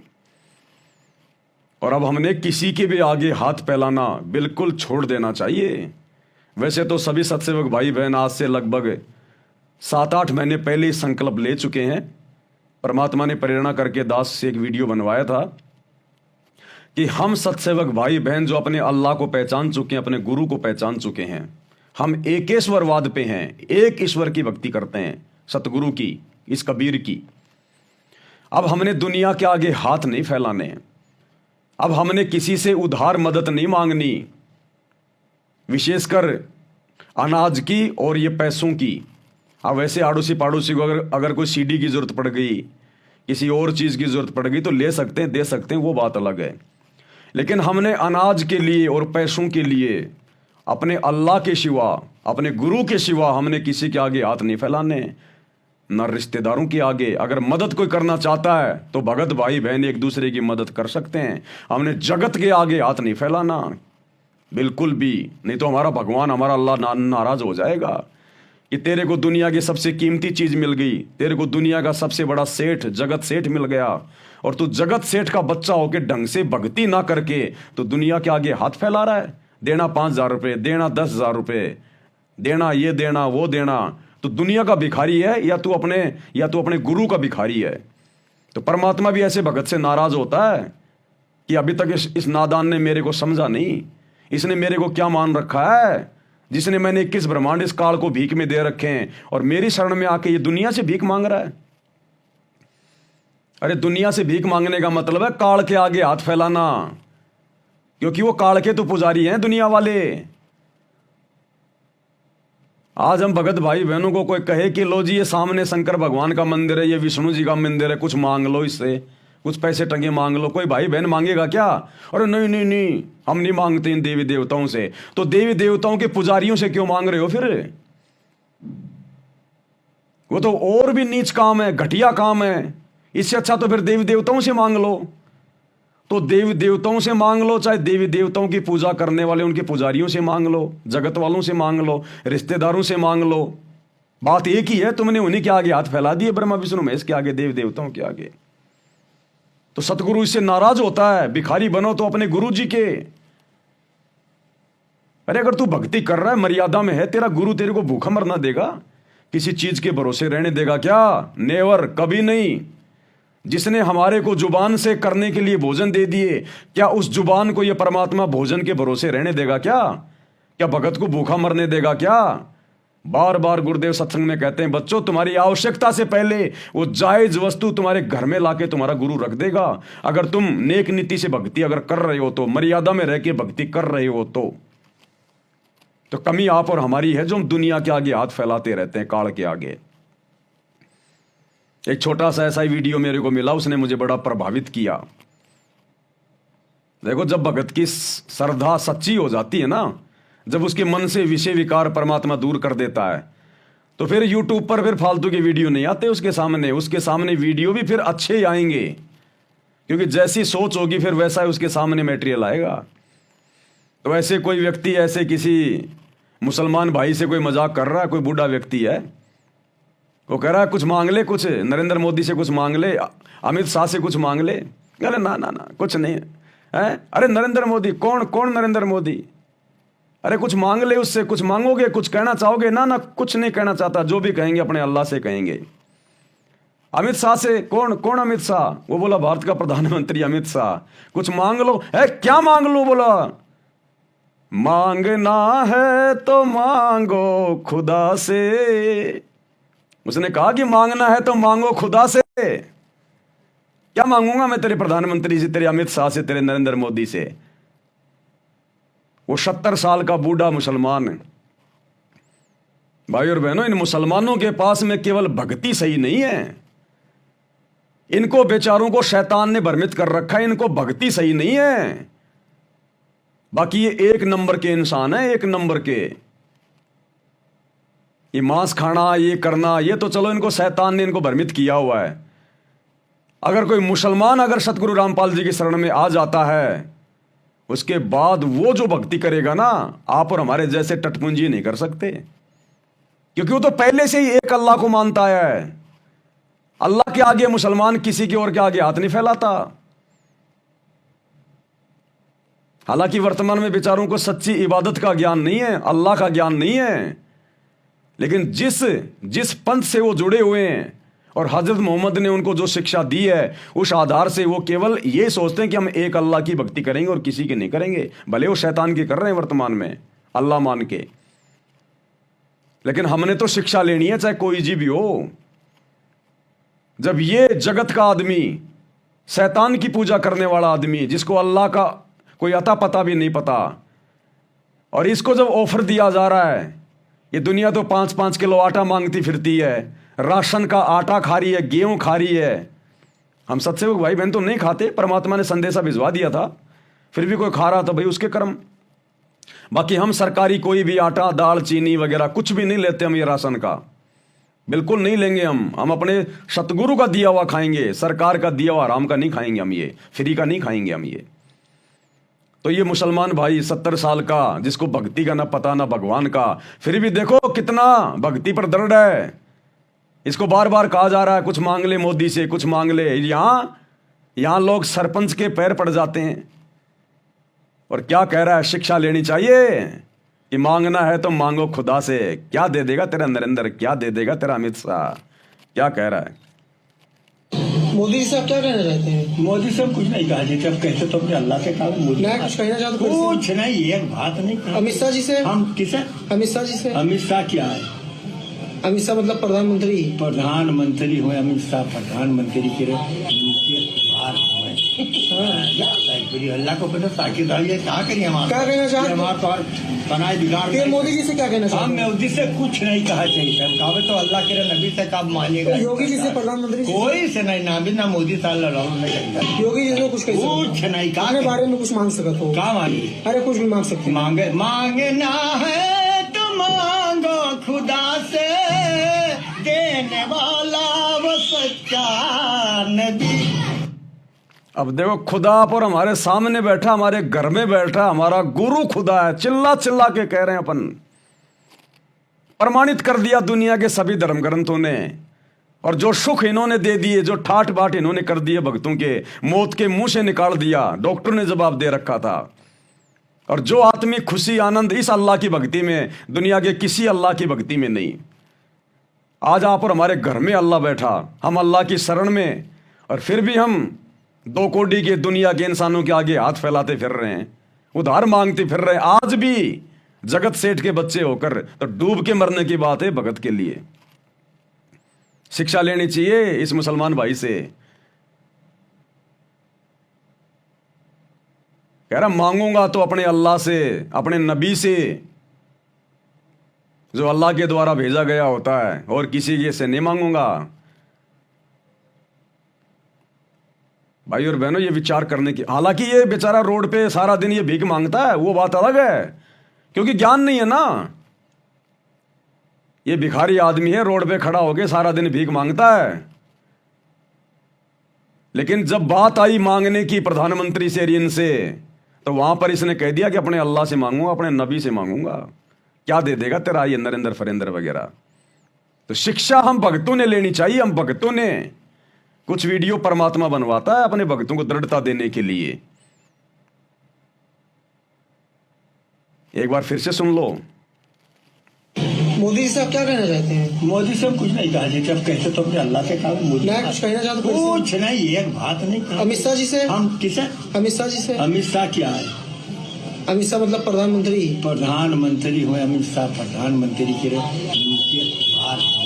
और अब हमने किसी के भी आगे हाथ फैलाना बिल्कुल छोड़ देना चाहिए। वैसे तो सभी सत्सेवक भाई बहन आज से लगभग 7-8 महीने पहले ही संकल्प ले चुके हैं। परमात्मा ने प्रेरणा करके दास से एक वीडियो बनवाया था कि हम सत्सेवक भाई बहन जो अपने अल्लाह को पहचान चुके हैं, अपने गुरु को पहचान चुके हैं, हम एकेश्वरवाद पे हैं, एक ईश्वर की भक्ति करते हैं, सतगुरु की, इस कबीर की। अब हमने दुनिया के आगे हाथ नहीं फैलाने, अब हमने किसी से उधार मदद नहीं मांगनी, विशेषकर अनाज की और ये पैसों की। अब वैसे आड़ोसी पड़ोसी को अगर कोई सीडी की जरूरत पड़ गई, किसी और चीज़ की जरूरत पड़ गई, तो ले सकते हैं, दे सकते हैं, वो बात अलग है। लेकिन हमने अनाज के लिए और पैसों के लिए अपने अल्लाह के सिवा, अपने गुरु के सिवा हमने किसी के आगे हाथ नहीं फैलाने, न रिश्तेदारों के आगे। अगर मदद कोई करना चाहता है तो भगत भाई बहन एक दूसरे की मदद कर सकते हैं, हमने जगत के आगे हाथ नहीं फैलाना बिल्कुल भी, नहीं तो हमारा भगवान, हमारा अल्लाह नाराज हो जाएगा कि तेरे को दुनिया की सबसे कीमती चीज मिल गई, तेरे को दुनिया का सबसे बड़ा सेठ, जगत सेठ मिल गया, और तू जगत सेठ का बच्चा होके ढंग से भक्ति ना करके तो दुनिया के आगे हाथ फैला रहा है। देना 5,000 रुपये, देना 10,000 रुपये, देना ये देना वो देना, तो दुनिया का भिखारी है या तू अपने गुरु का भिखारी है। तो परमात्मा भी ऐसे भगत से नाराज होता है कि अभी तक इस नादान ने मेरे को समझा नहीं, इसने मेरे को क्या मान रखा है, जिसने मैंने 21 ब्रह्मांड इस काल को भीख में दे रखे हैं, और मेरी शरण में आके ये दुनिया से भीख मांग रहा है। अरे दुनिया से भीख मांगने का मतलब है काल के आगे हाथ फैलाना, क्योंकि वो काल के तो पुजारी हैं दुनिया वाले। आज हम भगत भाई बहनों को कोई कहे कि लो जी ये सामने शंकर भगवान का मंदिर है, ये विष्णु जी का मंदिर है, कुछ मांग लो इससे, कुछ पैसे टंगे मांग लो, कोई भाई बहन मांगेगा क्या? अरे नहीं नहीं नहीं, हम नहीं मांगते इन देवी देवताओं से। तो देवी देवताओं के पुजारियों से क्यों मांग रहे हो फिर? वो तो और भी नीच काम है, घटिया काम है। इससे अच्छा तो फिर देवी देवताओं से मांग लो। तो देवी देवताओं से मांग लो, चाहे देवी देवताओं की पूजा करने वाले उनके पुजारियों से मांग लो, जगत वालों से मांग लो, रिश्तेदारों से मांग लो, बात एक ही है। तुमने उन्हीं के आगे हाथ फैला दिए, ब्रह्मा विष्णु महेश के आगे, देवी देवताओं के आगे। तो सतगुरु इससे नाराज होता है। भिखारी बनो तो अपने गुरु जी के। अरे अगर तू भक्ति कर रहा है, मर्यादा में है, तेरा गुरु तेरे को भूखा मरना देगा? किसी चीज के भरोसे रहने देगा क्या? नेवर, कभी नहीं। जिसने हमारे को जुबान से करने के लिए भोजन दे दिए, क्या उस जुबान को यह परमात्मा भोजन के भरोसे रहने देगा क्या? क्या भगत को भूखा मरने देगा क्या? बार बार गुरुदेव सत्संग में कहते हैं, बच्चों तुम्हारी आवश्यकता से पहले वो जायज वस्तु तुम्हारे घर में लाके तुम्हारा गुरु रख देगा। अगर तुम नेक नीति से भक्ति अगर कर रहे हो, तो मर्यादा में रह के भक्ति कर रहे हो, तो कमी आप और हमारी है जो हम दुनिया के आगे हाथ फैलाते रहते हैं, काल के आगे। एक छोटा सा ऐसा ही वीडियो मेरे को मिला, उसने मुझे बड़ा प्रभावित किया। देखो, जब भगत की श्रद्धा सच्ची हो जाती है ना, जब उसके मन से विषय विकार परमात्मा दूर कर देता है, तो फिर यूट्यूब पर फिर फालतू के वीडियो नहीं आते उसके सामने वीडियो भी फिर अच्छे ही आएंगे, क्योंकि जैसी सोच होगी फिर वैसा ही उसके सामने मटेरियल आएगा। तो ऐसे कोई व्यक्ति ऐसे किसी मुसलमान भाई से कोई मजाक कर रहा है, कोई बूढ़ा व्यक्ति है, वो कह रहा है कुछ मांग ले, कुछ नरेंद्र मोदी से कुछ मांग ले, अमित शाह से कुछ मांग ले। अरे ना ना ना, कुछ नहीं है। अरे नरेंद्र मोदी कौन? कौन नरेंद्र मोदी? अरे कुछ मांग ले उससे, कुछ मांगोगे, कुछ कहना चाहोगे? ना ना, कुछ नहीं कहना चाहता, जो भी कहेंगे अपने अल्लाह से कहेंगे। अमित शाह से कौन? कौन अमित शाह? वो बोला भारत का प्रधानमंत्री अमित शाह। कुछ मांग लो। है क्या मांग लो? बोला मांगना है तो मांगो खुदा से। उसने कहा कि मांगना है तो मांगो खुदा से। क्या मांगूंगा मैं तेरे प्रधानमंत्री से, तेरे अमित शाह से, तेरे नरेंद्र मोदी से? वो 70 साल का बूढ़ा मुसलमान है। भाई और बहनों, इन मुसलमानों के पास में केवल भक्ति सही नहीं है, इनको बेचारों को शैतान ने भ्रमित कर रखा है। इनको भक्ति सही नहीं है, बाकी ये एक नंबर के इंसान है, एक नंबर के। ये मांस खाना, ये करना, ये तो चलो इनको शैतान ने इनको भ्रमित किया हुआ है। अगर कोई मुसलमान अगर सतगुरु रामपाल जी की शरण में आ जाता है, उसके बाद वो जो भक्ति करेगा ना, आप और हमारे जैसे टटपुंजी नहीं कर सकते, क्योंकि वो तो पहले से ही एक अल्लाह को मानता है। अल्लाह के आगे मुसलमान किसी के और के आगे हाथ नहीं फैलाता। हालांकि वर्तमान में बेचारों को सच्ची इबादत का ज्ञान नहीं है, अल्लाह का ज्ञान नहीं है, लेकिन जिस पंथ से वो जुड़े हुए हैं और हजरत मोहम्मद ने उनको जो शिक्षा दी है, उस आधार से वो केवल ये सोचते हैं कि हम एक अल्लाह की भक्ति करेंगे और किसी की नहीं करेंगे। भले वो शैतान की कर रहे हैं वर्तमान में अल्लाह मान के, लेकिन हमने तो शिक्षा लेनी है, चाहे कोई जी भी हो। जब ये जगत का आदमी, शैतान की पूजा करने वाला आदमी, जिसको अल्लाह का कोई अता पता भी नहीं पता, और इसको जब ऑफर दिया जा रहा है, ये दुनिया तो 5-5 किलो आटा मांगती फिरती है, राशन का आटा खा रही है, गेहूं खा रही है। हम सत्सेवक भाई बहन तो नहीं खाते, परमात्मा ने संदेशा भिजवा दिया था, फिर भी कोई खा रहा था, भाई उसके कर्म। बाकी हम सरकारी कोई भी आटा, दाल, चीनी वगैरह कुछ भी नहीं लेते हम, ये राशन का बिल्कुल नहीं लेंगे। हम अपने सतगुरु का दिया हुआ खाएंगे, सरकार का दिया हुआ आराम का नहीं खाएंगे हम, ये फ्री का नहीं खाएंगे हम ये। तो ये मुसलमान भाई 70 साल का, जिसको भक्ति का ना पता ना भगवान का, फिर भी देखो कितना भक्ति पर दृढ़ है। इसको बार बार कहा जा रहा है कुछ मांग ले मोदी से, कुछ मांग ले। यहां लोग सरपंच के पैर पड़ जाते हैं। और क्या कह रहा है? शिक्षा लेनी चाहिए कि मांगना है तो मांगो खुदा से। क्या दे देगा तेरा नरेंद्र, क्या दे देगा तेरा अमित शाह? क्या कह रहा है? मोदी साहब क्या कहना चाहते हैं? मोदी साहब कुछ नहीं कहा, जब कहते तो अपने अल्लाह से कहा। मोदी मैं कुछ कहना चाहता हूं। कुछ नहीं, एक बात नहीं कहा। अमित शाह जी से? हम किसे? अमित शाह जी से। अमित शाह क्या है? अमित शाह मतलब प्रधानमंत्री। प्रधानमंत्री हो अमित शाह, प्रधानमंत्री के अल्लाह को पता साकिर क्या करिए हमारे, क्या कहना चाहते? हमारे बनाए बिगाड़। फिर मोदी जी से क्या कहना हम चाहते? मोदी से कुछ नहीं कहा चाहिए। हम कहा तो अल्लाह के नबी से कब मानिएगा? योगी जी से, प्रधानमंत्री जी से? कोई से नहीं, ना भी ना मोदी साल योगी जी से कुछ कह कुछ नहीं कहा। अपने बारे में कुछ मांग सकते हो? क्या मांगे? अरे कुछ भी मांग सकते। मांगना है तो मांगो खुदा से, देने वाला वो सच्चा नबी। अब देखो, खुदा पर हमारे सामने बैठा, हमारे घर में बैठा, हमारा गुरु खुदा है। चिल्ला चिल्ला के कह रहे हैं अपन। प्रमाणित कर दिया दुनिया के सभी धर्म ग्रंथों ने। और जो सुख इन्होंने दे दिए, जो ठाट बाट इन्होंने कर दिए भक्तों के, मौत के मुंह से निकाल दिया, डॉक्टर ने जवाब दे रखा था। और जो आत्मिक खुशी आनंद इस अल्लाह की भक्ति में, दुनिया के किसी अल्लाह की भक्ति में नहीं। आज आप और हमारे घर में अल्लाह बैठा, हम अल्लाह की शरण में, और फिर भी हम 2 कोड़ी के दुनिया के इंसानों के आगे हाथ फैलाते फिर रहे हैं, उधार मांगते फिर रहे हैं। आज भी जगत सेठ के बच्चे होकर तो डूब के मरने की बात है भगत के लिए। शिक्षा लेनी चाहिए इस मुसलमान भाई से। कह रहा मांगूंगा तो अपने अल्लाह से, अपने नबी से, जो अल्लाह के द्वारा भेजा गया होता है, और किसी के से नहीं मांगूंगा। भाई और बहनों, ये विचार करने की। हालांकि ये बेचारा रोड पे सारा दिन ये भीख मांगता है, वो बात अलग है, क्योंकि ज्ञान नहीं है ना। ये भिखारी आदमी है, रोड पे खड़ा होके सारा दिन भीख मांगता है, लेकिन जब बात आई मांगने की प्रधानमंत्री से, ऋण से, तो वहां पर इसने कह दिया कि अपने अल्लाह से मांगूंगा, अपने नबी से मांगूंगा। क्या दे देगा तेरा ये नरेंद्र फरेंद्र वगैरह। तो शिक्षा हम भक्तों ने लेनी चाहिए। हम भक्तों ने कुछ वीडियो परमात्मा बनवाता है अपने भक्तों को दृढ़ता देने के लिए। एक बार फिर से सुन लो। मोदी जी से आप क्या कहना चाहते हैं? मोदी से हम कुछ नहीं कहा जी, जब कहते तो अपने अल्लाह से कहा। मोदी मैं कुछ कहना चाहता हूँ। कुछ नहीं, एक बात नहीं कहा। अमित शाह जी से? हम किसे? अमित शाह जी से। अमित शाह क्या है? अमित शाह मतलब प्रधानमंत्री। प्रधानमंत्री हुए अमित शाह, प्रधानमंत्री के बाहर हुए।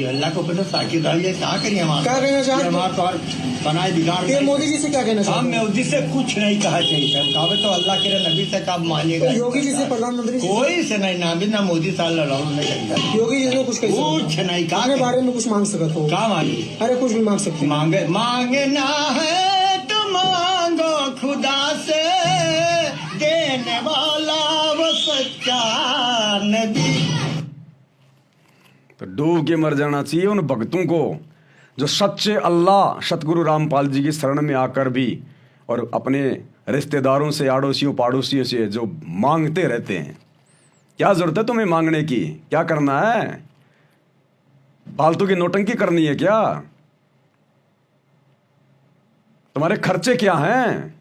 अल्लाह को पता साकिब है, क्या करिए हम? क्या कहना चाहते हैं? हमारे तो बनाए बिगाड़। ये मोदी जी से क्या कहना चाहते हम हैं? मोदी से कुछ नहीं कहा चाहिए। हम कहा तो अल्लाह के नबी से कब मानिएगा? योगी जी से, प्रधानमंत्री जी से? कोई से नहीं, ना भी ना मोदी साल नहीं। योगी जी से कुछ कह कुछ नहीं कहा। अपने बारे में कुछ मांग सकते हो? क्या मांगिए? अरे कुछ भी मांग सकते हैं। मांगे मांगना है तो मांगो खुदा से, देने वाला वो सच्चा नबी। तो डूब के मर जाना चाहिए उन भक्तों को जो सच्चे अल्लाह सतगुरु रामपाल जी की शरण में आकर भी और अपने रिश्तेदारों से, आड़ोसियों पाड़ोसियों से जो मांगते रहते हैं। क्या जरूरत है तुम्हें मांगने की? क्या करना है? फालतू की नोटंकी करनी है क्या? तुम्हारे खर्चे क्या हैं?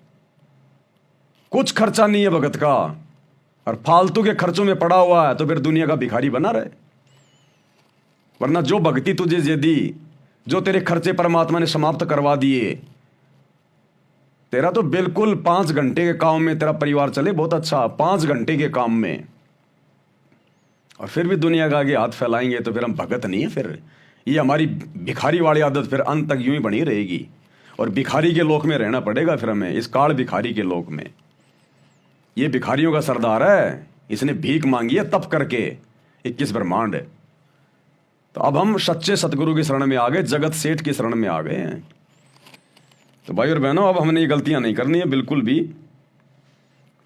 कुछ खर्चा नहीं है भगत का, और फालतू के खर्चों में पड़ा हुआ है तो फिर दुनिया का भिखारी बना रहे। वरना जो भक्ति तुझे दे दी, जो तेरे खर्चे परमात्मा ने समाप्त करवा दिए, तेरा तो बिल्कुल 5 घंटे के काम में तेरा परिवार चले, बहुत अच्छा। 5 घंटे के काम में, और फिर भी दुनिया का आगे हाथ फैलाएंगे तो फिर हम भगत नहीं है। फिर ये हमारी भिखारी वाली आदत फिर अंत तक यूं ही बनी रहेगी, और भिखारी के लोक में रहना पड़ेगा फिर हमें, इस काल भिखारी के लोक में। ये भिखारियों का सरदार है, इसने भीख मांगी है तप करके 21 ब्रह्मांड। तो अब हम सच्चे सतगुरु की शरण में आ गए, जगत सेठ की शरण में आ गए हैं। तो भाई और बहनों, अब हमने ये गलतियां नहीं करनी है बिल्कुल भी।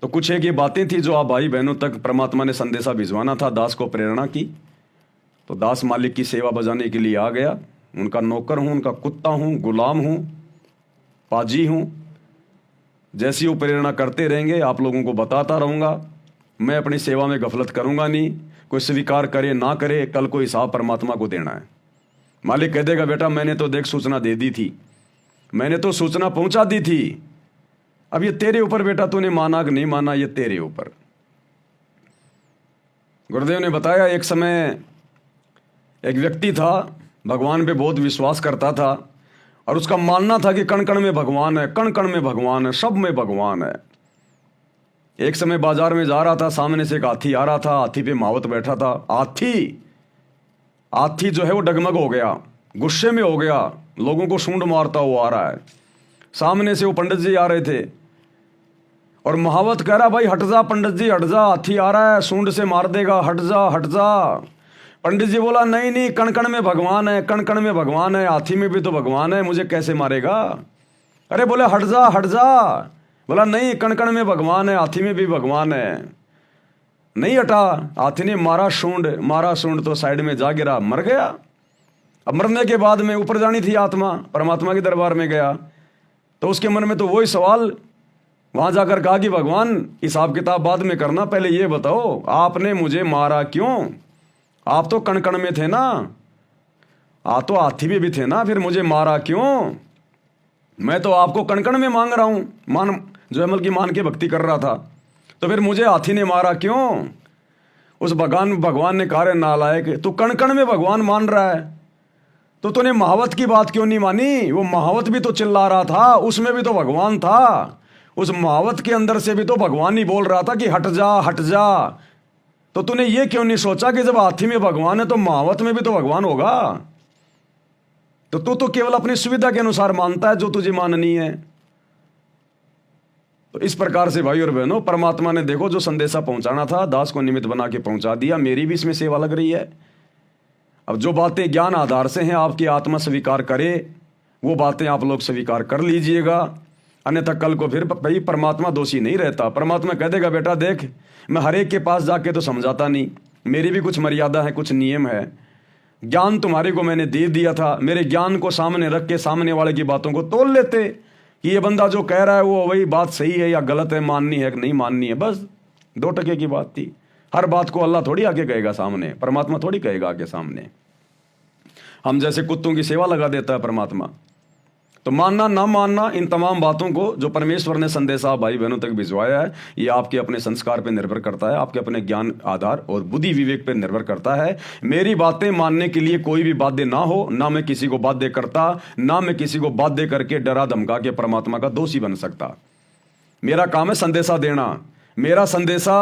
तो कुछ एक ये बातें थी जो आप भाई बहनों तक परमात्मा ने संदेशा भिजवाना था, दास को प्रेरणा की। तो दास मालिक की सेवा बजाने के लिए आ गया। उनका नौकर हूं, उनका कुत्ता हूं, गुलाम हूं, पाजी हूं। जैसी वो प्रेरणा करते रहेंगे आप लोगों को बताता रहूंगा। मैं अपनी सेवा में गफलत करूंगा नहीं। कोई स्वीकार करे ना करे, कल को हिसाब परमात्मा को देना है। मालिक कह देगा बेटा मैंने तो देख सूचना दे दी थी, मैंने तो सूचना पहुंचा दी थी, अब ये तेरे ऊपर बेटा, तूने माना कि नहीं माना, ये तेरे ऊपर। गुरुदेव ने बताया एक समय एक व्यक्ति था, भगवान पे बहुत विश्वास करता था, और उसका मानना था कि कण कण में भगवान है, कण कण में भगवान है, सब में भगवान है। एक समय बाजार में जा रहा था, सामने से एक हाथी आ रहा था, हाथी पे महावत बैठा था। हाथी जो है वो डगमग हो गया, गुस्से में हो गया, लोगों को सूंड मारता हुआ आ रहा है। सामने से वो पंडित जी आ रहे थे, और महावत कह रहा भाई हट जा पंडित जी, हट जा, हाथी आ रहा है, सूंड से मार देगा, हट जा हट जा। पंडित जी बोला नहीं नहीं, कण कण में भगवान है, कण कण में भगवान है, हाथी में भी तो भगवान है, मुझे कैसे मारेगा? अरे बोले हट जा हट जा। बोला नहीं, कण कण में भगवान है, हाथी में भी भगवान है। नहीं हटा, हाथी ने मारा सूंड तो साइड में जा गिरा, मर गया। अब मरने के बाद में ऊपर जानी थी आत्मा, परमात्मा के दरबार में गया, तो उसके मन में तो वही सवाल वहां जाकर कहा कि भगवान हिसाब किताब बाद में करना, पहले ये बताओ आपने मुझे मारा क्यों? आप तो कण कण में थे ना, आप तो हाथी में भी थे ना, फिर मुझे मारा क्यों? मैं तो आपको कण कण में मांग रहा हूं, मान जो अमल की मान के भक्ति कर रहा था, तो फिर मुझे हाथी ने मारा क्यों? उस भगवान ने कहा रे नालायक, तू कण कण में भगवान मान रहा है, तो तूने महावत की बात क्यों नहीं मानी? वो महावत भी तो चिल्ला रहा था, उसमें भी तो भगवान था, उस महावत के अंदर से भी तो भगवान ही बोल रहा था कि हट जा हट जा। तो तूने ये क्यों नहीं सोचा कि जब हाथी में भगवान है तो महावत में भी तो भगवान होगा? तो तू तो केवल अपनी सुविधा के अनुसार मानता है जो तुझे माननी है। तो इस प्रकार से भाई और बहनों, परमात्मा ने देखो जो संदेशा पहुंचाना था, दास को निमित्त बना के पहुंचा दिया। मेरी भी इसमें सेवा लग रही है। अब जो बातें ज्ञान आधार से हैं, आपकी आत्मा स्वीकार करे, वो बातें आप लोग स्वीकार कर लीजिएगा। अन्यथा कल को फिर भाई परमात्मा दोषी नहीं रहता। परमात्मा कह देगा बेटा देख, मैं हर एक के पास जाके तो समझाता नहीं, मेरी भी कुछ मर्यादा है, कुछ नियम है। ज्ञान तुम्हारे को मैंने दे दिया था, मेरे ज्ञान को सामने रख के सामने वाले की बातों को तोल लेते कि ये बंदा जो कह रहा है वो वही बात सही है या गलत है, माननी है कि नहीं माननी है। बस 2 टके की बात थी। हर बात को अल्लाह थोड़ी आके कहेगा सामने, परमात्मा थोड़ी कहेगा आके सामने। हम जैसे कुत्तों की सेवा लगा देता है परमात्मा। तो मानना ना मानना, इन तमाम बातों को जो परमेश्वर ने संदेशा भाई बहनों तक भिजवाया है, ये आपके अपने संस्कार पे निर्भर करता है, आपके अपने ज्ञान आधार और बुद्धि विवेक पे निर्भर करता है। मेरी बातें मानने के लिए कोई भी बाध्य ना हो, ना मैं किसी को बाध्य करता, ना मैं किसी को बाध्य करके डरा धमका के परमात्मा का दोषी बन सकता। मेरा काम है संदेशा देना। मेरा संदेशा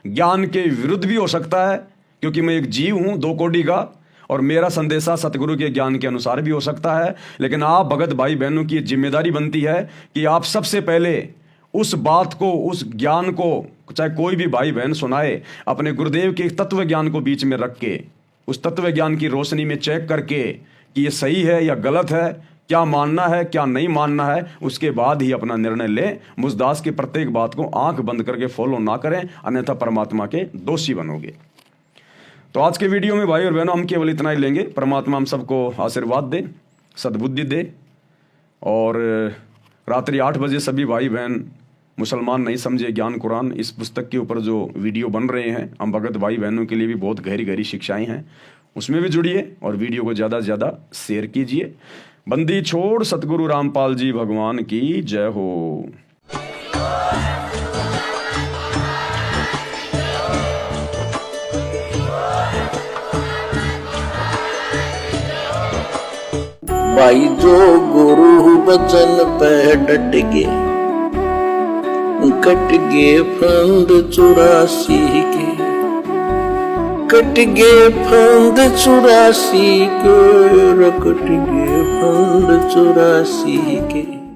ज्ञान के विरुद्ध भी हो सकता है, क्योंकि मैं एक जीव हूं 2 कोटि का, और मेरा संदेशा सतगुरु के ज्ञान के अनुसार भी हो सकता है। लेकिन आप भगत भाई बहनों की जिम्मेदारी बनती है कि आप सबसे पहले उस बात को, उस ज्ञान को, चाहे कोई भी भाई बहन सुनाए, अपने गुरुदेव के तत्व ज्ञान को बीच में रख के, उस तत्व ज्ञान की रोशनी में चेक करके कि ये सही है या गलत है, क्या मानना है क्या नहीं मानना है, उसके बाद ही अपना निर्णय लें। मुझदास की प्रत्येक बात को आंख बंद करके फॉलो ना करें, अन्यथा परमात्मा के दोषी बनोगे। तो आज के वीडियो में भाई और बहनों हम केवल इतना ही लेंगे। परमात्मा हम सबको आशीर्वाद दे, सद्बुद्धि दे, और रात्रि 8 बजे सभी भाई बहन मुसलमान नहीं समझे ज्ञान कुरान, इस पुस्तक के ऊपर जो वीडियो बन रहे हैं, हम भगत भाई बहनों के लिए भी बहुत गहरी गहरी शिक्षाएं हैं, उसमें भी जुड़िए और वीडियो को ज़्यादा से ज़्यादा शेयर कीजिए। बंदी छोड़ सतगुरु रामपाल जी भगवान की जय हो। भाई जो गुरु बचन पे डट के, कट गे फंद 84 के, कट गे फंद 84 के, कट गे फंद 84 के।